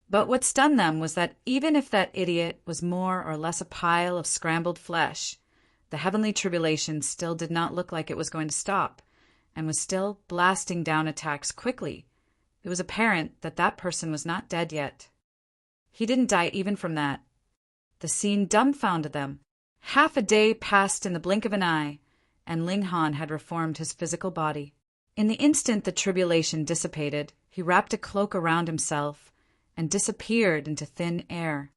But what stunned them was that even if that idiot was more or less a pile of scrambled flesh, the heavenly tribulation still did not look like it was going to stop, and was still blasting down attacks quickly. It was apparent that that person was not dead yet. He didn't die even from that. The scene dumbfounded them. Half a day passed in the blink of an eye, and Ling Han had reformed his physical body. In the instant the tribulation dissipated, he wrapped a cloak around himself and disappeared into thin air.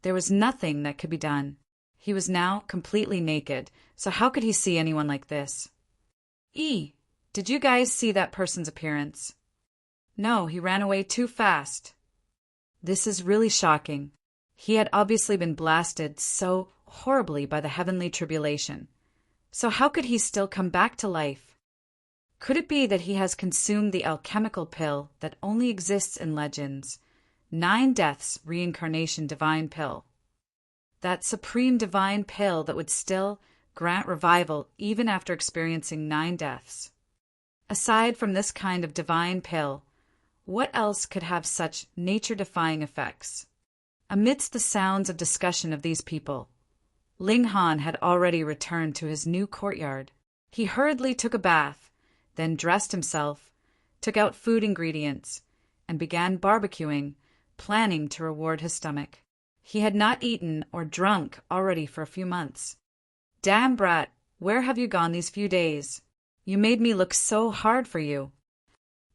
There was nothing that could be done. He was now completely naked, so how could he see anyone like this? Did you guys see that person's appearance? No, he ran away too fast. This is really shocking. He had obviously been blasted so horribly by the heavenly tribulation. So how could he still come back to life? Could it be that he has consumed the alchemical pill that only exists in legends, 9 deaths reincarnation divine pill? That supreme divine pill that would still grant revival even after experiencing 9 deaths. Aside from this kind of divine pill, what else could have such nature-defying effects? Amidst the sounds of discussion of these people, Ling Han had already returned to his new courtyard. He hurriedly took a bath, then dressed himself, took out food ingredients, and began barbecuing, planning to reward his stomach. He had not eaten or drunk already for a few months. "Damn brat, where have you gone these few days? You made me look so hard for you."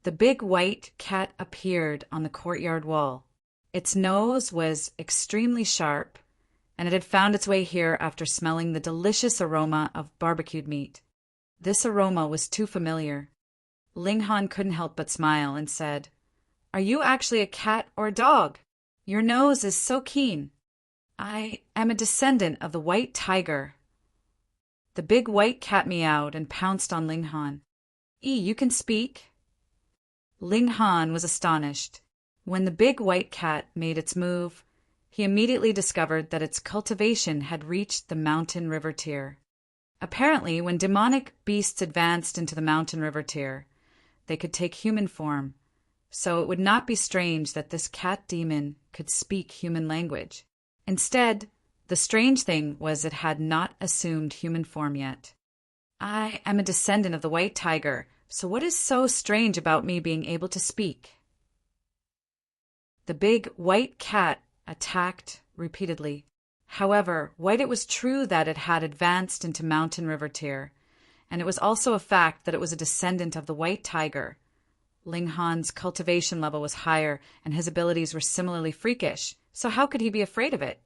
The big white cat appeared on the courtyard wall. Its nose was extremely sharp, and it had found its way here after smelling the delicious aroma of barbecued meat. This aroma was too familiar. Ling Han couldn't help but smile and said, "Are you actually a cat or a dog? Your nose is so keen." "I am a descendant of the white tiger." The big white cat meowed and pounced on Ling Han. You can speak?" Ling Han was astonished. When the big white cat made its move, he immediately discovered that its cultivation had reached the mountain river tier. Apparently, when demonic beasts advanced into the mountain river tier, they could take human form, so it would not be strange that this cat demon could speak human language. Instead, the strange thing was it had not assumed human form yet. "I am a descendant of the white tiger, so what is so strange about me being able to speak?" The big white cat attacked repeatedly. However, while it was true that it had advanced into mountain river tier, and it was also a fact that it was a descendant of the white tiger, Ling Han's cultivation level was higher and his abilities were similarly freakish, so how could he be afraid of it?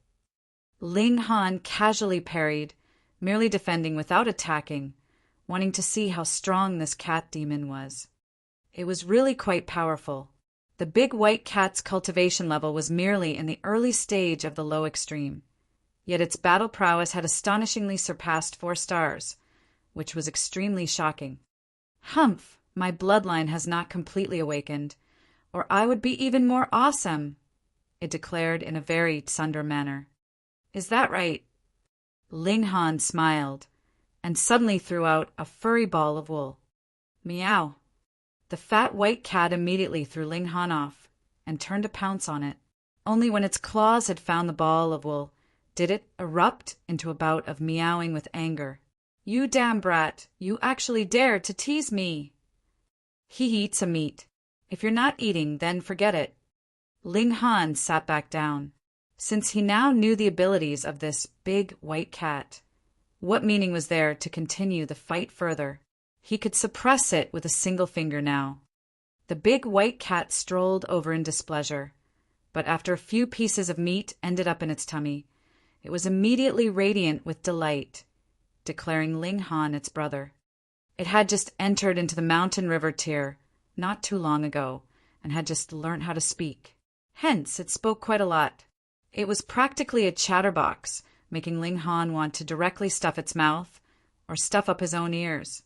Ling Han casually parried, merely defending without attacking, wanting to see how strong this cat demon was. It was really quite powerful. The big white cat's cultivation level was merely in the early stage of the low extreme, yet its battle prowess had astonishingly surpassed 4 stars, which was extremely shocking. "Humph, my bloodline has not completely awakened, or I would be even more awesome," it declared in a very Tsundere manner. "Is that right?" Ling Han smiled, and suddenly threw out a furry ball of wool. Meow. The fat white cat immediately threw Ling Han off, and turned to pounce on it. Only when its claws had found the ball of wool did it erupt into a bout of meowing with anger. "You damn brat, you actually dared to tease me!" "He eats some meat. If you're not eating, then forget it." Ling Han sat back down. Since he now knew the abilities of this big white cat, what meaning was there to continue the fight further? He could suppress it with a single finger now. The big white cat strolled over in displeasure, but after a few pieces of meat ended up in its tummy, it was immediately radiant with delight, declaring Ling Han its brother. It had just entered into the mountain river tier not too long ago, and had just learnt how to speak. Hence, it spoke quite a lot. It was practically a chatterbox, making Ling Han want to directly stuff its mouth or stuff up his own ears.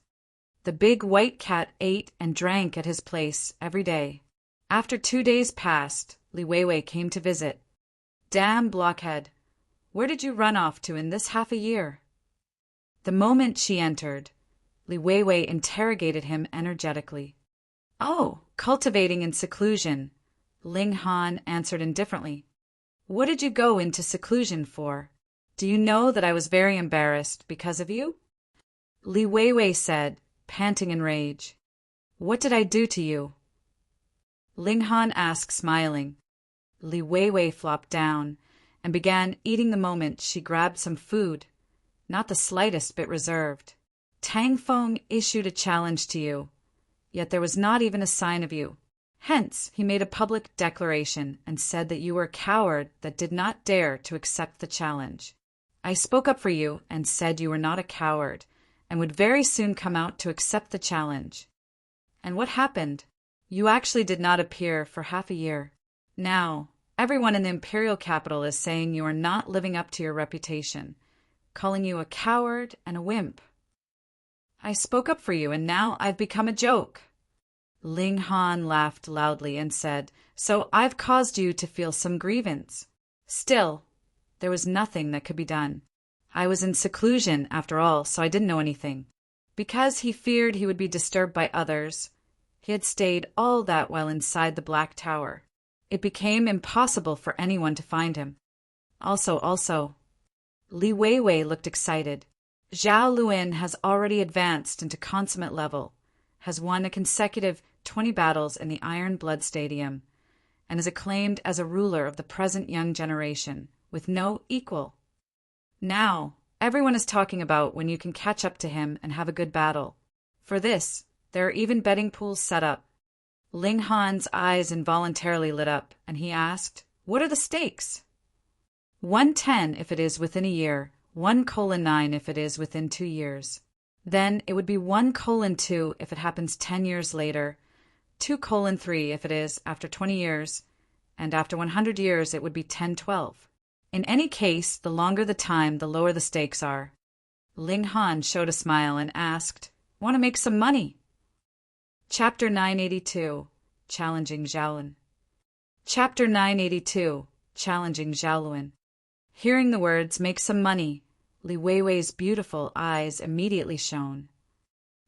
The big white cat ate and drank at his place every day. After 2 days passed, Li Weiwei came to visit. "Damn blockhead! Where did you run off to in this half a year?" The moment she entered, Li Weiwei interrogated him energetically. "Oh, cultivating in seclusion," Ling Han answered indifferently. "What did you go into seclusion for? Do you know that I was very embarrassed because of you?" Li Weiwei said, panting in rage. "What did I do to you?" Ling Han asked, smiling. Li Weiwei flopped down and began eating the moment she grabbed some food, not the slightest bit reserved. "Tang Feng issued a challenge to you, yet there was not even a sign of you. Hence, he made a public declaration and said that you were a coward that did not dare to accept the challenge. I spoke up for you and said you were not a coward and would very soon come out to accept the challenge. And what happened? You actually did not appear for half a year. Now, everyone in the imperial capital is saying you are not living up to your reputation, calling you a coward and a wimp. I spoke up for you and now I've become a joke." Ling Han laughed loudly and said, "So I've caused you to feel some grievance. Still, there was nothing that could be done. I was in seclusion, after all, so I didn't know anything. Because he feared he would be disturbed by others, he had stayed all that while inside the Black Tower. It became impossible for anyone to find him. Also, Li Weiwei looked excited. Zhao Luan has already advanced into consummate level, has won a consecutive 20 battles in the Iron Blood Stadium, and is acclaimed as a ruler of the present young generation, with no equal. Now, everyone is talking about when you can catch up to him and have a good battle. For this, there are even betting pools set up. Ling Han's eyes involuntarily lit up, and he asked, "What are the stakes?" 110 if it is within a year, 1:9 if it is within 2 years. Then it would be 1:2 if it happens 10 years later, 2:3 if it is after 20 years, and after 100 years it would be 10-12. In any case, the longer the time, the lower the stakes are. Ling Han showed a smile and asked, "Want to make some money?" Chapter 982, Challenging Zhaolun. Chapter 982, Challenging Zhaolun. Hearing the words, "make some money," Li Weiwei's beautiful eyes immediately shone.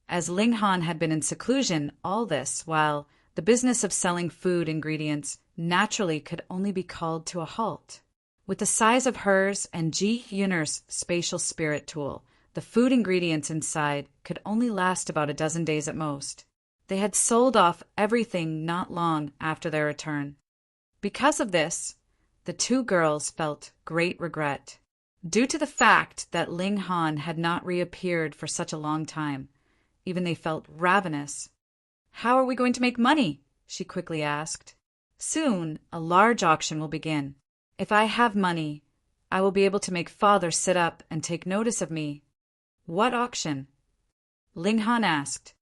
As Ling Han had been in seclusion all this while, the business of selling food ingredients naturally could only be called to a halt. With the size of hers and Ji Yun'er's spatial spirit tool, the food ingredients inside could only last about a dozen days at most. They had sold off everything not long after their return. Because of this, the two girls felt great regret. Due to the fact that Ling Han had not reappeared for such a long time, even they felt ravenous. "How are we going to make money?" she quickly asked. "Soon, a large auction will begin. If I have money, I will be able to make father sit up and take notice of me." "What auction?" Ling Han asked.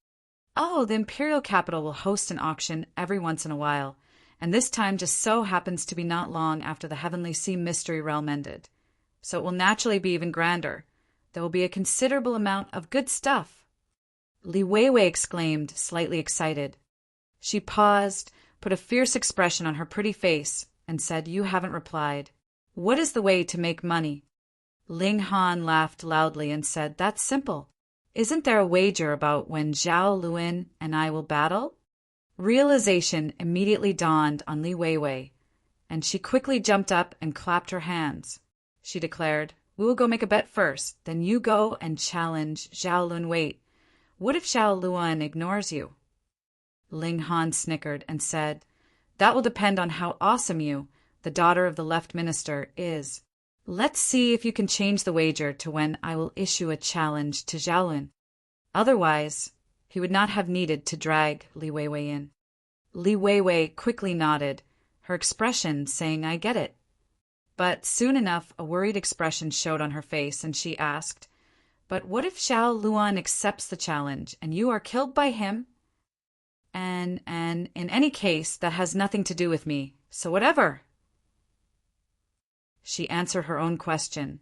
"Oh, the imperial capital will host an auction every once in a while, and this time just so happens to be not long after the Heavenly Sea Mystery Realm ended. So it will naturally be even grander. There will be a considerable amount of good stuff." Li Weiwei exclaimed, slightly excited. She paused, put a fierce expression on her pretty face, and said, "You haven't replied. What is the way to make money?" Ling Han laughed loudly and said, "That's simple. Isn't there a wager about when Zhao Luan and I will battle?" Realization immediately dawned on Li Weiwei, and she quickly jumped up and clapped her hands. She declared, "We will go make a bet first, then you go and challenge Zhao Luan. Wait, what if Zhao Luan ignores you?" Ling Han snickered and said, "That will depend on how awesome you, the daughter of the left minister, is. Let's see if you can change the wager to when I will issue a challenge to Zhao Luan." Otherwise, he would not have needed to drag Li Weiwei in. Li Weiwei quickly nodded, her expression saying, "I get it." But soon enough a worried expression showed on her face, and she asked, "But what if Zhao Luan accepts the challenge and you are killed by him?" And in any case, that has nothing to do with me, so whatever." She answered her own question,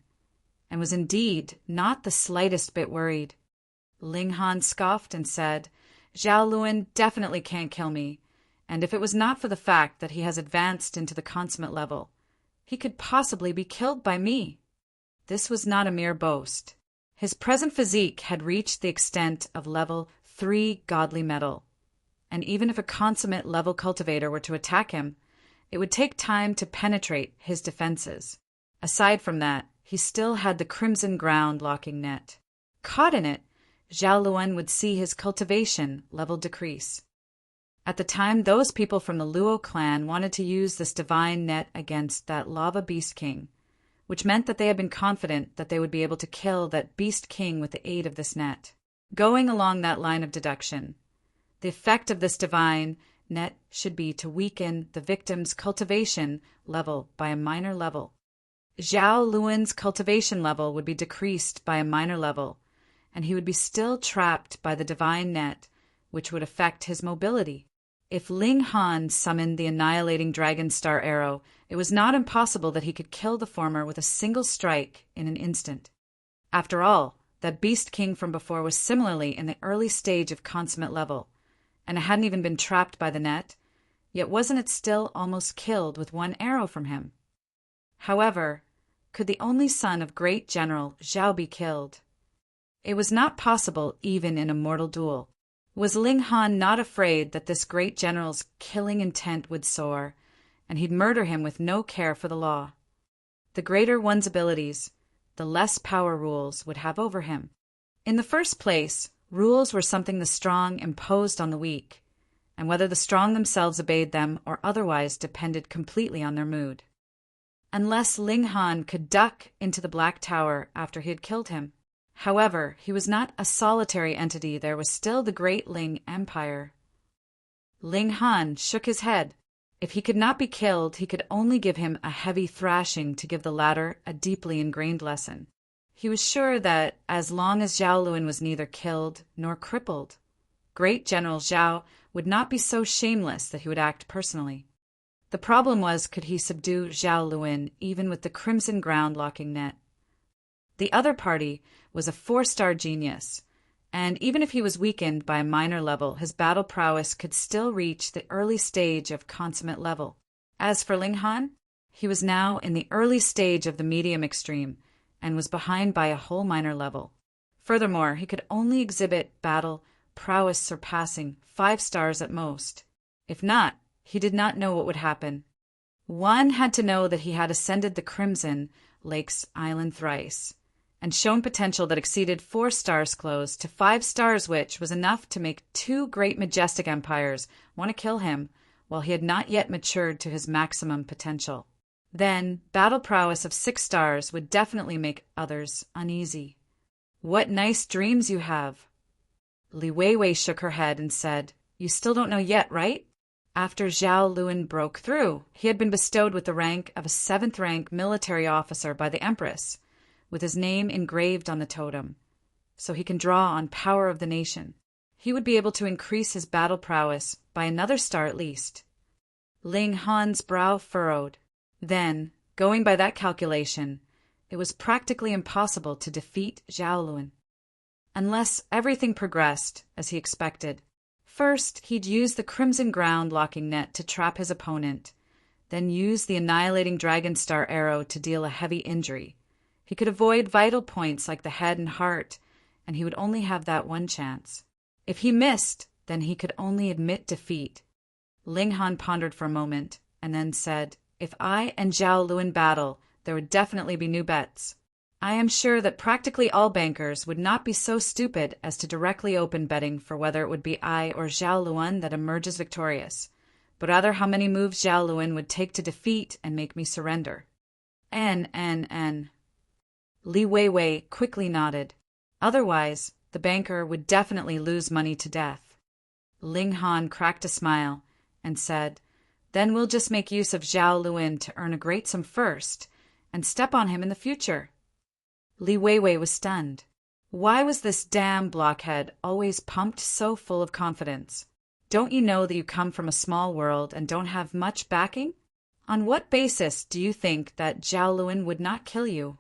and was indeed not the slightest bit worried. Ling Han scoffed and said, "Zhao Luan definitely can't kill me, and if it was not for the fact that he has advanced into the consummate level, he could possibly be killed by me." This was not a mere boast. His present physique had reached the extent of level 3 godly metal, and even if a consummate level cultivator were to attack him, it would take time to penetrate his defenses. Aside from that, he still had the crimson ground locking net. Caught in it, Zhao Luan would see his cultivation level decrease. At the time, those people from the Luo clan wanted to use this divine net against that lava beast king, which meant that they had been confident that they would be able to kill that beast king with the aid of this net. Going along that line of deduction, the effect of this divine net should be to weaken the victim's cultivation level by a minor level. Zhao Luan's cultivation level would be decreased by a minor level, and he would be still trapped by the divine net, which would affect his mobility. If Ling Han summoned the annihilating dragon star arrow, it was not impossible that he could kill the former with a single strike in an instant. After all, that beast king from before was similarly in the early stage of consummate level, and it hadn't even been trapped by the net, yet wasn't it still almost killed with one arrow from him? However, could the only son of great General Zhao be killed? It was not possible even in a mortal duel. Was Ling Han not afraid that this great general's killing intent would soar, and he'd murder him with no care for the law? The greater one's abilities, the less power rules would have over him. In the first place, rules were something the strong imposed on the weak, and whether the strong themselves obeyed them or otherwise depended completely on their mood. Unless Ling Han could duck into the Black Tower after he had killed him. However, he was not a solitary entity. There was still the great Ling Empire. Ling Han shook his head. If he could not be killed, he could only give him a heavy thrashing to give the latter a deeply ingrained lesson. He was sure that, as long as Zhao Luan was neither killed nor crippled, great General Zhao would not be so shameless that he would act personally. The problem was, could he subdue Zhao Luan even with the crimson ground locking net? The other party was a 4-star genius, and even if he was weakened by a minor level, his battle prowess could still reach the early stage of consummate level. As for Ling Han, he was now in the early stage of the medium extreme, and was behind by a whole minor level. Furthermore, he could only exhibit battle prowess surpassing 5 stars at most. If not, he did not know what would happen. One had to know that he had ascended the Crimson Lake's island thrice, and shown potential that exceeded 4 stars close to 5 stars, which was enough to make 2 great majestic empires want to kill him while he had not yet matured to his maximum potential. Then, battle prowess of 6 stars would definitely make others uneasy. What nice dreams you have. Li Weiwei shook her head and said, "You still don't know yet, right?" After Zhao Luan broke through, he had been bestowed with the rank of a 7th-rank military officer by the Empress, with his name engraved on the totem, so he can draw on power of the nation. He would be able to increase his battle prowess by another star at least. Ling Han's brow furrowed. Then, going by that calculation, it was practically impossible to defeat Zhao Luan, unless everything progressed as he expected. First, he'd use the crimson ground locking net to trap his opponent, then use the annihilating dragon star arrow to deal a heavy injury. He could avoid vital points like the head and heart, and he would only have that one chance. If he missed, then he could only admit defeat. Ling Han pondered for a moment, and then said, "If I and Zhao Luan battle, there would definitely be new bets. I am sure that practically all bankers would not be so stupid as to directly open betting for whether it would be I or Zhao Luan that emerges victorious, but rather how many moves Zhao Luan would take to defeat and make me surrender." N. Li Weiwei quickly nodded. Otherwise, the banker would definitely lose money to death. Ling Han cracked a smile and said, "Then we'll just make use of Zhao Luan to earn a great sum first, and step on him in the future." Li Weiwei was stunned. Why was this damn blockhead always pumped so full of confidence? Don't you know that you come from a small world and don't have much backing? On what basis do you think that Zhao Luan would not kill you?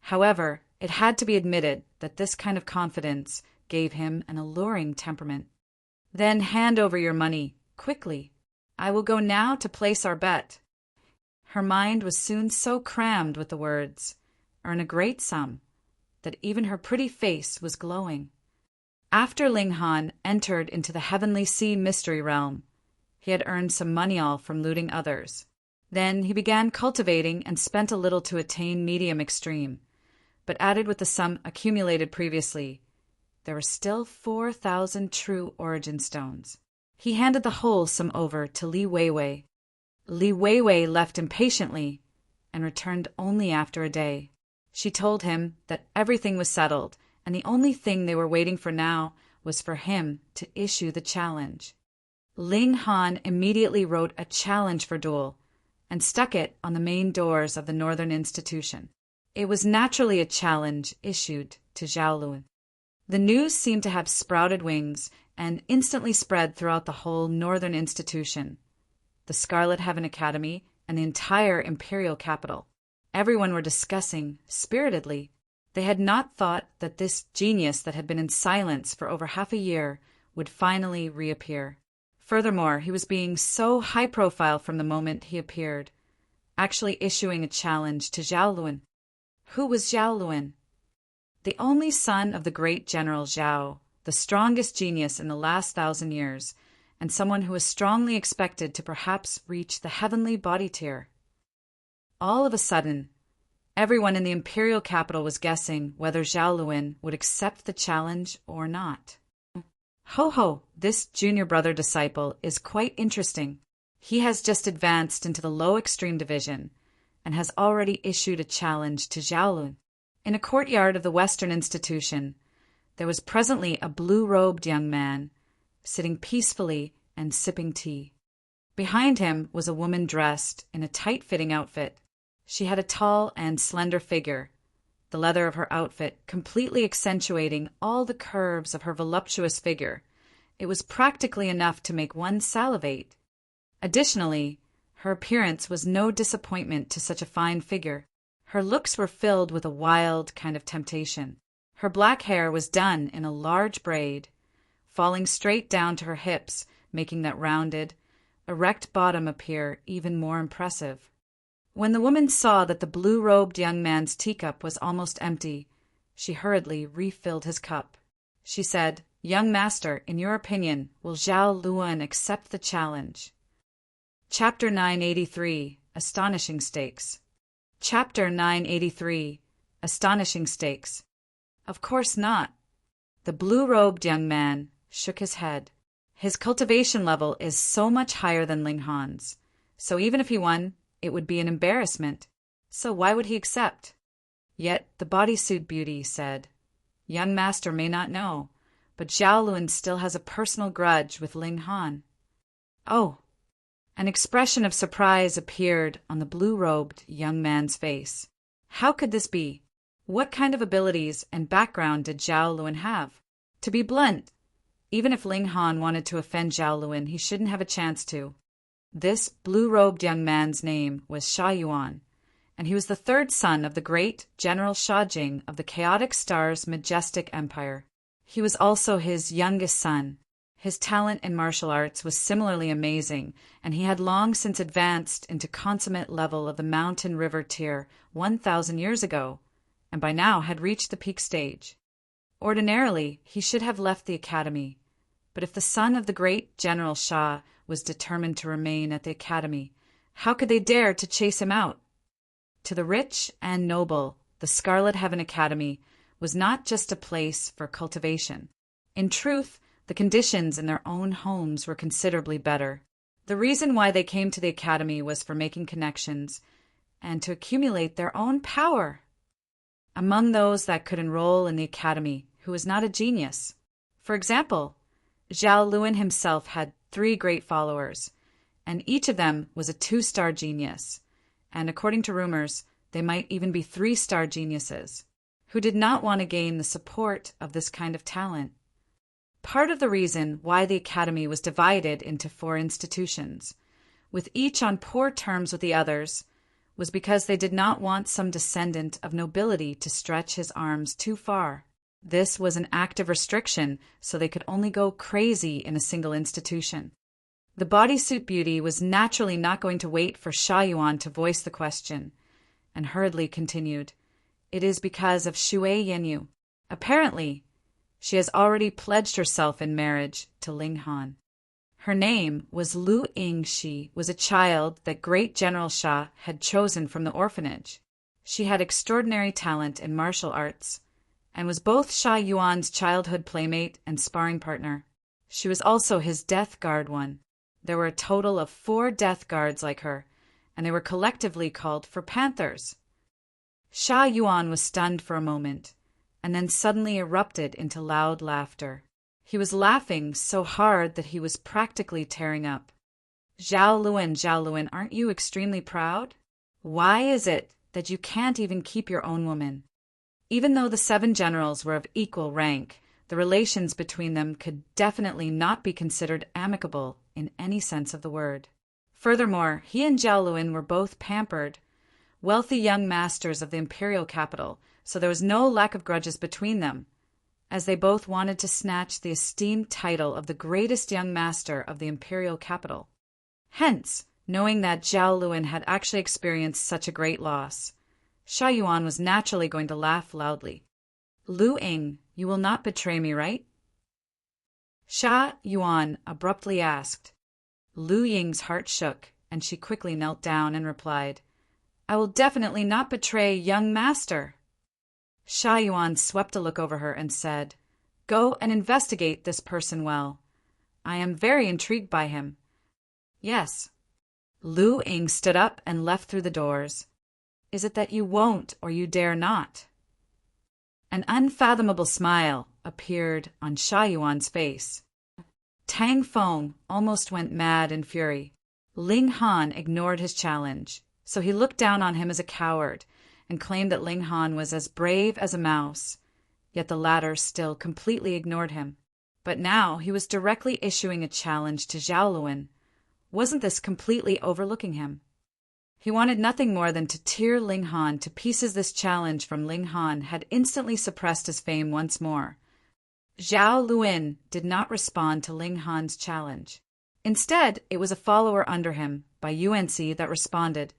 However, it had to be admitted that this kind of confidence gave him an alluring temperament. "Then hand over your money, quickly. I will go now to place our bet." Her mind was soon so crammed with the words, "Earn a great sum," that even her pretty face was glowing. After Ling Han entered into the Heavenly Sea mystery realm, he had earned some money all from looting others. Then he began cultivating and spent a little to attain medium extreme, but added with the sum accumulated previously, there were still 4,000 true origin stones. He handed the whole sum over to Li Weiwei. Li Weiwei left impatiently and returned only after a day. She told him that everything was settled, and the only thing they were waiting for now was for him to issue the challenge. Ling Han immediately wrote a challenge for duel and stuck it on the main doors of the Northern Institution. It was naturally a challenge issued to Zhao Luan. The news seemed to have sprouted wings and instantly spread throughout the whole Northern Institution, the Scarlet Heaven Academy, and the entire imperial capital. Everyone were discussing spiritedly. They had not thought that this genius that had been in silence for over half a year would finally reappear. Furthermore, he was being so high profile from the moment he appeared. actually issuing a challenge to Zhao Luan. Who was Zhao Luan? The only son of the great General Zhao, the strongest genius in the last 1,000 years, and someone who was strongly expected to perhaps reach the heavenly body tier. All of a sudden, everyone in the imperial capital was guessing whether Zhao Luan would accept the challenge or not. Ho, this junior brother disciple is quite interesting. He has just advanced into the low extreme division and has already issued a challenge to Zhao Luan. In a courtyard of the Western institution, there was presently a blue-robed young man, sitting peacefully and sipping tea. Behind him was a woman dressed in a tight-fitting outfit. She had a tall and slender figure, the leather of her outfit completely accentuating all the curves of her voluptuous figure. It was practically enough to make one salivate. Additionally, her appearance was no disappointment to such a fine figure. Her looks were filled with a wild kind of temptation. Her black hair was done in a large braid, falling straight down to her hips, making that rounded, erect bottom appear even more impressive. When the woman saw that the blue-robed young man's teacup was almost empty, she hurriedly refilled his cup. She said, "Young master, in your opinion, will Zhao Luan accept the challenge?" Chapter 983, Astonishing Stakes. Chapter 983, Astonishing Stakes. Of course not. The blue-robed young man shook his head. His cultivation level is so much higher than Ling Han's, so even if he won, it would be an embarrassment. So why would he accept? Yet the bodysuit beauty said, "Young master may not know, but Zhao Luan still has a personal grudge with Ling Han." Oh! An expression of surprise appeared on the blue-robed young man's face. How could this be? What kind of abilities and background did Zhao Luan have? To be blunt, even if Ling Han wanted to offend Zhao Luan, he shouldn't have a chance to. This blue-robed young man's name was Sha Yuan, and he was the third son of the great General Sha Jing of the Chaotic Star's majestic empire. He was also his youngest son. His talent in martial arts was similarly amazing, and he had long since advanced into consummate level of the mountain river tier 1,000 years ago, and by now had reached the peak stage. Ordinarily, he should have left the academy, but if the son of the great General Sha was determined to remain at the academy, how could they dare to chase him out? To the rich and noble, the Scarlet Heaven Academy was not just a place for cultivation. In truth, the conditions in their own homes were considerably better. The reason why they came to the academy was for making connections and to accumulate their own power. Among those that could enroll in the academy who was not a genius, for example, Zhao Luan himself had 3 great followers, and each of them was a 2-star genius, and according to rumors, they might even be 3-star geniuses, who did not want to gain the support of this kind of talent. Part of the reason why the academy was divided into 4 institutions, with each on poor terms with the others, was because they did not want some descendant of nobility to stretch his arms too far. This was an active restriction, so they could only go crazy in a single institution. The bodysuit beauty was naturally not going to wait for Sha Yuan to voice the question, and hurriedly continued, "It is because of Shui Yenyu. Apparently, she has already pledged herself in marriage to Ling Han. Her name was Lu Ying. She was a child that great General Sha had chosen from the orphanage. She had extraordinary talent in martial arts, and was both Sha Yuan's childhood playmate and sparring partner. She was also his death guard one. There were a total of 4 death guards like her, and they were collectively called for Panthers." Sha Yuan was stunned for a moment, and then suddenly erupted into loud laughter. He was laughing so hard that he was practically tearing up. Zhao Luan, aren't you extremely proud? Why is it that you can't even keep your own woman? Even though the 7 generals were of equal rank, the relations between them could definitely not be considered amicable in any sense of the word. Furthermore, he and Zhao Luan were both pampered, wealthy young masters of the imperial capital, so there was no lack of grudges between them, as they both wanted to snatch the esteemed title of the greatest young master of the imperial capital. Hence, Knowing that Zhao Luan had actually experienced such a great loss, Sha Yuan was naturally going to laugh loudly. Lu Ying, you will not betray me, right? Sha Yuan abruptly asked. Lu Ying's heart shook, and she quickly knelt down and replied, I will definitely not betray young master. Sha Yuan swept a look over her and said, Go and investigate this person well. I am very intrigued by him. Yes. Lu Ying stood up and left through the doors. Is it that you won't or you dare not? An unfathomable smile appeared on Sha Yuan's face. Tang Feng almost went mad in fury. Ling Han ignored his challenge, so he looked down on him as a coward and claimed that Ling Han was as brave as a mouse, yet the latter still completely ignored him. But now he was directly issuing a challenge to Zhao Luan. Wasn't this completely overlooking him? He wanted nothing more than to tear Ling Han to pieces. This challenge from Ling Han had instantly suppressed his fame once more. Zhao Luan did not respond to Ling Han's challenge. Instead, it was a follower under him, by UNC, that responded,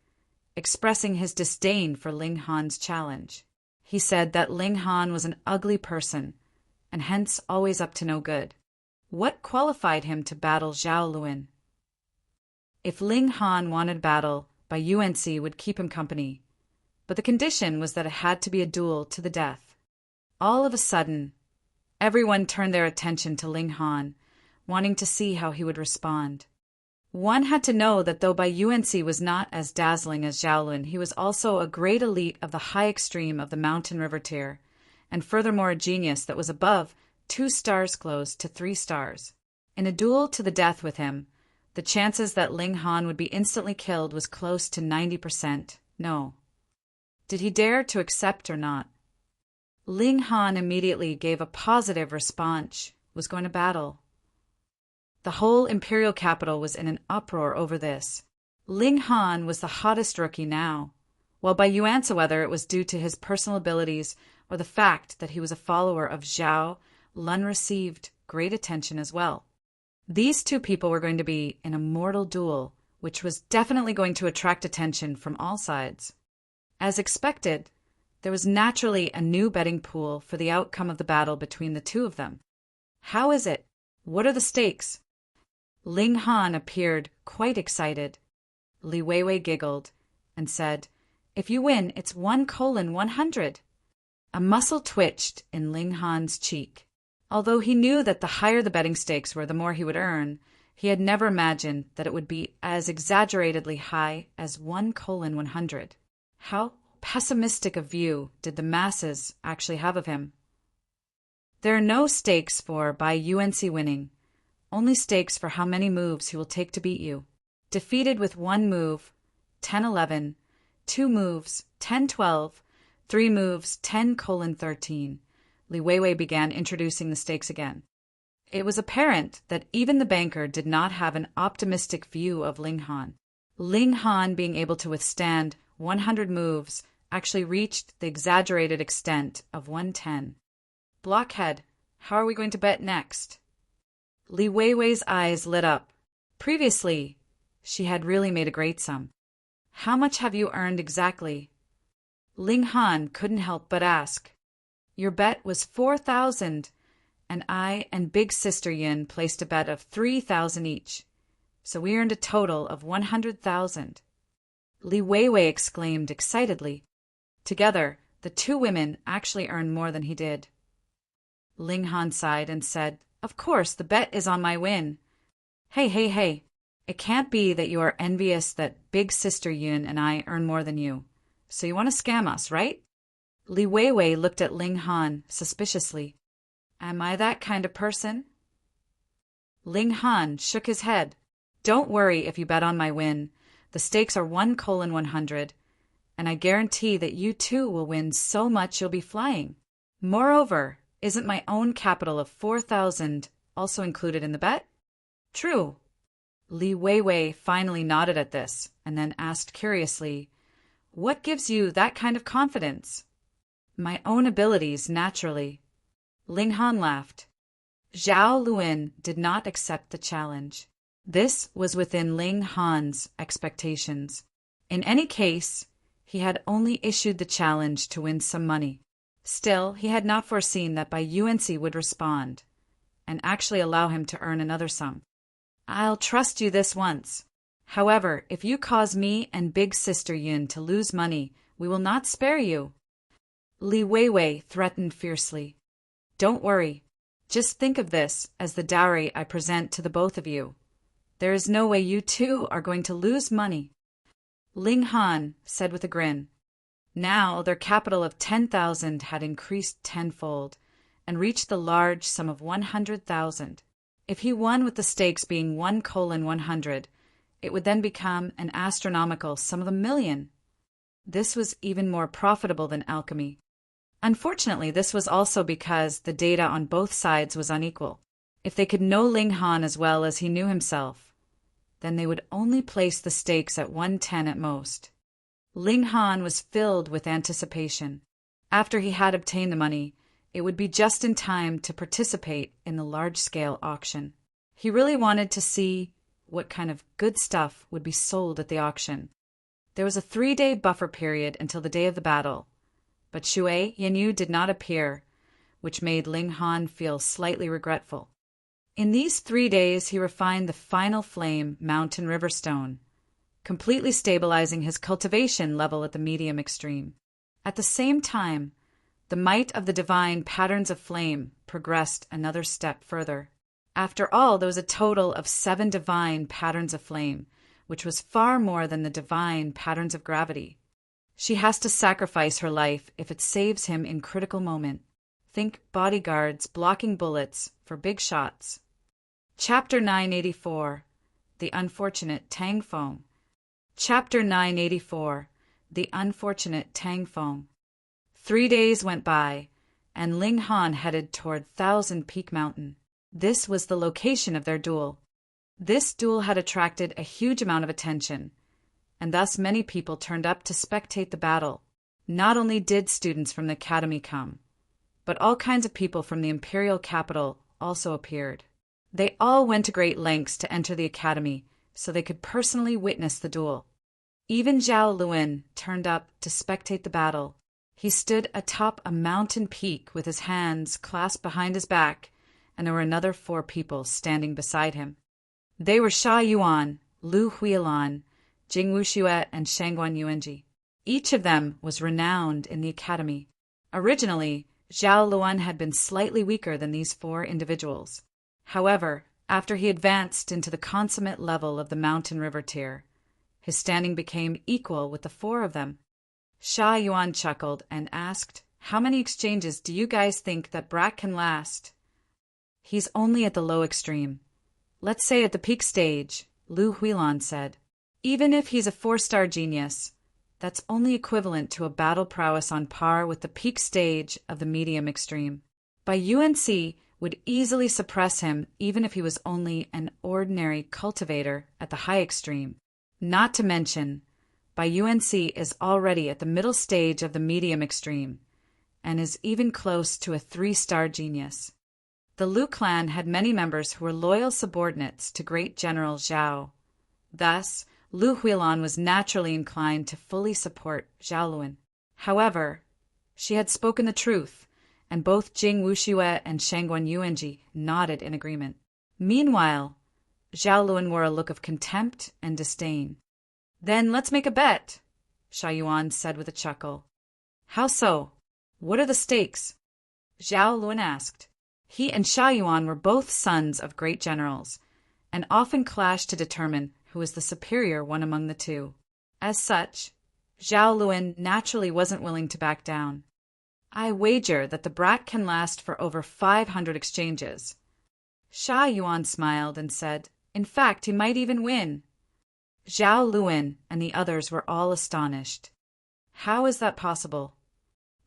expressing his disdain for Ling Han's challenge. He said that Ling Han was an ugly person, and hence always up to no good. What qualified him to battle Zhao Luan? If Ling Han wanted battle, by UNC would keep him company, but the condition was that it had to be a duel to the death. All of a sudden, everyone turned their attention to Ling Han, wanting to see how he would respond. One had to know that though by UNC was not as dazzling as Zhao Luan, he was also a great elite of the high extreme of the mountain river tier, and furthermore a genius that was above 2 stars close to 3 stars. In a duel to the death with him, the chances that Ling Han would be instantly killed was close to 90%. No. Did he dare to accept or not? Ling Han immediately gave a positive response, was going to battle. The whole imperial capital was in an uproar over this. Ling Han was the hottest rookie now, while by Yuanca whether it was due to his personal abilities or the fact that he was a follower of Zhao, Lun received great attention as well. These two people were going to be in a mortal duel, which was definitely going to attract attention from all sides. As expected, there was naturally a new betting pool for the outcome of the battle between the two of them. How is it? What are the stakes? Ling Han appeared quite excited. Li Weiwei giggled and said, If you win, it's 1:100. A muscle twitched in Ling Han's cheek. Although he knew that the higher the betting stakes were, the more he would earn, he had never imagined that it would be as exaggeratedly high as 1:100. How pessimistic a view did the masses actually have of him? There are no stakes for by UNC winning, only stakes for how many moves he will take to beat you. Defeated with 1 move, 10-11, 2 moves, 10-12, 3 moves, 10:13. Li Weiwei began introducing the stakes again. It was apparent that even the banker did not have an optimistic view of Ling Han. Ling Han being able to withstand 100 moves actually reached the exaggerated extent of 110. Blockhead, how are we going to bet next? Li Weiwei's eyes lit up. Previously, she had really made a great sum. How much have you earned exactly? Ling Han couldn't help but ask. Your bet was 4,000, and I and Big Sister Yin placed a bet of 3,000 each, so we earned a total of 100,000. Li Weiwei exclaimed excitedly. Together, the two women actually earned more than he did. Ling Han sighed and said, Of course, the bet is on my win. Hey. It can't be that you are envious that Big Sister Yin and I earn more than you. So you want to scam us, right? Li Weiwei looked at Ling Han suspiciously. Am I that kind of person? Ling Han shook his head. Don't worry if you bet on my win. The stakes are 1:100, and I guarantee that you too will win so much you'll be flying. Moreover, isn't my own capital of 4,000 also included in the bet? True. Li Weiwei finally nodded at this, and then asked curiously, What gives you that kind of confidence? My own abilities, naturally. Ling Han laughed. Zhao Luan did not accept the challenge. This was within Ling Han's expectations. In any case, he had only issued the challenge to win some money. Still, he had not foreseen that Bai Yuanxi would respond and actually allow him to earn another sum. "I'll trust you this once. However, if you cause me and big sister Yun to lose money, we will not spare you." Li Weiwei threatened fiercely. "Don't worry. Just think of this as the dowry I present to the both of you. There is no way you two are going to lose money." Ling Han said with a grin. Now their capital of 10,000 had increased tenfold and reached the large sum of 100,000. If he won with the stakes being 1:100, it would then become an astronomical sum of 1,000,000. This was even more profitable than alchemy. Unfortunately, this was also because the data on both sides was unequal. If they could know Ling Han as well as he knew himself, then they would only place the stakes at 110 at most. Ling Han was filled with anticipation. After he had obtained the money, it would be just in time to participate in the large-scale auction. He really wanted to see what kind of good stuff would be sold at the auction. There was a 3-day buffer period until the day of the battle, but Shui Yanyu did not appear, which made Ling Han feel slightly regretful. In these 3 days, he refined the final flame mountain river stone, completely stabilizing his cultivation level at the medium extreme. At the same time, the might of the divine patterns of flame progressed another step further. After all, there was a total of 7 divine patterns of flame, which was far more than the divine patterns of gravity. She has to sacrifice her life if it saves him in critical moment. Think bodyguards blocking bullets for big shots. Chapter 984. The Unfortunate Tang Feng. Chapter 984. The Unfortunate Tang Feng. 3 days went by, and Ling Han headed toward Thousand Peak Mountain. This was the location of their duel. This duel had attracted a huge amount of attention, and thus many people turned up to spectate the battle. Not only did students from the academy come, but all kinds of people from the imperial capital also appeared. They all went to great lengths to enter the academy so they could personally witness the duel. Even Zhao Luan turned up to spectate the battle. He stood atop a mountain peak with his hands clasped behind his back, and there were another 4 people standing beside him. They were Sha Yuan, Lu Huilan, Jing Wuxue, and Shangguan Yuanji. Each of them was renowned in the academy. Originally, Zhao Luan had been slightly weaker than these 4 individuals. However, after he advanced into the consummate level of the mountain river tier, his standing became equal with the 4 of them. Sha Yuan chuckled and asked, "How many exchanges do you guys think that Brat can last?" "He's only at the low extreme. Let's say at the peak stage," Lu Huilan said. "Even if he's a 4-star genius, that's only equivalent to a battle prowess on par with the peak stage of the medium extreme. Bai Yuanxi would easily suppress him even if he was only an ordinary cultivator at the high extreme. Not to mention, Bai Yuanxi is already at the middle stage of the medium extreme and is even close to a 3-star genius." The Lu clan had many members who were loyal subordinates to great General Zhao. Thus, Lu Huilan was naturally inclined to fully support Zhao Luan. However, she had spoken the truth, and both Jing Wuxue and Shangguan Yuanji nodded in agreement. Meanwhile, Zhao Luan wore a look of contempt and disdain. "Then let's make a bet," Sha Yuan said with a chuckle. "How so? What are the stakes?" Zhao Luan asked. He and Sha Yuan were both sons of great generals, and often clashed to determine who was the superior one among the two. As such, Zhao Luan naturally wasn't willing to back down. "I wager that the brat can last for over 500 exchanges." Sha Yuan smiled and said, "In fact, he might even win." Zhao Luan and the others were all astonished. How is that possible?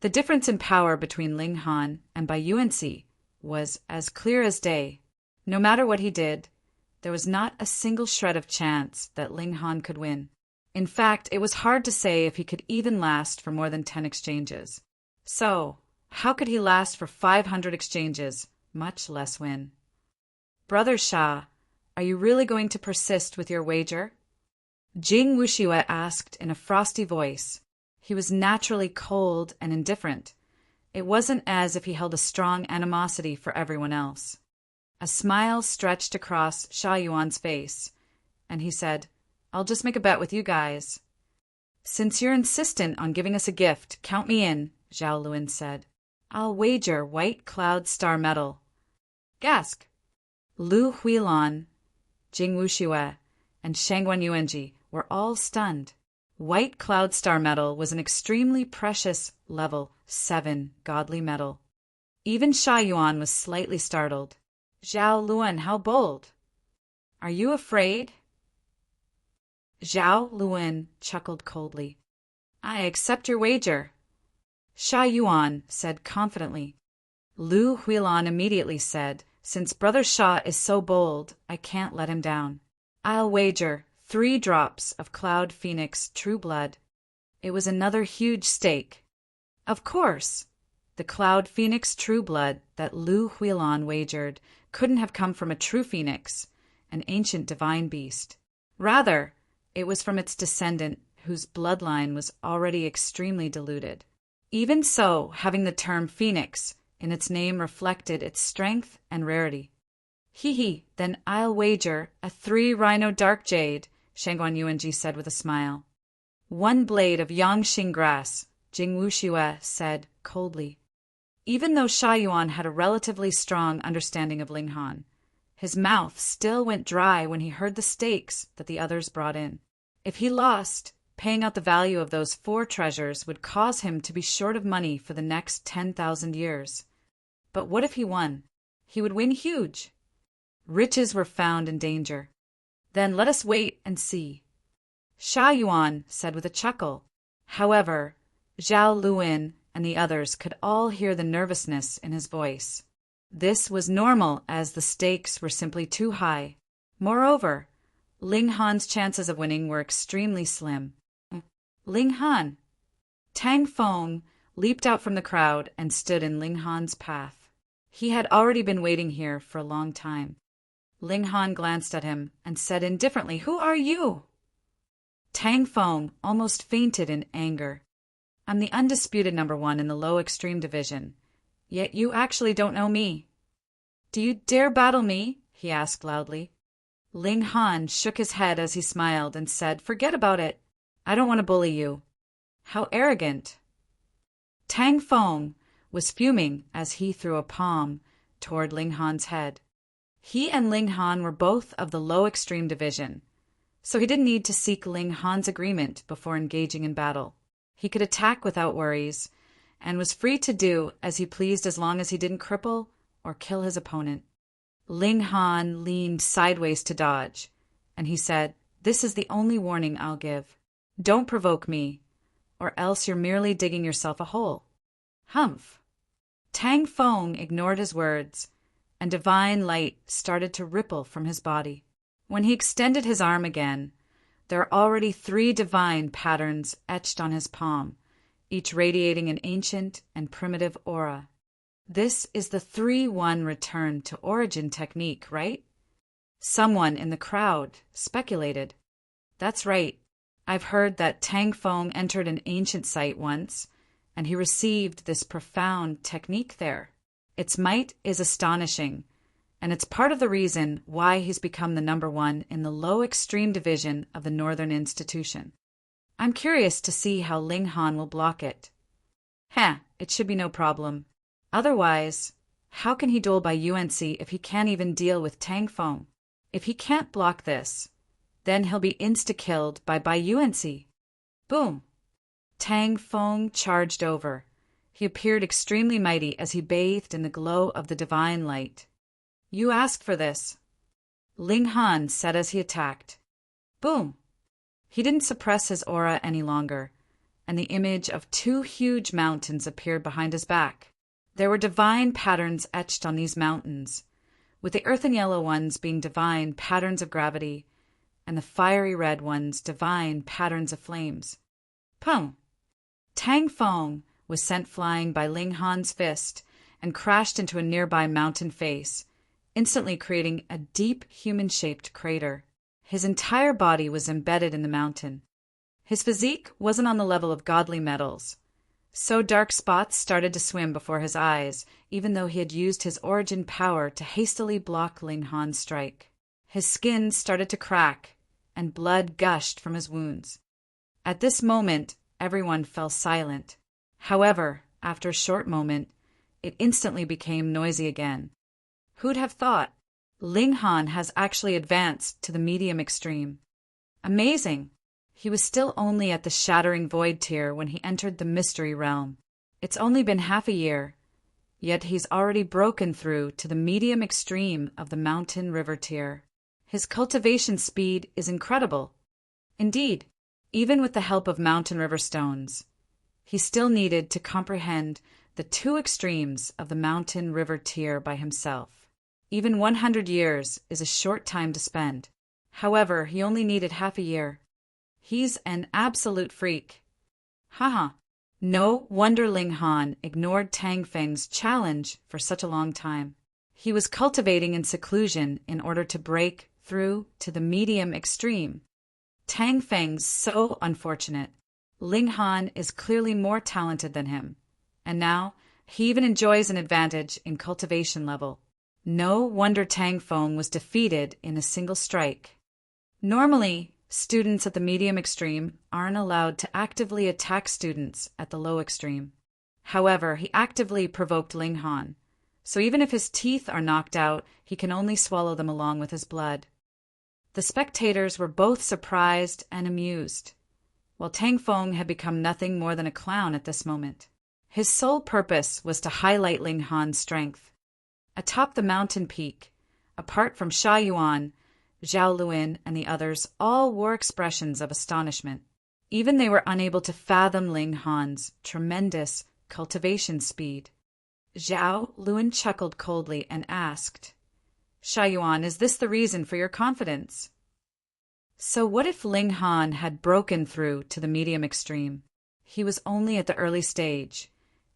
The difference in power between Ling Han and Bai Yuanxi was as clear as day. No matter what he did, there was not a single shred of chance that Ling Han could win. In fact, it was hard to say if he could even last for more than 10 exchanges. So, how could he last for 500 exchanges, much less win? "Brother Sha, Are you really going to persist with your wager? Jing Wuxiue asked in a frosty voice. He was naturally cold and indifferent. It wasn't as if he held a strong animosity for everyone else. A smile stretched across Sha Yuan's face, and he said, I'll just make a bet with you guys. Since you're insistent on giving us a gift, count me in, Zhao Luan said. I'll wager white cloud star metal. Gask! Lu Huilan, Jing Wuxiue, and Shangguan Yuanji were all stunned. White cloud star metal was an extremely precious level 7 godly metal. Even Sha Yuan was slightly startled. Zhao Luan, how bold! Are you afraid? Zhao Luan chuckled coldly. I accept your wager. Sha Yuan said confidently. Lu Huilan immediately said, Since Brother Sha is so bold, I can't let him down. I'll wager 3 drops of Cloud Phoenix True Blood. It was another huge stake. Of course, the Cloud Phoenix True Blood that Lu Huilan wagered couldn't have come from a true phoenix, an ancient divine beast. Rather, it was from its descendant whose bloodline was already extremely diluted. Even so, having the term phoenix in its name reflected its strength and rarity. Hee, then I'll wager a 3 rhino dark jade, Shangguan Yuanji said with a smile. 1 blade of Yangxing grass, Jing Wuxiue said coldly. Even though Sha Yuan had a relatively strong understanding of Linghan, his mouth still went dry when he heard the stakes that the others brought in. If he lost, paying out the value of those 4 treasures would cause him to be short of money for the next 10,000 years. But what if he won? He would win huge. Riches were found in danger. Then let us wait and see. Sha Yuan said with a chuckle. However, Zhao Luan and the others could all hear the nervousness in his voice. This was normal, as the stakes were simply too high. Moreover, Ling Han's chances of winning were extremely slim. Ling Han! Tang Feng leaped out from the crowd and stood in Ling Han's path. He had already been waiting here for a long time. Ling Han glanced at him and said indifferently, Who are you? Tang Feng almost fainted in anger. I'm the undisputed number 1 in the low extreme division. Yet you actually don't know me. Do you dare battle me? He asked loudly. Ling Han shook his head as he smiled and said, Forget about it. I don't want to bully you. How arrogant. Tang Feng was fuming as he threw a palm toward Ling Han's head. He and Ling Han were both of the low extreme division, so he didn't need to seek Ling Han's agreement before engaging in battle. He could attack without worries, and was free to do as he pleased as long as he didn't cripple or kill his opponent. Ling Han leaned sideways to dodge, and he said, This is the only warning I'll give. Don't provoke me, or else you're merely digging yourself a hole. Humph. Tang Feng ignored his words, and divine light started to ripple from his body. When he extended his arm again, there are already 3 divine patterns etched on his palm, each radiating an ancient and primitive aura. This is the 3-1 return to origin technique, right? Someone in the crowd speculated. That's right. I've heard that Tang Feng entered an ancient site once, and he received this profound technique there. Its might is astonishing, and it's part of the reason why he's become the number 1 in the low extreme division of the Northern Institution. I'm curious to see how Ling Han will block it. It should be no problem. Otherwise, how can he duel by UNC if he can't even deal with Tang Feng? If he can't block this, then he'll be insta-killed by UNC. Boom! Tang Feng charged over. He appeared extremely mighty as he bathed in the glow of the divine light. You asked for this, Ling Han said as he attacked. Boom! He didn't suppress his aura any longer, and the image of 2 huge mountains appeared behind his back. There were divine patterns etched on these mountains, with the earth and yellow ones being divine patterns of gravity, and the fiery red ones divine patterns of flames. Pum! Tang Feng was sent flying by Ling Han's fist and crashed into a nearby mountain face, instantly creating a deep human-shaped crater. His entire body was embedded in the mountain. His physique wasn't on the level of godly metals, so dark spots started to swim before his eyes, even though he had used his origin power to hastily block Ling Han's strike. His skin started to crack, and blood gushed from his wounds. At this moment, everyone fell silent. However, after a short moment, it instantly became noisy again. Who'd have thought? Ling Han has actually advanced to the medium extreme. Amazing! He was still only at the Shattering Void tier when he entered the Mystery Realm. It's only been half a year, yet he's already broken through to the medium extreme of the Mountain River tier. His cultivation speed is incredible. Indeed, even with the help of Mountain River stones, he still needed to comprehend the two extremes of the Mountain River tier by himself. Even 100 years is a short time to spend. However, he only needed half a year. He's an absolute freak. Haha. No wonder Ling Han ignored Tang Feng's challenge for such a long time. He was cultivating in seclusion in order to break through to the medium extreme. Tang Feng's so unfortunate. Ling Han is clearly more talented than him, and now he even enjoys an advantage in cultivation level. No wonder Tang Feng was defeated in a single strike. Normally, students at the medium extreme aren't allowed to actively attack students at the low extreme. However, he actively provoked Ling Han, so even if his teeth are knocked out, he can only swallow them along with his blood. The spectators were both surprised and amused, while Tang Feng had become nothing more than a clown at this moment. His sole purpose was to highlight Ling Han's strength. Atop the mountain peak, apart from Sha Yuan, Zhao Luan, and the others, all wore expressions of astonishment. Even they were unable to fathom Ling Han's tremendous cultivation speed. Zhao Luan chuckled coldly and asked, "Sha Yuan, is this the reason for your confidence?" So what if Ling Han had broken through to the medium extreme? He was only at the early stage,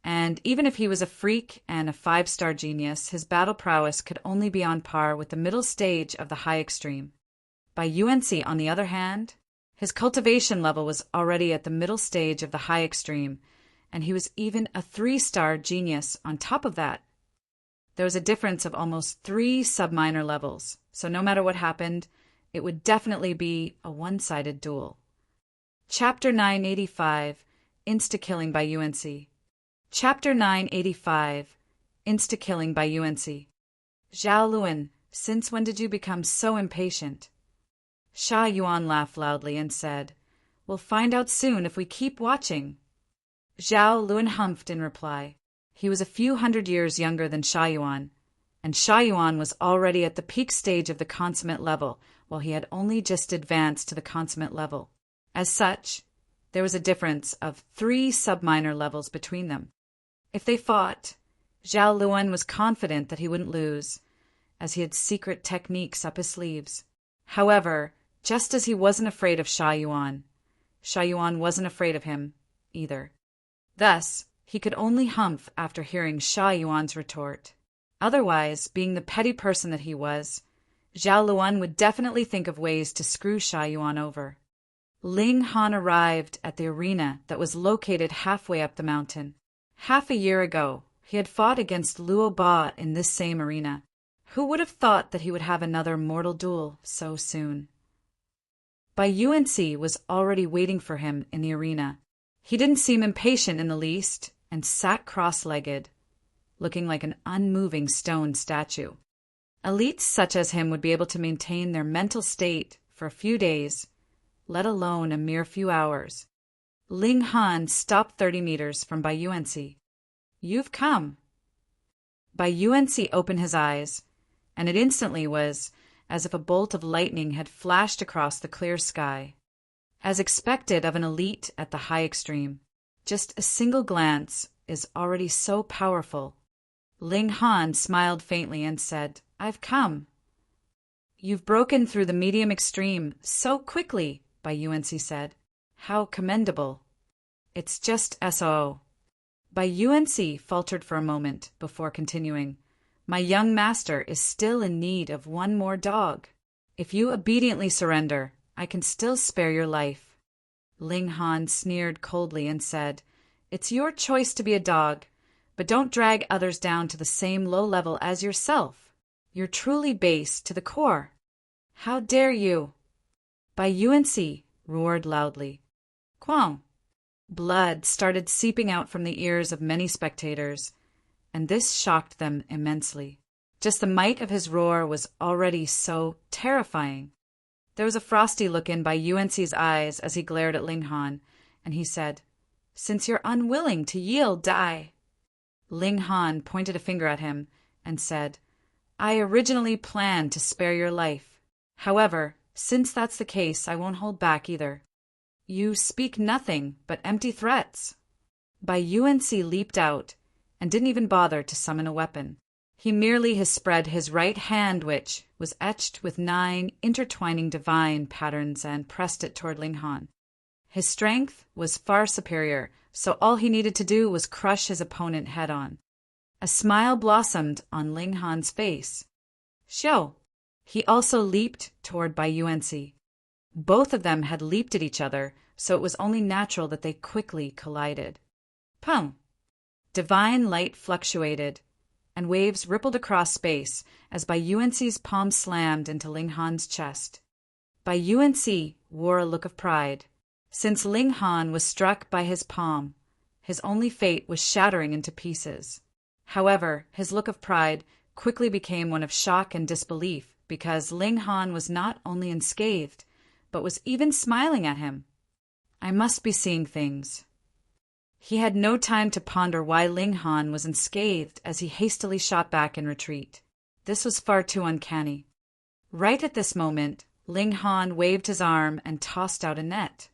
and even if he was a freak and a 5-star genius, his battle prowess could only be on par with the middle stage of the high extreme. By UNC, on the other hand, his cultivation level was already at the middle stage of the high extreme, and he was even a 3-star genius on top of that. There was a difference of almost 3 sub-minor levels, so no matter what happened, it would definitely be a one-sided duel. Chapter 985, Insta-Killing by UNC. Chapter 985, Insta-Killing by UNC. Zhao Luan, since when did you become so impatient? Sha Yuan laughed loudly and said, "We'll find out soon if we keep watching." Zhao Luan humphed in reply. He was a few hundred years younger than Sha Yuan, and Sha Yuan was already at the peak stage of the consummate level, while he had only just advanced to the consummate level. As such, there was a difference of 3 sub-minor levels between them. If they fought, Zhao Luan was confident that he wouldn't lose, as he had secret techniques up his sleeves. However, just as he wasn't afraid of Sha Yuan wasn't afraid of him either. Thus, he could only humph after hearing Sha Yuan's retort. Otherwise, being the petty person that he was, Zhao Luan would definitely think of ways to screw Sha Yuan over. Ling Han arrived at the arena that was located halfway up the mountain. Half a year ago, he had fought against Luo Ba in this same arena. Who would have thought that he would have another mortal duel so soon? Bai UNC was already waiting for him in the arena. He didn't seem impatient in the least, and sat cross-legged, looking like an unmoving stone statue. Elites such as him would be able to maintain their mental state for a few days, let alone a mere few hours. Ling Han stopped 30 meters from Bai UNC. "You've come." Bai UNC opened his eyes, and it instantly was as if a bolt of lightning had flashed across the clear sky. As expected of an elite at the high extreme, just a single glance is already so powerful. Ling Han smiled faintly and said, "I've come." "You've broken through the medium extreme so quickly," Bai UNC said. "How commendable." "It's just SO." Bai UNC faltered for a moment before continuing, My young master is still in need of one more dog. If you obediently surrender, I can still spare your life." Ling Han sneered coldly and said, "It's your choice to be a dog, but don't drag others down to the same low level as yourself. You're truly base to the core. How dare you?" Bai Yuanxi roared loudly. Quang! Blood started seeping out from the ears of many spectators, and this shocked them immensely. Just the might of his roar was already so terrifying. There was a frosty look in Bai Yuanxi's eyes as he glared at Ling Han, and he said, "Since you're unwilling to yield, die." Ling Han pointed a finger at him and said, "I originally planned to spare your life. However, since that's the case, I won't hold back either. You speak nothing but empty threats." Bai Yuanxi leaped out and didn't even bother to summon a weapon. He merely has spread his right hand, which was etched with 9 intertwining divine patterns, and pressed it toward Ling Han. His strength was far superior, so all he needed to do was crush his opponent head-on. A smile blossomed on Ling Han's face. "Xiao!" He also leaped toward Bai Yuanxi. Both of them had leaped at each other, so it was only natural that they quickly collided. Pum! Divine light fluctuated, and waves rippled across space as Bai Yuanxi's palm slammed into Ling Han's chest. Bai Yuanxi wore a look of pride. Since Ling Han was struck by his palm, his only fate was shattering into pieces. However, his look of pride quickly became one of shock and disbelief, because Ling Han was not only unscathed, but was even smiling at him. I must be seeing things. He had no time to ponder why Ling Han was unscathed as he hastily shot back in retreat. This was far too uncanny. Right at this moment, Ling Han waved his arm and tossed out a net.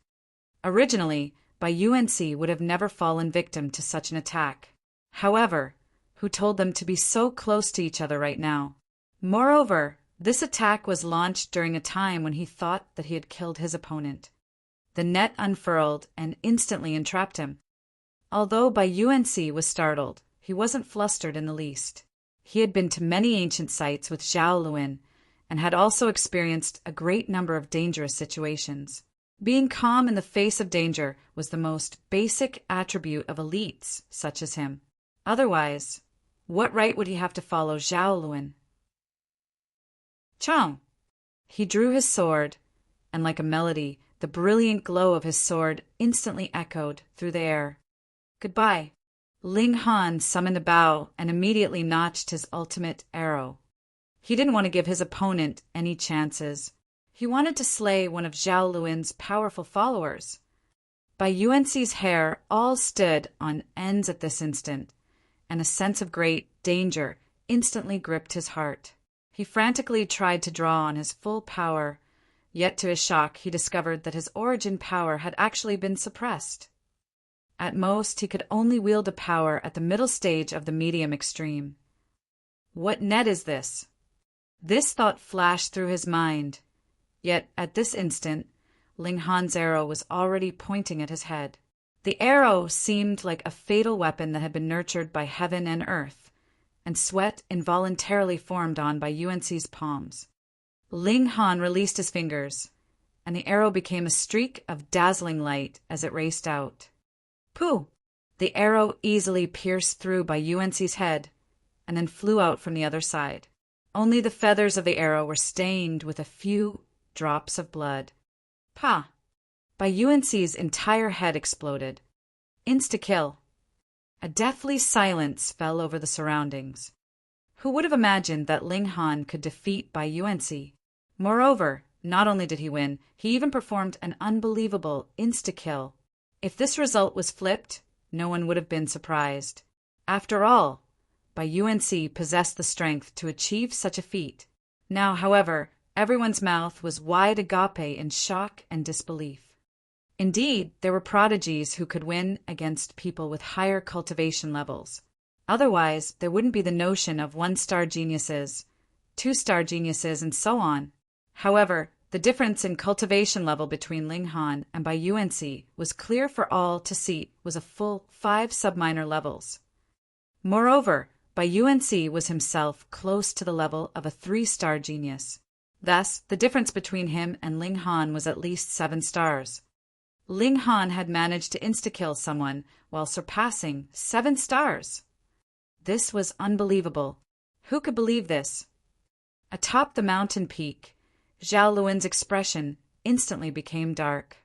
Originally, Bai Yuanxi would have never fallen victim to such an attack. However, who told them to be so close to each other right now? Moreover, this attack was launched during a time when he thought that he had killed his opponent. The net unfurled and instantly entrapped him. Although Bai Yuanxi was startled, he wasn't flustered in the least. He had been to many ancient sites with Zhao Luan, and had also experienced a great number of dangerous situations. Being calm in the face of danger was the most basic attribute of elites such as him. Otherwise, what right would he have to follow Zhao Luan? Chong! He drew his sword, and like a melody, the brilliant glow of his sword instantly echoed through the air. Goodbye. Ling Han summoned a bow and immediately notched his ultimate arrow. He didn't want to give his opponent any chances. He wanted to slay one of Zhao Luan's powerful followers. Bai Yuanxi's hair all stood on ends at this instant, and a sense of great danger instantly gripped his heart. He frantically tried to draw on his full power, yet to his shock he discovered that his origin power had actually been suppressed. At most, he could only wield a power at the middle stage of the medium extreme. What net is this? This thought flashed through his mind, yet at this instant, Ling Han's arrow was already pointing at his head. The arrow seemed like a fatal weapon that had been nurtured by heaven and earth, and sweat involuntarily formed on Bai Yuanxi's palms. Ling Han released his fingers, and the arrow became a streak of dazzling light as it raced out. Pooh! The arrow easily pierced through Bai Yuanxi's head, and then flew out from the other side. Only the feathers of the arrow were stained with a few drops of blood. Pah! Bai Yuanxi's entire head exploded. Insta-kill. A deathly silence fell over the surroundings. Who would have imagined that Ling Han could defeat Bai Yuanxi? Moreover, not only did he win, he even performed an unbelievable insta-kill. If this result was flipped, no one would have been surprised. After all, Bai Yuanxi possessed the strength to achieve such a feat. Now, however, everyone's mouth was wide agape in shock and disbelief. Indeed, there were prodigies who could win against people with higher cultivation levels. Otherwise, there wouldn't be the notion of 1-star geniuses, 2-star geniuses, and so on. However, the difference in cultivation level between Ling Han and Bai Yuanxi was clear for all to see was a full 5 subminor levels. Moreover, Bai Yuanxi was himself close to the level of a 3-star genius. Thus, the difference between him and Ling Han was at least 7 stars. Ling Han had managed to insta-kill someone while surpassing 7 stars. This was unbelievable. Who could believe this? Atop the mountain peak, Zhao Luan's expression instantly became dark.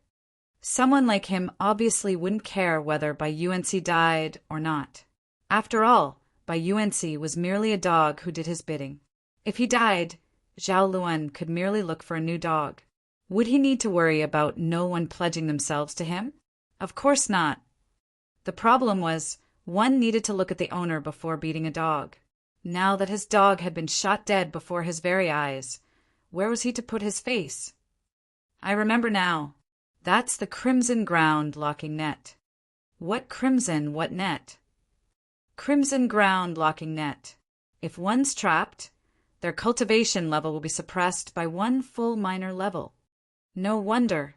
Someone like him obviously wouldn't care whether Bai Yuanxi died or not. After all, Bai Yuanxi was merely a dog who did his bidding. If he died, Zhao Luan could merely look for a new dog. Would he need to worry about no one pledging themselves to him? Of course not. The problem was, one needed to look at the owner before beating a dog. Now that his dog had been shot dead before his very eyes, where was he to put his face? I remember now. That's the crimson ground locking net. What crimson, what net? Crimson ground locking net. If one's trapped, their cultivation level will be suppressed by 1 full minor level. No wonder.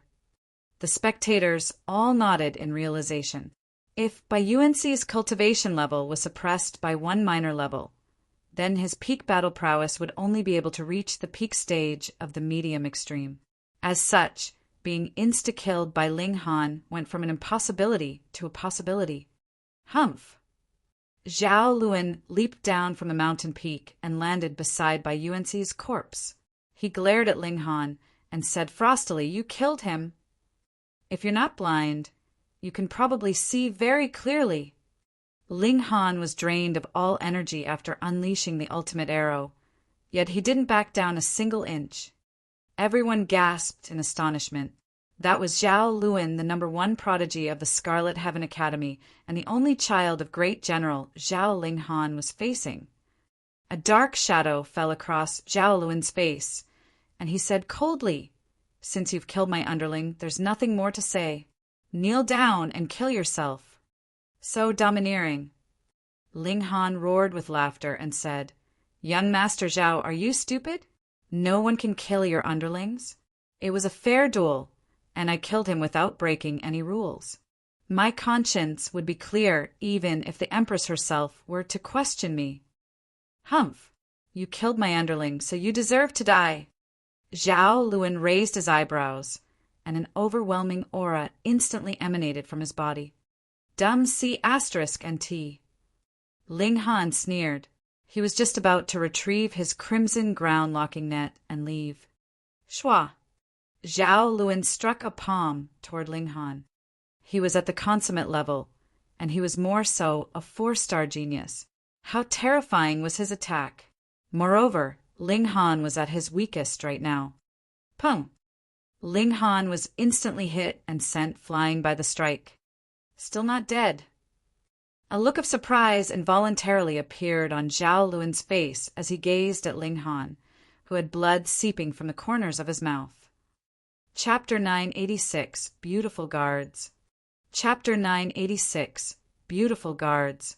The spectators all nodded in realization. If Bai Yuanxi's cultivation level was suppressed by 1 minor level, then his peak battle prowess would only be able to reach the peak stage of the medium extreme. As such, being insta-killed by Ling Han went from an impossibility to a possibility. Humph! Zhao Luan leaped down from the mountain peak and landed beside Bai Yuanxi's corpse. He glared at Ling Han and said frostily, "You killed him. If you're not blind, you can probably see very clearly." Ling Han was drained of all energy after unleashing the ultimate arrow, yet he didn't back down a single inch. Everyone gasped in astonishment. That was Zhao Luan, the #1 prodigy of the Scarlet Heaven Academy, and the only child of great general Zhao Ling Han was facing. A dark shadow fell across Zhao Luan's face, and he said coldly, "Since you've killed my underling, there's nothing more to say. Kneel down and kill yourself." So domineering. Ling Han roared with laughter and said, "Young Master Zhao, are you stupid? No one can kill your underlings. It was a fair duel, and I killed him without breaking any rules. My conscience would be clear even if the Empress herself were to question me." "Humph! You killed my underling, so you deserve to die." Zhao Luan raised his eyebrows, and an overwhelming aura instantly emanated from his body. Dumb C** and T. Ling Han sneered. He was just about to retrieve his crimson ground-locking net and leave. Shwa! Zhao Luan struck a palm toward Ling Han. He was at the consummate level, and he was more so a 4-star genius. How terrifying was his attack! Moreover, Ling Han was at his weakest right now. Pung! Ling Han was instantly hit and sent flying by the strike. Still not dead. A look of surprise involuntarily appeared on Zhao Luan's face as he gazed at Ling Han, who had blood seeping from the corners of his mouth. Chapter 986, Beautiful Guards. Chapter 986, Beautiful Guards.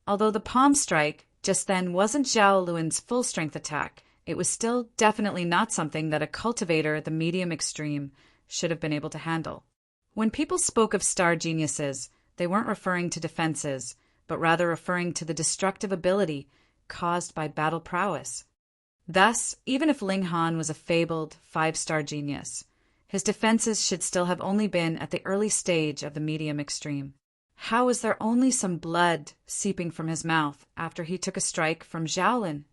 Although the palm strike just then wasn't Zhao Luan's full-strength attack, it was still definitely not something that a cultivator at the medium extreme should have been able to handle. When people spoke of star geniuses, they weren't referring to defenses, but rather referring to the destructive ability caused by battle prowess. Thus, even if Ling Han was a fabled 5-star genius, his defenses should still have only been at the early stage of the medium extreme. How was there only some blood seeping from his mouth after he took a strike from Zhao Luan?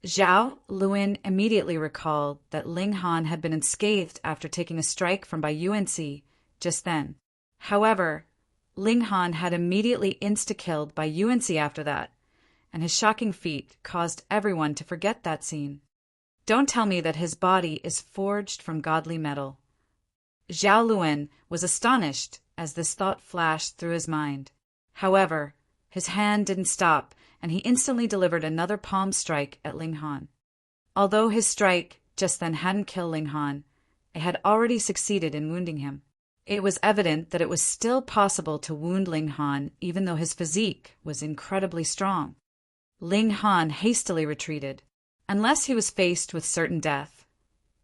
Zhao Luan immediately recalled that Ling Han had been unscathed after taking a strike from Bai Yuanxi just then. However, Ling Han had immediately insta-killed Bai Yuanxi after that, and his shocking feat caused everyone to forget that scene. Don't tell me that his body is forged from godly metal. Zhao Luan was astonished as this thought flashed through his mind. However, his hand didn't stop, and he instantly delivered another palm strike at Ling Han. Although his strike just then hadn't killed Ling Han, it had already succeeded in wounding him. It was evident that it was still possible to wound Ling Han even though his physique was incredibly strong. Ling Han hastily retreated. Unless he was faced with certain death,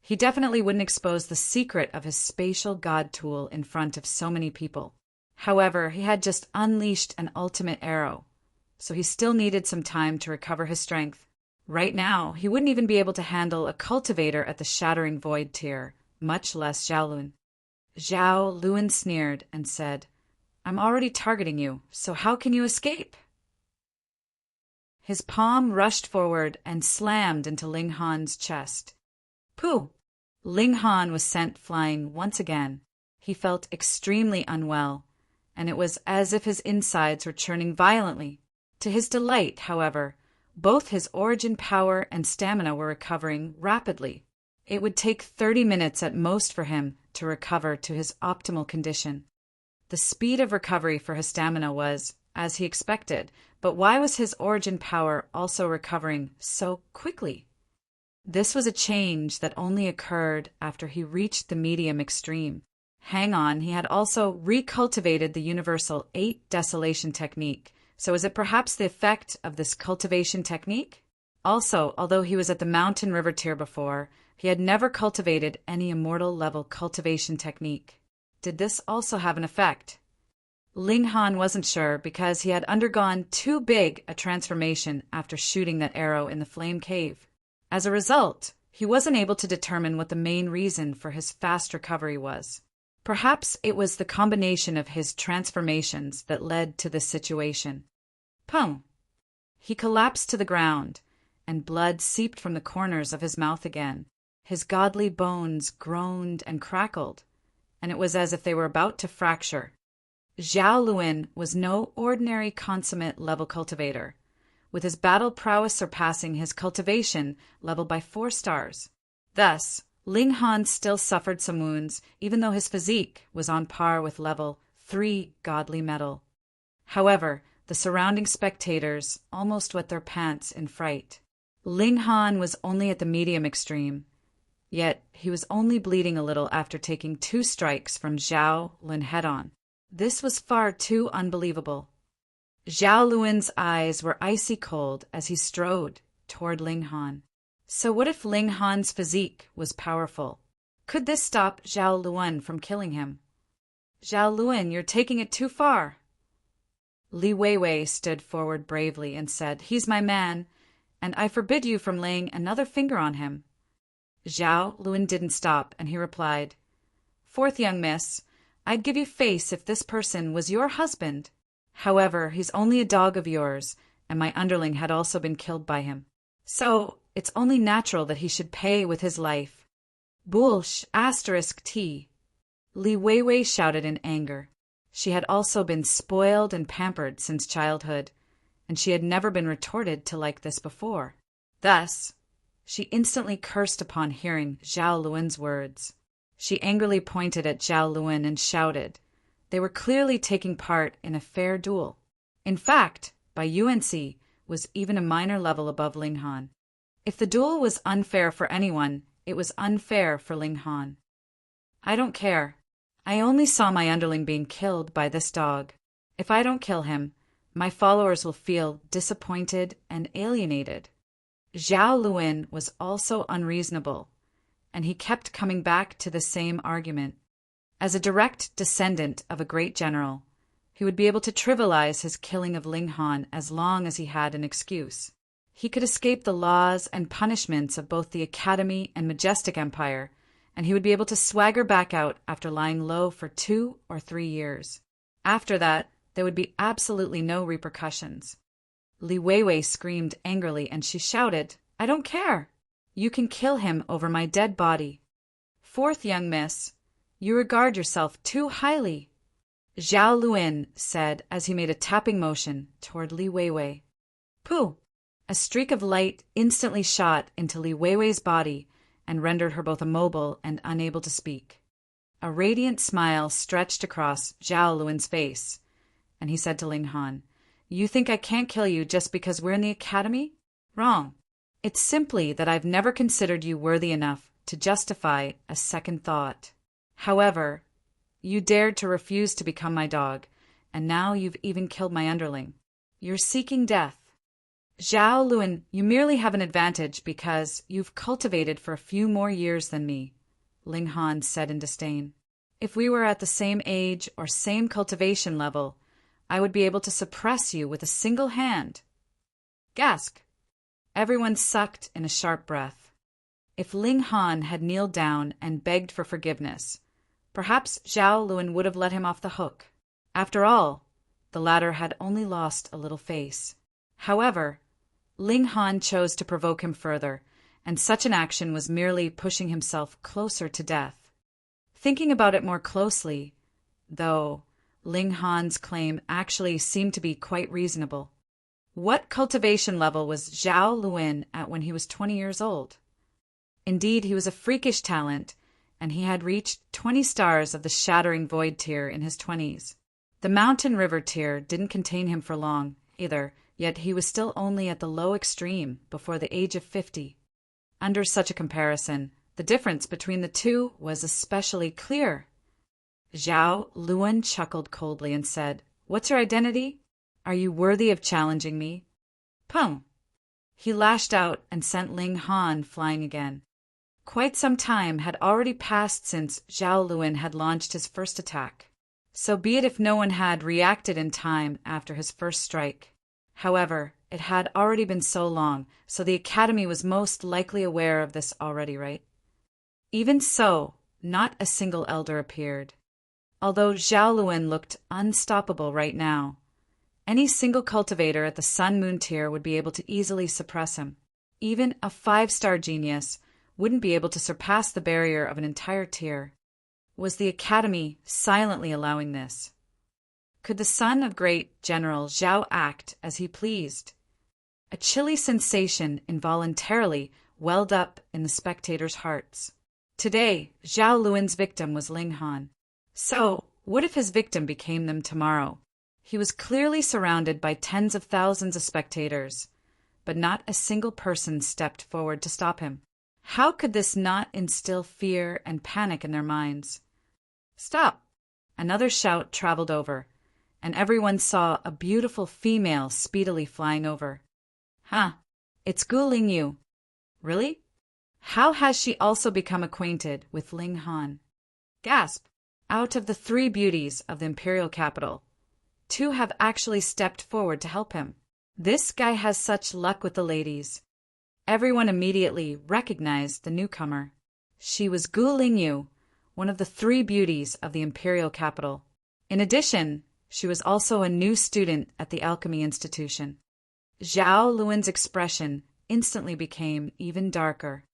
he definitely wouldn't expose the secret of his spatial god tool in front of so many people. However, he had just unleashed an ultimate arrow, so he still needed some time to recover his strength. Right now, he wouldn't even be able to handle a cultivator at the Shattering Void tier, much less Zhao Luan. Zhao Luan sneered and said, "I'm already targeting you, so how can you escape?" His palm rushed forward and slammed into Ling Han's chest. Pooh! Ling Han was sent flying once again. He felt extremely unwell, and it was as if his insides were churning violently. To his delight, however, both his origin power and stamina were recovering rapidly. It would take 30 minutes at most for him to recover to his optimal condition. The speed of recovery for his stamina was, as he expected, but why was his origin power also recovering so quickly? This was a change that only occurred after he reached the medium extreme. Hang on, he had also recultivated the universal 8 desolation technique. So is it perhaps the effect of this cultivation technique? Also, although he was at the mountain river tier before, he had never cultivated any immortal level cultivation technique. Did this also have an effect? Ling Han wasn't sure because he had undergone too big a transformation after shooting that arrow in the flame cave. As a result, he wasn't able to determine what the main reason for his fast recovery was. Perhaps it was the combination of his transformations that led to this situation. Pum! He collapsed to the ground, and blood seeped from the corners of his mouth again. His godly bones groaned and crackled, and it was as if they were about to fracture. Zhao Luan was no ordinary consummate level cultivator, with his battle prowess surpassing his cultivation level by 4 stars. Thus, Ling Han still suffered some wounds, even though his physique was on par with level 3 godly metal. However, the surrounding spectators almost wet their pants in fright. Ling Han was only at the medium extreme, yet he was only bleeding a little after taking 2 strikes from Zhao Luan head-on. This was far too unbelievable. Zhao Luan's eyes were icy cold as he strode toward Ling Han. So what if Ling Han's physique was powerful? Could this stop Zhao Luan from killing him? Zhao Luan, you're taking it too far. Li Weiwei stood forward bravely and said, "He's my man, and I forbid you from laying another finger on him." Zhao Luan didn't stop, and he replied, "Fourth young miss, I'd give you face if this person was your husband. However, he's only a dog of yours, and my underling had also been killed by him. So, it's only natural that he should pay with his life." Bullsh *T. Li Weiwei shouted in anger. She had also been spoiled and pampered since childhood, and she had never been retorted to like this before. Thus, she instantly cursed upon hearing Zhao Luan's words. She angrily pointed at Zhao Luan and shouted. They were clearly taking part in a fair duel. In fact, by UNC, was even a minor level above Ling Han. If the duel was unfair for anyone, it was unfair for Ling Han. "I don't care. I only saw my underling being killed by this dog. If I don't kill him, my followers will feel disappointed and alienated." Zhao Luan was also unreasonable, and he kept coming back to the same argument. As a direct descendant of a great general, he would be able to trivialize his killing of Ling Han as long as he had an excuse. He could escape the laws and punishments of both the Academy and Majestic Empire, and he would be able to swagger back out after lying low for 2 or 3 years. After that, there would be absolutely no repercussions. Li Weiwei screamed angrily, and she shouted, "I don't care! You can kill him over my dead body. Fourth young miss, you regard yourself too highly," Zhao Luan said as he made a tapping motion toward Li Weiwei. Pooh! A streak of light instantly shot into Li Weiwei's body and rendered her both immobile and unable to speak. A radiant smile stretched across Zhao Luan's face, and he said to Ling Han, "You think I can't kill you just because we're in the Academy? Wrong. It's simply that I've never considered you worthy enough to justify a second thought. However, you dared to refuse to become my dog, and now you've even killed my underling. You're seeking death. Zhao Luan, you merely have an advantage because you've cultivated for a few more years than me," Ling Han said in disdain. "If we were at the same age or same cultivation level, I would be able to suppress you with a single hand. Gasp! Everyone sucked in a sharp breath. If Ling Han had kneeled down and begged for forgiveness, perhaps Zhao Luan would have let him off the hook. After all, the latter had only lost a little face. However, Ling Han chose to provoke him further, and such an action was merely pushing himself closer to death. Thinking about it more closely, though, Ling Han's claim actually seemed to be quite reasonable. What cultivation level was Zhao Luan at when he was 20 years old? Indeed, he was a freakish talent, and he had reached 20 stars of the Shattering Void tier in his 20s. The Mountain River tier didn't contain him for long, either, yet he was still only at the low extreme before the age of 50. Under such a comparison, the difference between the two was especially clear. Zhao Luan chuckled coldly and said, "What's your identity? Are you worthy of challenging me?" Pum! He lashed out and sent Ling Han flying again. Quite some time had already passed since Zhao Luan had launched his first attack. So be it if no one had reacted in time after his first strike. However, it had already been so long, so the Academy was most likely aware of this already, right? Even so, not a single elder appeared. Although Zhao Luan looked unstoppable right now, any single cultivator at the Sun-Moon tier would be able to easily suppress him. Even a 5-star genius wouldn't be able to surpass the barrier of an entire tier. Was the Academy silently allowing this? Could the son of great General Zhao act as he pleased? A chilly sensation involuntarily welled up in the spectators' hearts. Today, Zhao Luan's victim was Ling Han. So, what if his victim became them tomorrow? He was clearly surrounded by tens of thousands of spectators, but not a single person stepped forward to stop him. How could this not instill fear and panic in their minds? Stop! Another shout traveled over, and everyone saw a beautiful female speedily flying over. It's Gu Lingyu. Really? How has she also become acquainted with Ling Han? Gasp! Out of the 3 beauties of the imperial capital, 2 have actually stepped forward to help him. This guy has such luck with the ladies. Everyone immediately recognized the newcomer. She was Gu Lingyu, one of the 3 beauties of the imperial capital. In addition, she was also a new student at the Alchemy Institution. Zhao Luan's expression instantly became even darker.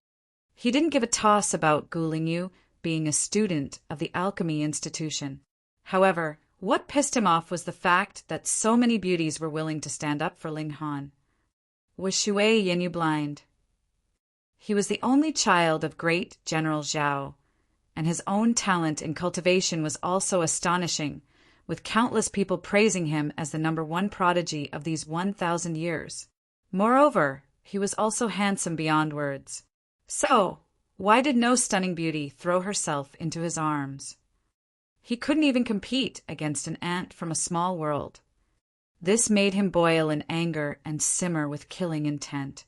He didn't give a toss about Gu Lingyu being a student of the Alchemy Institution. However, what pissed him off was the fact that so many beauties were willing to stand up for Ling Han. Was Xue Yanyu blind? He was the only child of great General Zhao, and his own talent in cultivation was also astonishing, with countless people praising him as the #1 prodigy of these 1,000 years. Moreover, he was also handsome beyond words. So, why did no stunning beauty throw herself into his arms? He couldn't even compete against an ant from a small world. This made him boil in anger and simmer with killing intent.